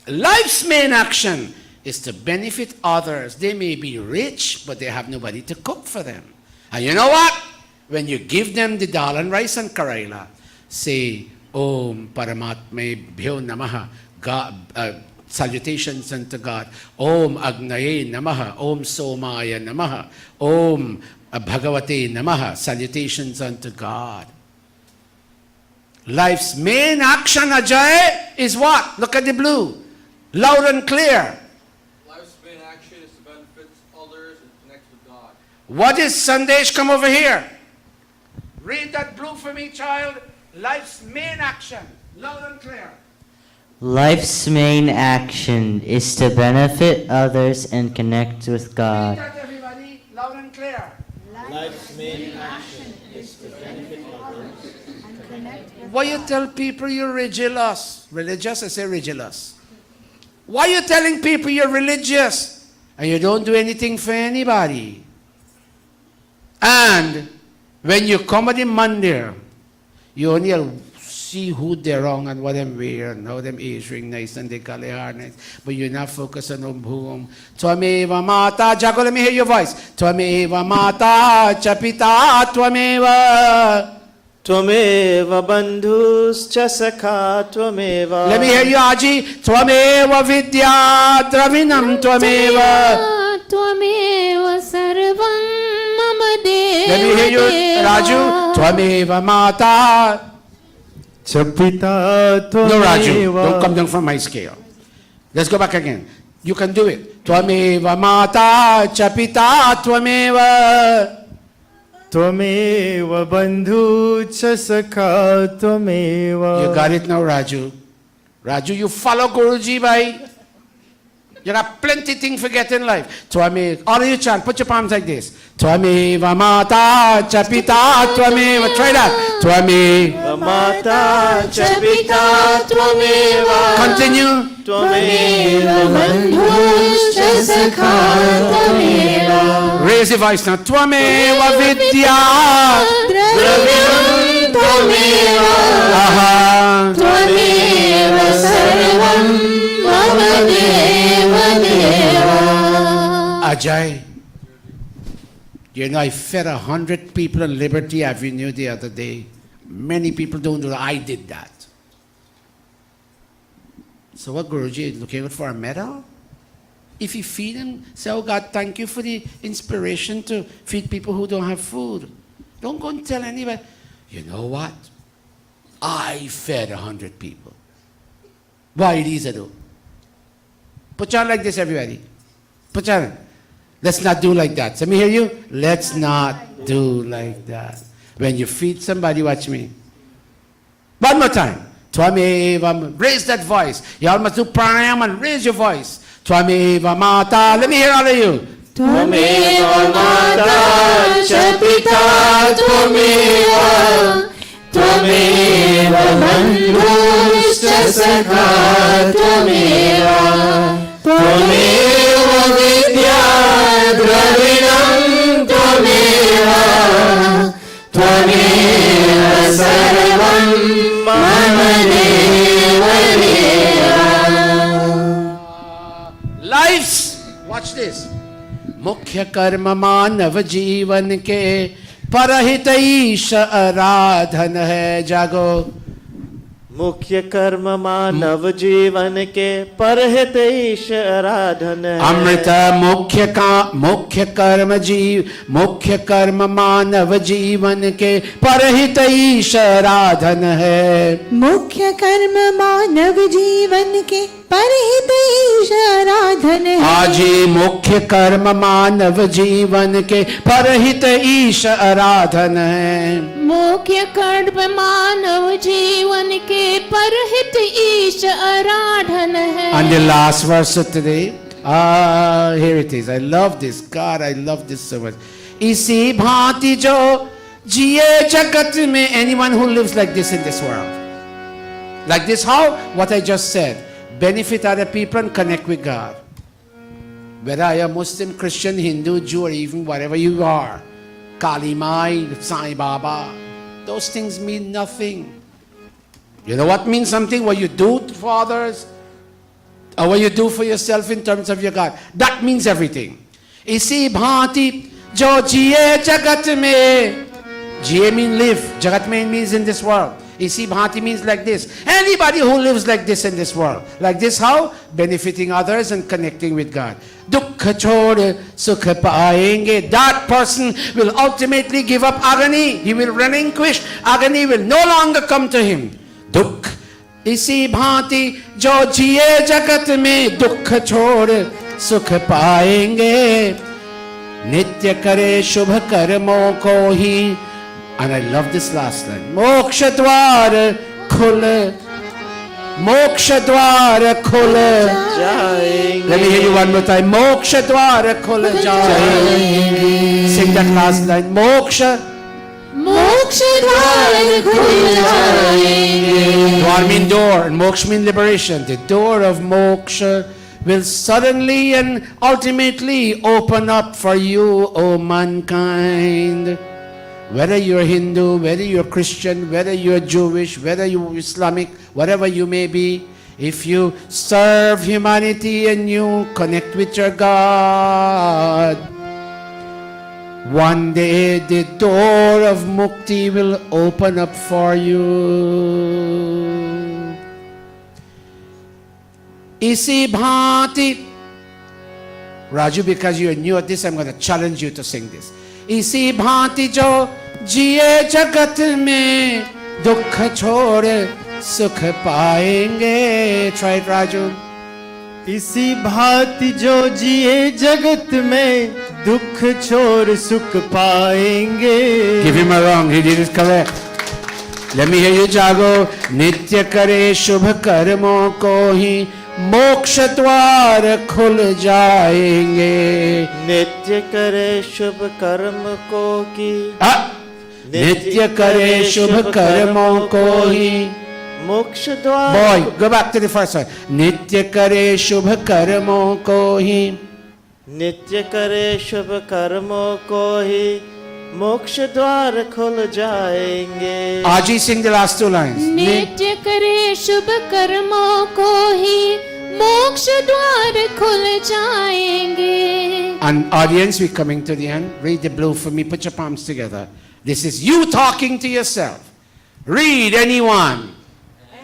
Life's main action is to benefit others. They may be rich, but they have nobody to cook for them. And you know what? When you give them the dal and rice and Karaila, say, Om Paramatma Bhyo Namaha, salutations unto God. Om Agnaye Namaha, Om Somaya Namaha, Om Bhagavate Namaha, salutations unto God. Life's main action, Ajay, is what? Look at the blue. Loud and clear. Life's main action is to benefit others and connect with God. What is Sandesh? Come over here. Read that blue for me, child. Life's main action. Loud and clear. Life's main action is to benefit others and connect with God. Read that, everybody. Loud and clear. Life's main action is to benefit others and connect with Why you tell people you're religious? Religious? I say religious. Why you telling people you're religious and you don't do anything for anybody? And when you come at the mandir, you only see who they're wrong and what them wear and how them earring nice and they call their hair nice, but you're not focused on whom. Twameva mata, Jago, let me hear your voice. Twameva mata, chapita, twameva. Twameva bandhuscha sakha twameva. Let me hear you, Aji. Twameva vidya dravinam twameva. Twameva sarvam mama deva. Let me hear you, Raju. Twameva mata. Chapita twameva. No, Raju, don't come down from my scale. Let's go back again. You can do it. Twameva mata, chapita twameva. Twameva bandhu cha sakha twameva. You got it now, Raju. Raju, you follow Guruji, bhai. You got plenty things for getting life. Twame, all of you chant, put your palms like this. Twameva mata, chapita, twameva. Try that. Twameva mata, chapita, twameva. Continue. Twameva bandhuscha sakha twameva. Raise your voice now. Twameva vidya. Dravinam twameva. Aha. Twameva sarvam mama deva deva. Ajay, you know, I fed 100 people on Liberty Avenue the other day. Many people don't know that I did that. So what, Guruji, is looking for a medal? If you feed them, say, oh God, thank you for the inspiration to feed people who don't have food. Don't go and tell anybody. You know what? I fed 100 people. Why it is do? Put your hand like this, everybody. Put your hand. Let's not do like that. Let me hear you. Let's not do like that. When you feed somebody, watch me. One more time. Twamevam. Raise that voice. You all must do pranayama and raise your voice. Twameva Mata. Let me hear all of you. Twameva Mata cha Pita Twameva Twameva Bandhushcha Sakha Twameva Twameva Vidya Dravinam Twameva Twameva Sarvam Mama Lives, watch this. मुख्य कर्म मानव जीवन के परहित ईश आराधन है. जागो. मुख्य कर्म मानव जीवन के परहित ईश आराधन है. अमृत मुख्य कर्म मानव जीवन के परहित ईश आराधन है. मुख्य कर्म मानव जीवन के परहित ईश आराधन है. आजी मुख्य कर्म मानव जीवन के परहित ईश आराधन है. मुख्य कर्म मानव जीवन के परहित ईश आराधन है. And the last verse of today, here it is. I love this. God, I love this so much. इसी भांति जो जिए जगत में, anyone who lives like this in this world, like this, how? What I just said. Benefit other people and connect with God. Whether you're Muslim, Christian, Hindu, Jew, or even whatever you are. Kali Mai, Sai Baba. Those things mean nothing. You know what means something? What you do for others, or what you do for yourself in terms of your God. That means everything. Isi bhanti jo jiye jagat mein. Jiye means live. Jagat mein means in this world. Isi bhanti means like this. Anybody who lives like this in this world. Like this how? Benefiting others and connecting with God. Dukkha chhod sukha paayenge. That person will ultimately give up agani. He will relinquish. Agani will no longer come to him. Dukh. Isi bhanti jo jiye jagat mein dukha chhod sukha paayenge. Nitya kare shubha karmo ko hi. And I love this last line. Moksha dwar khul. Moksha dwar khul jayenge. Let me hear you one more time. Moksha dwar khul jayenge. Sing that last line. Moksha. Moksha dwar khul jayenge. Dwar means door and moksha means liberation. The door of moksha will suddenly and ultimately open up for you, O mankind. Whether you're Hindu, whether you're Christian, whether you're Jewish, whether you're Islamic, whatever you may be, if you serve humanity and you connect with your God, one day the door of mukti will open up for you. Isi bhanti. Raju, because you're new at this, I'm going to challenge you to sing this. इसी भांति जो जिए जगत में दुख छोड़ सुख पाएंगे. Try it, Raju. इसी भांति जो जिए जगत में दुख छोड़ सुख पाएंगे. Give him a wrong. He did it correct. Let me hear you, Jago. नित्य करे शुभ कर्मों को ही मोक्ष द्वार खुल जाएंगे. नित्य करे शुभ कर्म को की. नित्य करे शुभ कर्मों को ही मोक्ष द्वार. Boy, go back to the first one. नित्य करे शुभ कर्मों को ही. नित्य करे शुभ कर्मों को ही मोक्ष द्वार खुल जाएंगे. Aji, sing the last two lines. नित्य करे शुभ कर्मों को ही मोक्ष द्वार खुल जाएंगे. And audience, we're coming to the end. Read the blue for me. Put your palms together. This is you talking to yourself. Read anyone.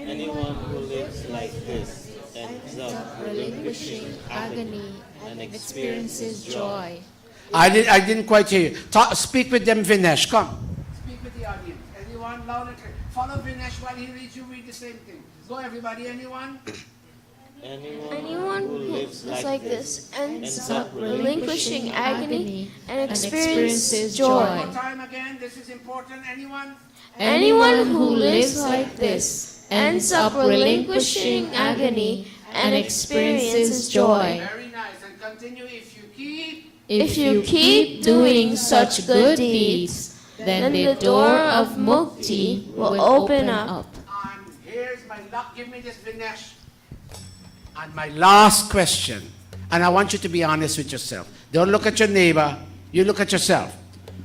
Anyone who lives like this ends up relinquishing agony and experiences joy. I didn't quite hear you. Speak with them, Vinesh. Come. Speak with the audience. Anyone loud and clear. Follow Vinesh while he reads, you read the same thing. Go everybody, anyone? Anyone who lives like this ends up relinquishing agony and experiences joy. One more time again, this is important. Anyone who lives like this ends up relinquishing agony and experiences joy. Very nice. And continue. If you keep doing such good deeds, then the door of mukti will open up. And here's my give me this Vinesh. And my last question, and I want you to be honest with yourself. Don't look at your neighbor, you look at yourself.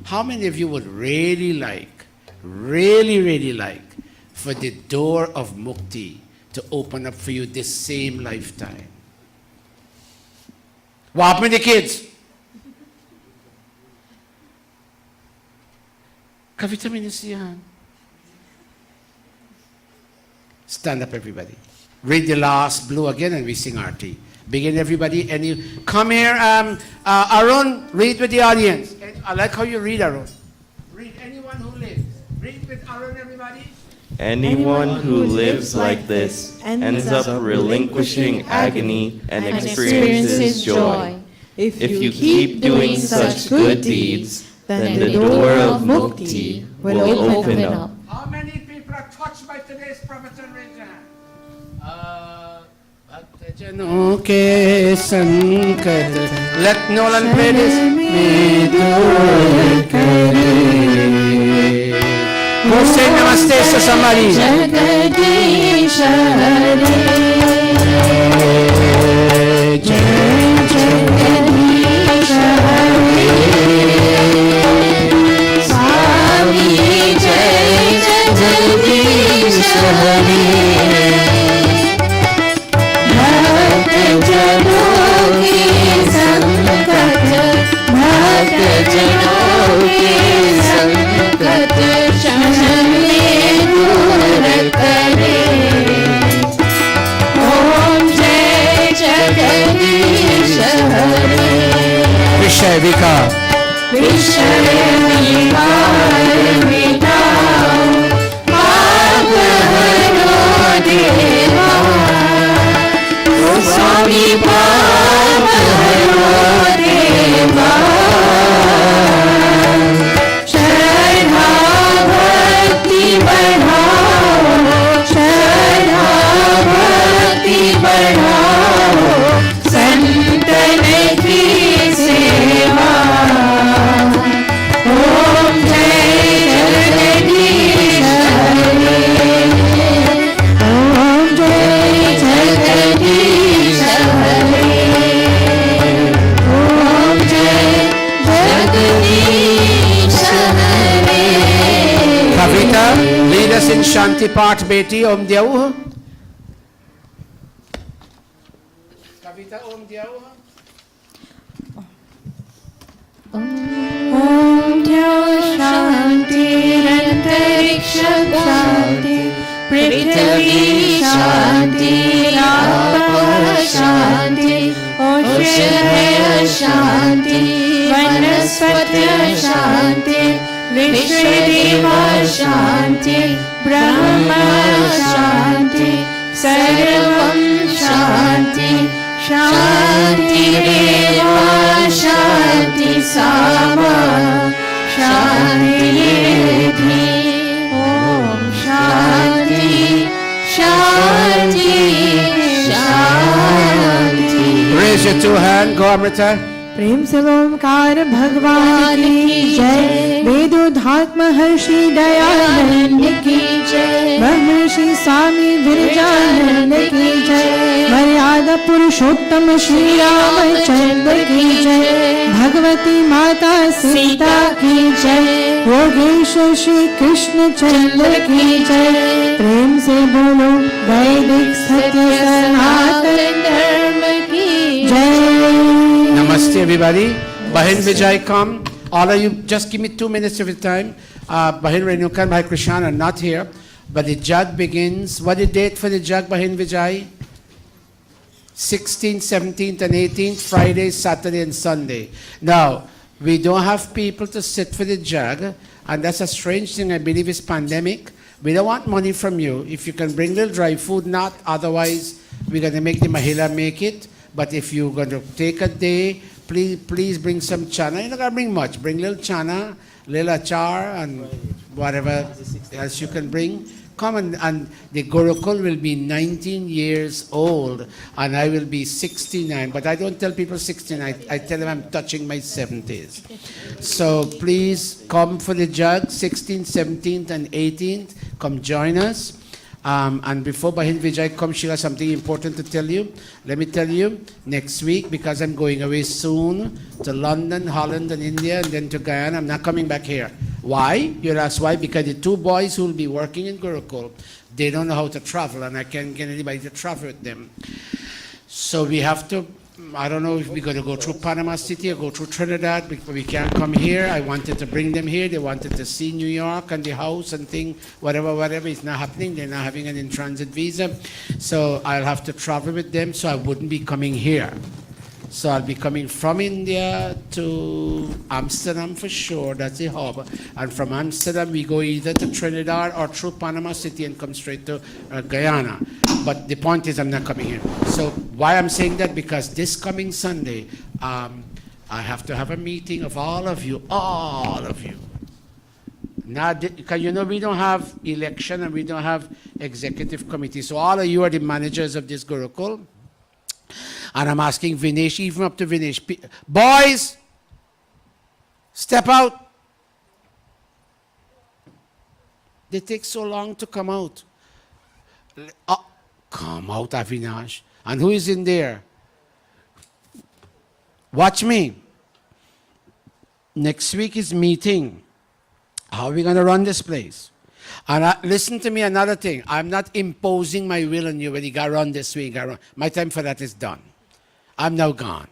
How many of you would really like, for the door of mukti to open up for you this same lifetime? What happened to the kids? Kavita Minasiyan. Stand up, everybody. Read the last blue again and we sing Aarti. Begin, everybody. And you come here. Arun, read with the audience. I like how you read, Arun. Read anyone who lives. Read with Arun, everybody. Anyone who lives like this ends up relinquishing agony and experiences joy. If you keep doing such good deeds, then the door of mukti will open up. How many people are touched by today's prophecy? Raise your hand. Bhaktajanon ke sankat, let Nolan play this. Go say namaste to somebody. Jagadish Hare, Jagadish Hare, Swami Jai Jagadish Hare. Bhaktajanon ki sankat, Bhaktajanon ki sankat, Shanam mein dur kare. Om Jai Jagadish Hare. Vishay Vikar. Vishay Vikar mitao, Bhagavano Deva. Swami Bhagavano Deva. Shraddha Bhakti बढ़ाओ, श्रद्धा भक्ति बढ़ाओ, संतन की सेवा। ओम जय जगदीश हरे, ओम जय जगदीश हरे, ओम जय जगदीश हरे। Kavita, lead us in Shanti Path, Beti, Om Dyauh. Kavita, Om Dyauh. Om Dyauh Shanti, Antariksha Shanti, Prithvi Shanti, Apah Shanti, Oshaya Shanti, Vanaspatya Shanti, Vishwadeva Shanti, Brahma Shanti, Sarvam Shanti, Shanti Reva Shanti Sama, Shanti Yedhi. Om Shanti, Shanti, Shanti. Raise your two hands, go Amrita. प्रेम से ओमकार भगवान की जय। वेदोधात्म महर्षि दयानंद की जय। महर्षि स्वामी विरजानंद की जय। मर्यादा पुरुषोत्तम श्री रामचंद्र की जय। भगवती माता सीता की जय। योगेश्वर श्री कृष्ण चंद्र की जय। प्रेम से बोलो वैदिक सत्य सनातन धर्म की जय। Namaste, everybody. Bahin Vijay, come. All of you, just give me 2 minutes of your time. Bahin Renuka and Bhai Krishan are not here, but the jug begins. What is the date for the jug, Bahin Vijay? 16th, 17th, and 18th, Friday, Saturday, and Sunday. Now, we don't have people to sit for the jug, and that's a strange thing. I believe it's pandemic. We don't want money from you. If you can bring little dry food, not. Otherwise, we're going to make the Mahila make it. But if you're going to take a day, please bring some chana. You're not going to bring much. Bring little chana, little achar, and whatever else you can bring. Come and the Gurukul will be 19 years old and I will be 69. But I don't tell people 69. I tell them I'm touching my 70s. So please come for the jug, 16th, 17th, and 18th. Come join us. And before Bahin Vijay comes, she has something important to tell you. Let me tell you, next week, because I'm going away soon to London, Holland, and India, and then to Guyana, I'm not coming back here. Why? You'll ask why? Because the two boys who will be working in Gurukul, they don't know how to travel, and I can't get anybody to travel with them. So we have to, I don't know if we're going to go through Panama City or go through Trinidad, because we can't come here. I wanted to bring them here. They wanted to see New York and the house and thing, whatever. It's not happening. They're not having an in-transit visa. So I'll have to travel with them, so I wouldn't be coming here. So I'll be coming from India to Amsterdam for sure, that's the hub. And from Amsterdam, we go either to Trinidad or through Panama City and come straight to Guyana. But the point is, I'm not coming here. So why I'm saying that? Because this coming Sunday, I have to have a meeting of all of you. Now, because you know we don't have election and we don't have executive committee. So all of you are the managers of this Gurukul. And I'm asking Vinesh, even up to Vinesh, boys, step out. They take so long to come out. Come out, Avinash. And who is in there? Watch me. Next week is meeting. How are we going to run this place? And listen to me, another thing. I'm not imposing my will on you when you got to run this way. You got to run. My time for that is done. I'm now gone.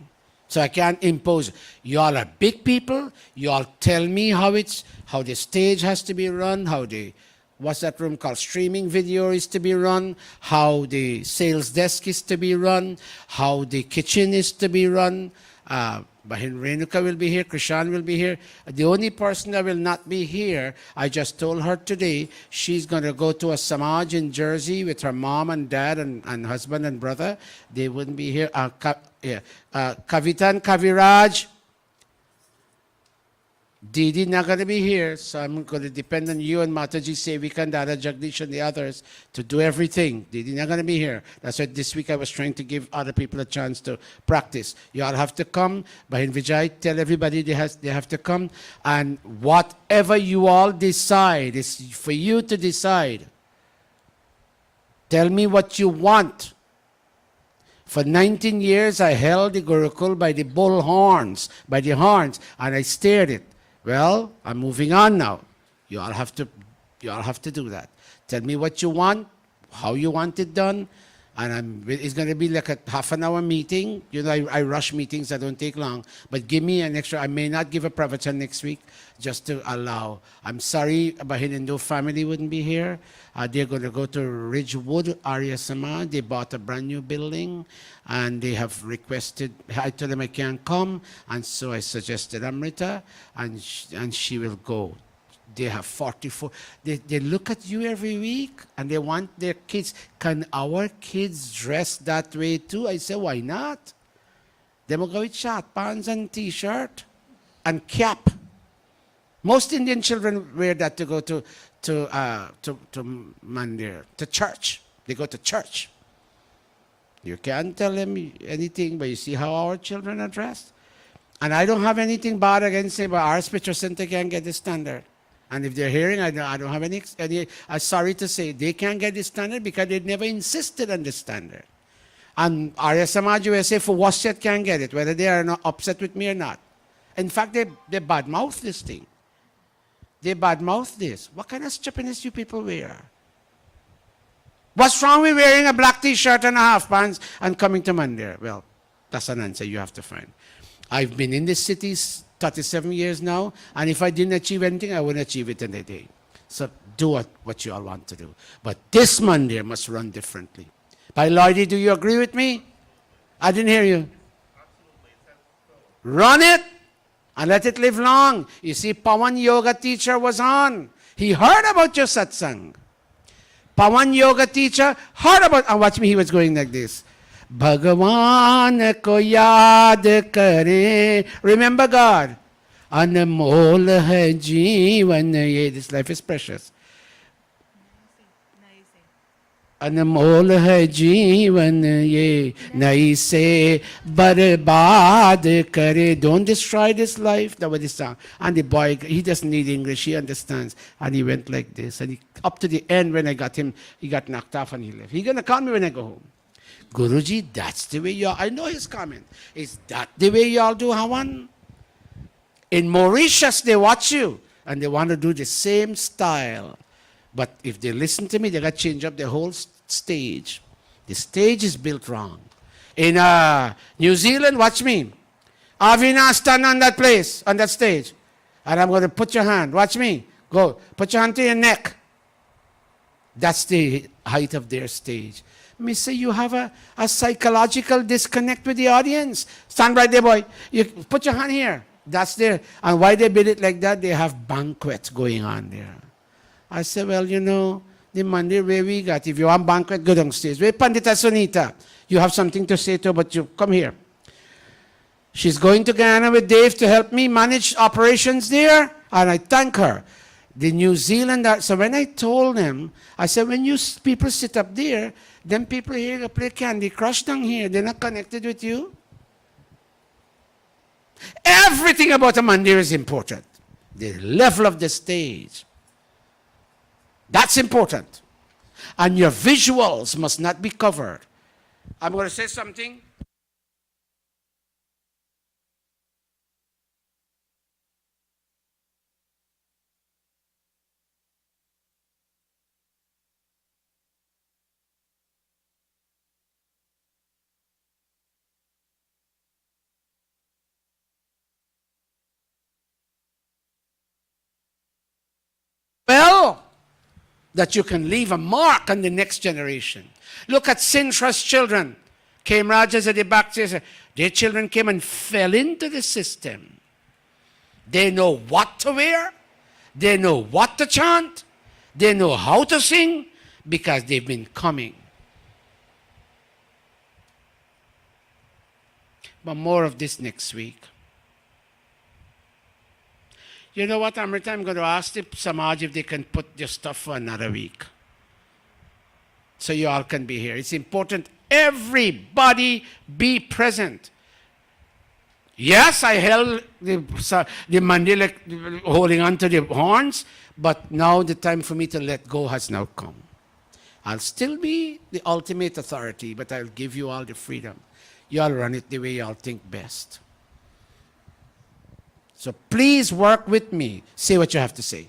So I can't impose. You all are big people. You all tell me how the stage has to be run, how the, what's that room called, streaming video is to be run, how the sales desk is to be run, how the kitchen is to be run. Bahin Renuka will be here, Krishan will be here. The only person that will not be here, I just told her today, she's going to go to a Samaj in Jersey with her mom and dad and husband and brother. They wouldn't be here. Kavitan, Kaviraj, Didi not going to be here, so I'm going to depend on you and Mataji Sevika and Dada Jagdish and the others to do everything. Didi not going to be here. That's why this week I was trying to give other people a chance to practice. You all have to come. Bahin Vijay, tell everybody they have to come. And whatever you all decide, is for you to decide. Tell me what you want. For 19 years, I held the Gurukul by the bull horns, by the horns, and I steered it. Well, I'm moving on now. You all have to do that. Tell me what you want, how you want it done, and it's going to be like a half an hour meeting. You know, I rush meetings that don't take long, but give me an extra. I may not give a pravachan next week, just to allow. I'm sorry, Bahinindo family wouldn't be here. They're going to go to Ridgewood, Arya Samaj. They bought a brand new building, and they have requested, I told them I can't come, and so I suggested Amrita, and she will go. They have 44. They look at you every week, and they want their kids. Can our kids dress that way too? I say, why not? They will go with short pants and T-shirt and cap. Most Indian children wear that to go to Mandir, to church. They go to church. You can't tell them anything, but you see how our children are dressed. And I don't have anything bad against it, but our spiritual center can't get the standard. And if they're hearing, I don't have any I'm sorry to say, they can't get the standard because they never insisted on the standard. And Arya Samaj USA for Wasyat can't get it, whether they are not upset with me or not. In fact, they badmouth this thing. They badmouth this. What kind of stupidness you people wear? What's wrong with wearing a black T-shirt and a half pants and coming to Mandir? Well, that's an answer you have to find. I've been in this city 37 years now, and if I didn't achieve anything, I wouldn't achieve it in a day. So do what you all want to do. But this Mandir must run differently. Bhai Lloydie, do you agree with me? I didn't hear you. Run it and let it live long. You see, Pawan Yoga teacher was on. He heard about your satsang. Pawan yoga teacher heard about, and watch me, he was going like this. Bhagavan ko yaad kare. Remember God. Anmol hai jeevan ye. This life is precious. अनमोल है जीवन ये नहीं से बर्बाद करे. Don't destroy this life. That was the song. And the boy, he doesn't need English, he understands. And he went like this. And he, up to the end, when I got him, he got knocked off and he left. He's going to call me when I go home. Guruji, that's the way y'all, I know his comment. Is that the way y'all do Hawan? In Mauritius, they watch you and they want to do the same style. But if they listen to me, they got to change up the whole stage. The stage is built wrong. In New Zealand, watch me. Avina, stand on that place, on that stage. And I'm going to put your hand. Watch me. Go. Put your hand to your neck. That's the height of their stage. Me say you have a psychological disconnect with the audience. Stand right there, boy. You put your hand here. That's there. And why they build it like that? They have banquets going on there. I said, well, you know, the Monday where we got, if you want banquet, go downstairs. Where Pandita Sunita? You have something to say to her, but you come here. She's going to Guyana with Dave to help me manage operations there, and I thank her. The New Zealand, so when I told them, I said, when you people sit up there, then people here play Candy Crush down here. They're not connected with you. Everything about a Monday is important. The level of the stage. That's important. And your visuals must not be covered. I'm going to say something. Well, that you can leave a mark on the next generation. Look at Sintra's children. Came Rajas at the back, their children came and fell into the system. They know what to wear. They know what to chant. They know how to sing because they've been coming. But more of this next week. You know what, Amrita? I'm going to ask the Samaj if they can put your stuff for another week. So you all can be here. It's important everybody be present. Yes, I held the Mandela holding on to the horns, but now the time for me to let go has now come. I'll still be the ultimate authority, but I'll give you all the freedom. You all run it the way you all think best. So please work with me. Say what you have to say.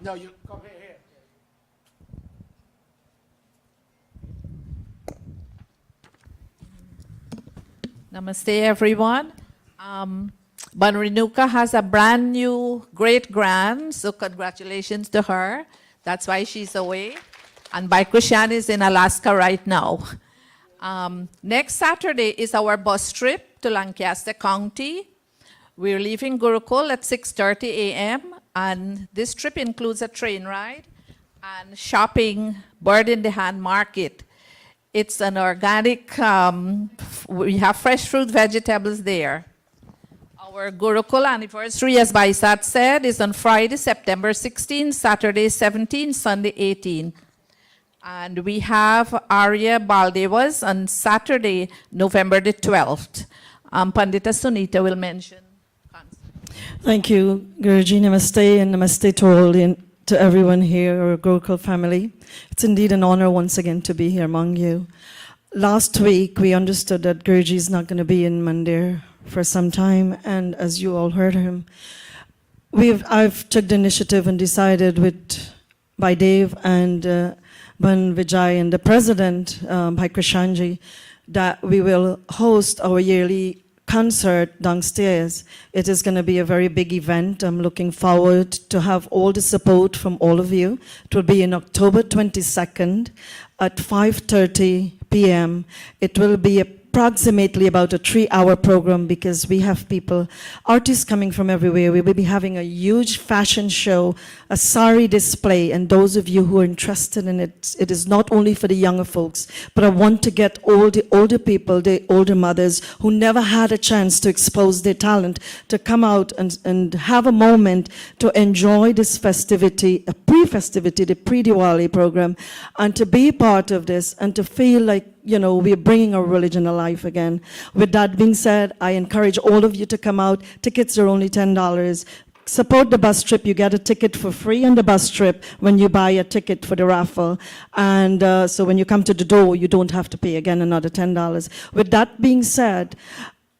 No, you come here. Namaste, everyone. Banrinuka has a brand new great-grand, so congratulations to her. That's why she's away. And Baikushan is in Alaska right now. Next Saturday is our bus trip to Lancaster County. We're leaving Gurukul at 6:30 a.m. and this trip includes a train ride and shopping, bird in the hand market. It's an organic, we have fresh fruit, vegetables there. Our Gurukul anniversary, as Baisat said, is on Friday, September 16, Saturday 17, Sunday 18. And we have Arya Baldevas on Saturday, November the 12th. Pandita Sunita will mention. Thank you, Guruji. Namaste and namaste to everyone here, our Gurukul family. It's indeed an honor once again to be here among you. Last week, we understood that Guruji is not going to be in Mandir for some time, and as you all heard him, I've took the initiative and decided by Dave and Ban Vijay and the president, Bhai Krishanji, that we will host our yearly concert downstairs. It is going to be a very big event. I'm looking forward to have all the support from all of you. It will be on October 22nd at 5:30 p.m. It will be a approximately about a 3-hour program because we have people, artists coming from everywhere. We will be having a huge fashion show, a sari display, and those of you who are interested in it, it is not only for the younger folks, but I want to get all the older people, the older mothers who never had a chance to expose their talent to come out and have a moment to enjoy this festivity, a pre-festivity, the pre-Diwali program, and to be part of this and to feel like, you know, we're bringing our religion alive again. With that being said, I encourage all of you to come out. Tickets are only $10. Support the bus trip. You get a ticket for free on the bus trip when you buy a ticket for the raffle. And so when you come to the door, you don't have to pay again another $10. With that being said,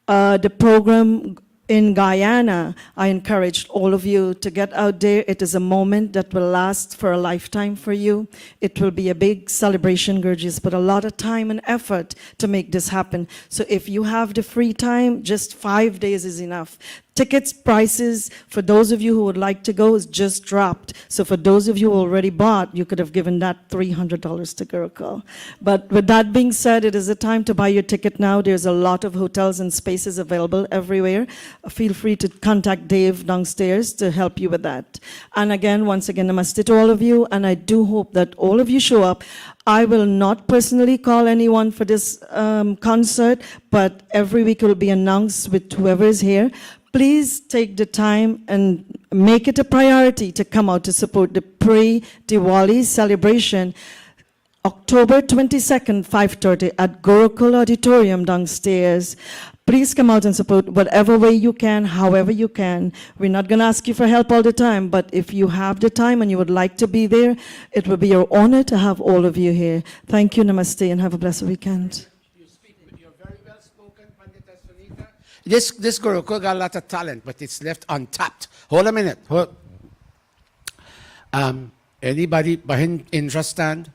the program in Guyana, I encourage all of you to get out there. It is a moment that will last for a lifetime for you. It will be a big celebration, Gurjis, but a lot of time and effort to make this happen. So if you have the free time, just 5 days is enough. Tickets prices, for those of you who would like to go, is just dropped. So for those of you who already bought, you could have given that $300 to Gurukul. But with that being said, it is a time to buy your ticket now. There's a lot of hotels and spaces available everywhere. Feel free to contact Dave downstairs to help you with that. And again, once again, namaste to all of you, and I do hope that all of you show up. I will not personally call anyone for this concert, but every week it will be announced with whoever is here. Please take the time and make it a priority to come out to support the pre-Diwali celebration, October 22nd, 5:30 at Gurukul Auditorium downstairs. Please come out and support whatever way you can, however you can. We're not going to ask you for help all the time, but if you have the time and you would like to be there, it will be our honor to have all of you here. Thank you, namaste, and have a blessed weekend. This Gurukul got a lot of talent, but it's left untapped. Hold a minute. Anybody understand?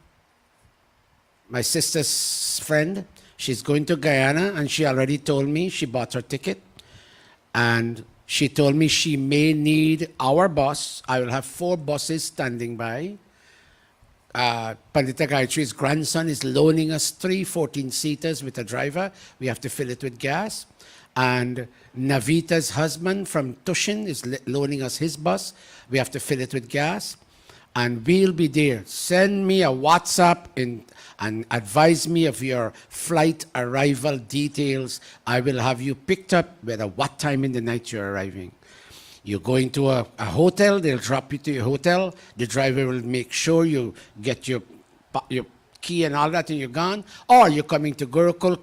My sister's friend, she's going to Guyana, and she already told me she bought her ticket. And she told me she may need our bus. I will have 4 buses standing by. Pandita Gayatri's grandson is loaning us 3 14-seaters with a driver. We have to fill it with gas. And Navita's husband from Tushin is loaning us his bus. We have to fill it with gas. And we'll be there. Send me a WhatsApp and advise me of your flight arrival details. I will have you picked up whether what time in the night you're arriving. You're going to a hotel, they'll drop you to your hotel. The driver will make sure you get your key and all that and you're gone. Or you're coming to Gurukul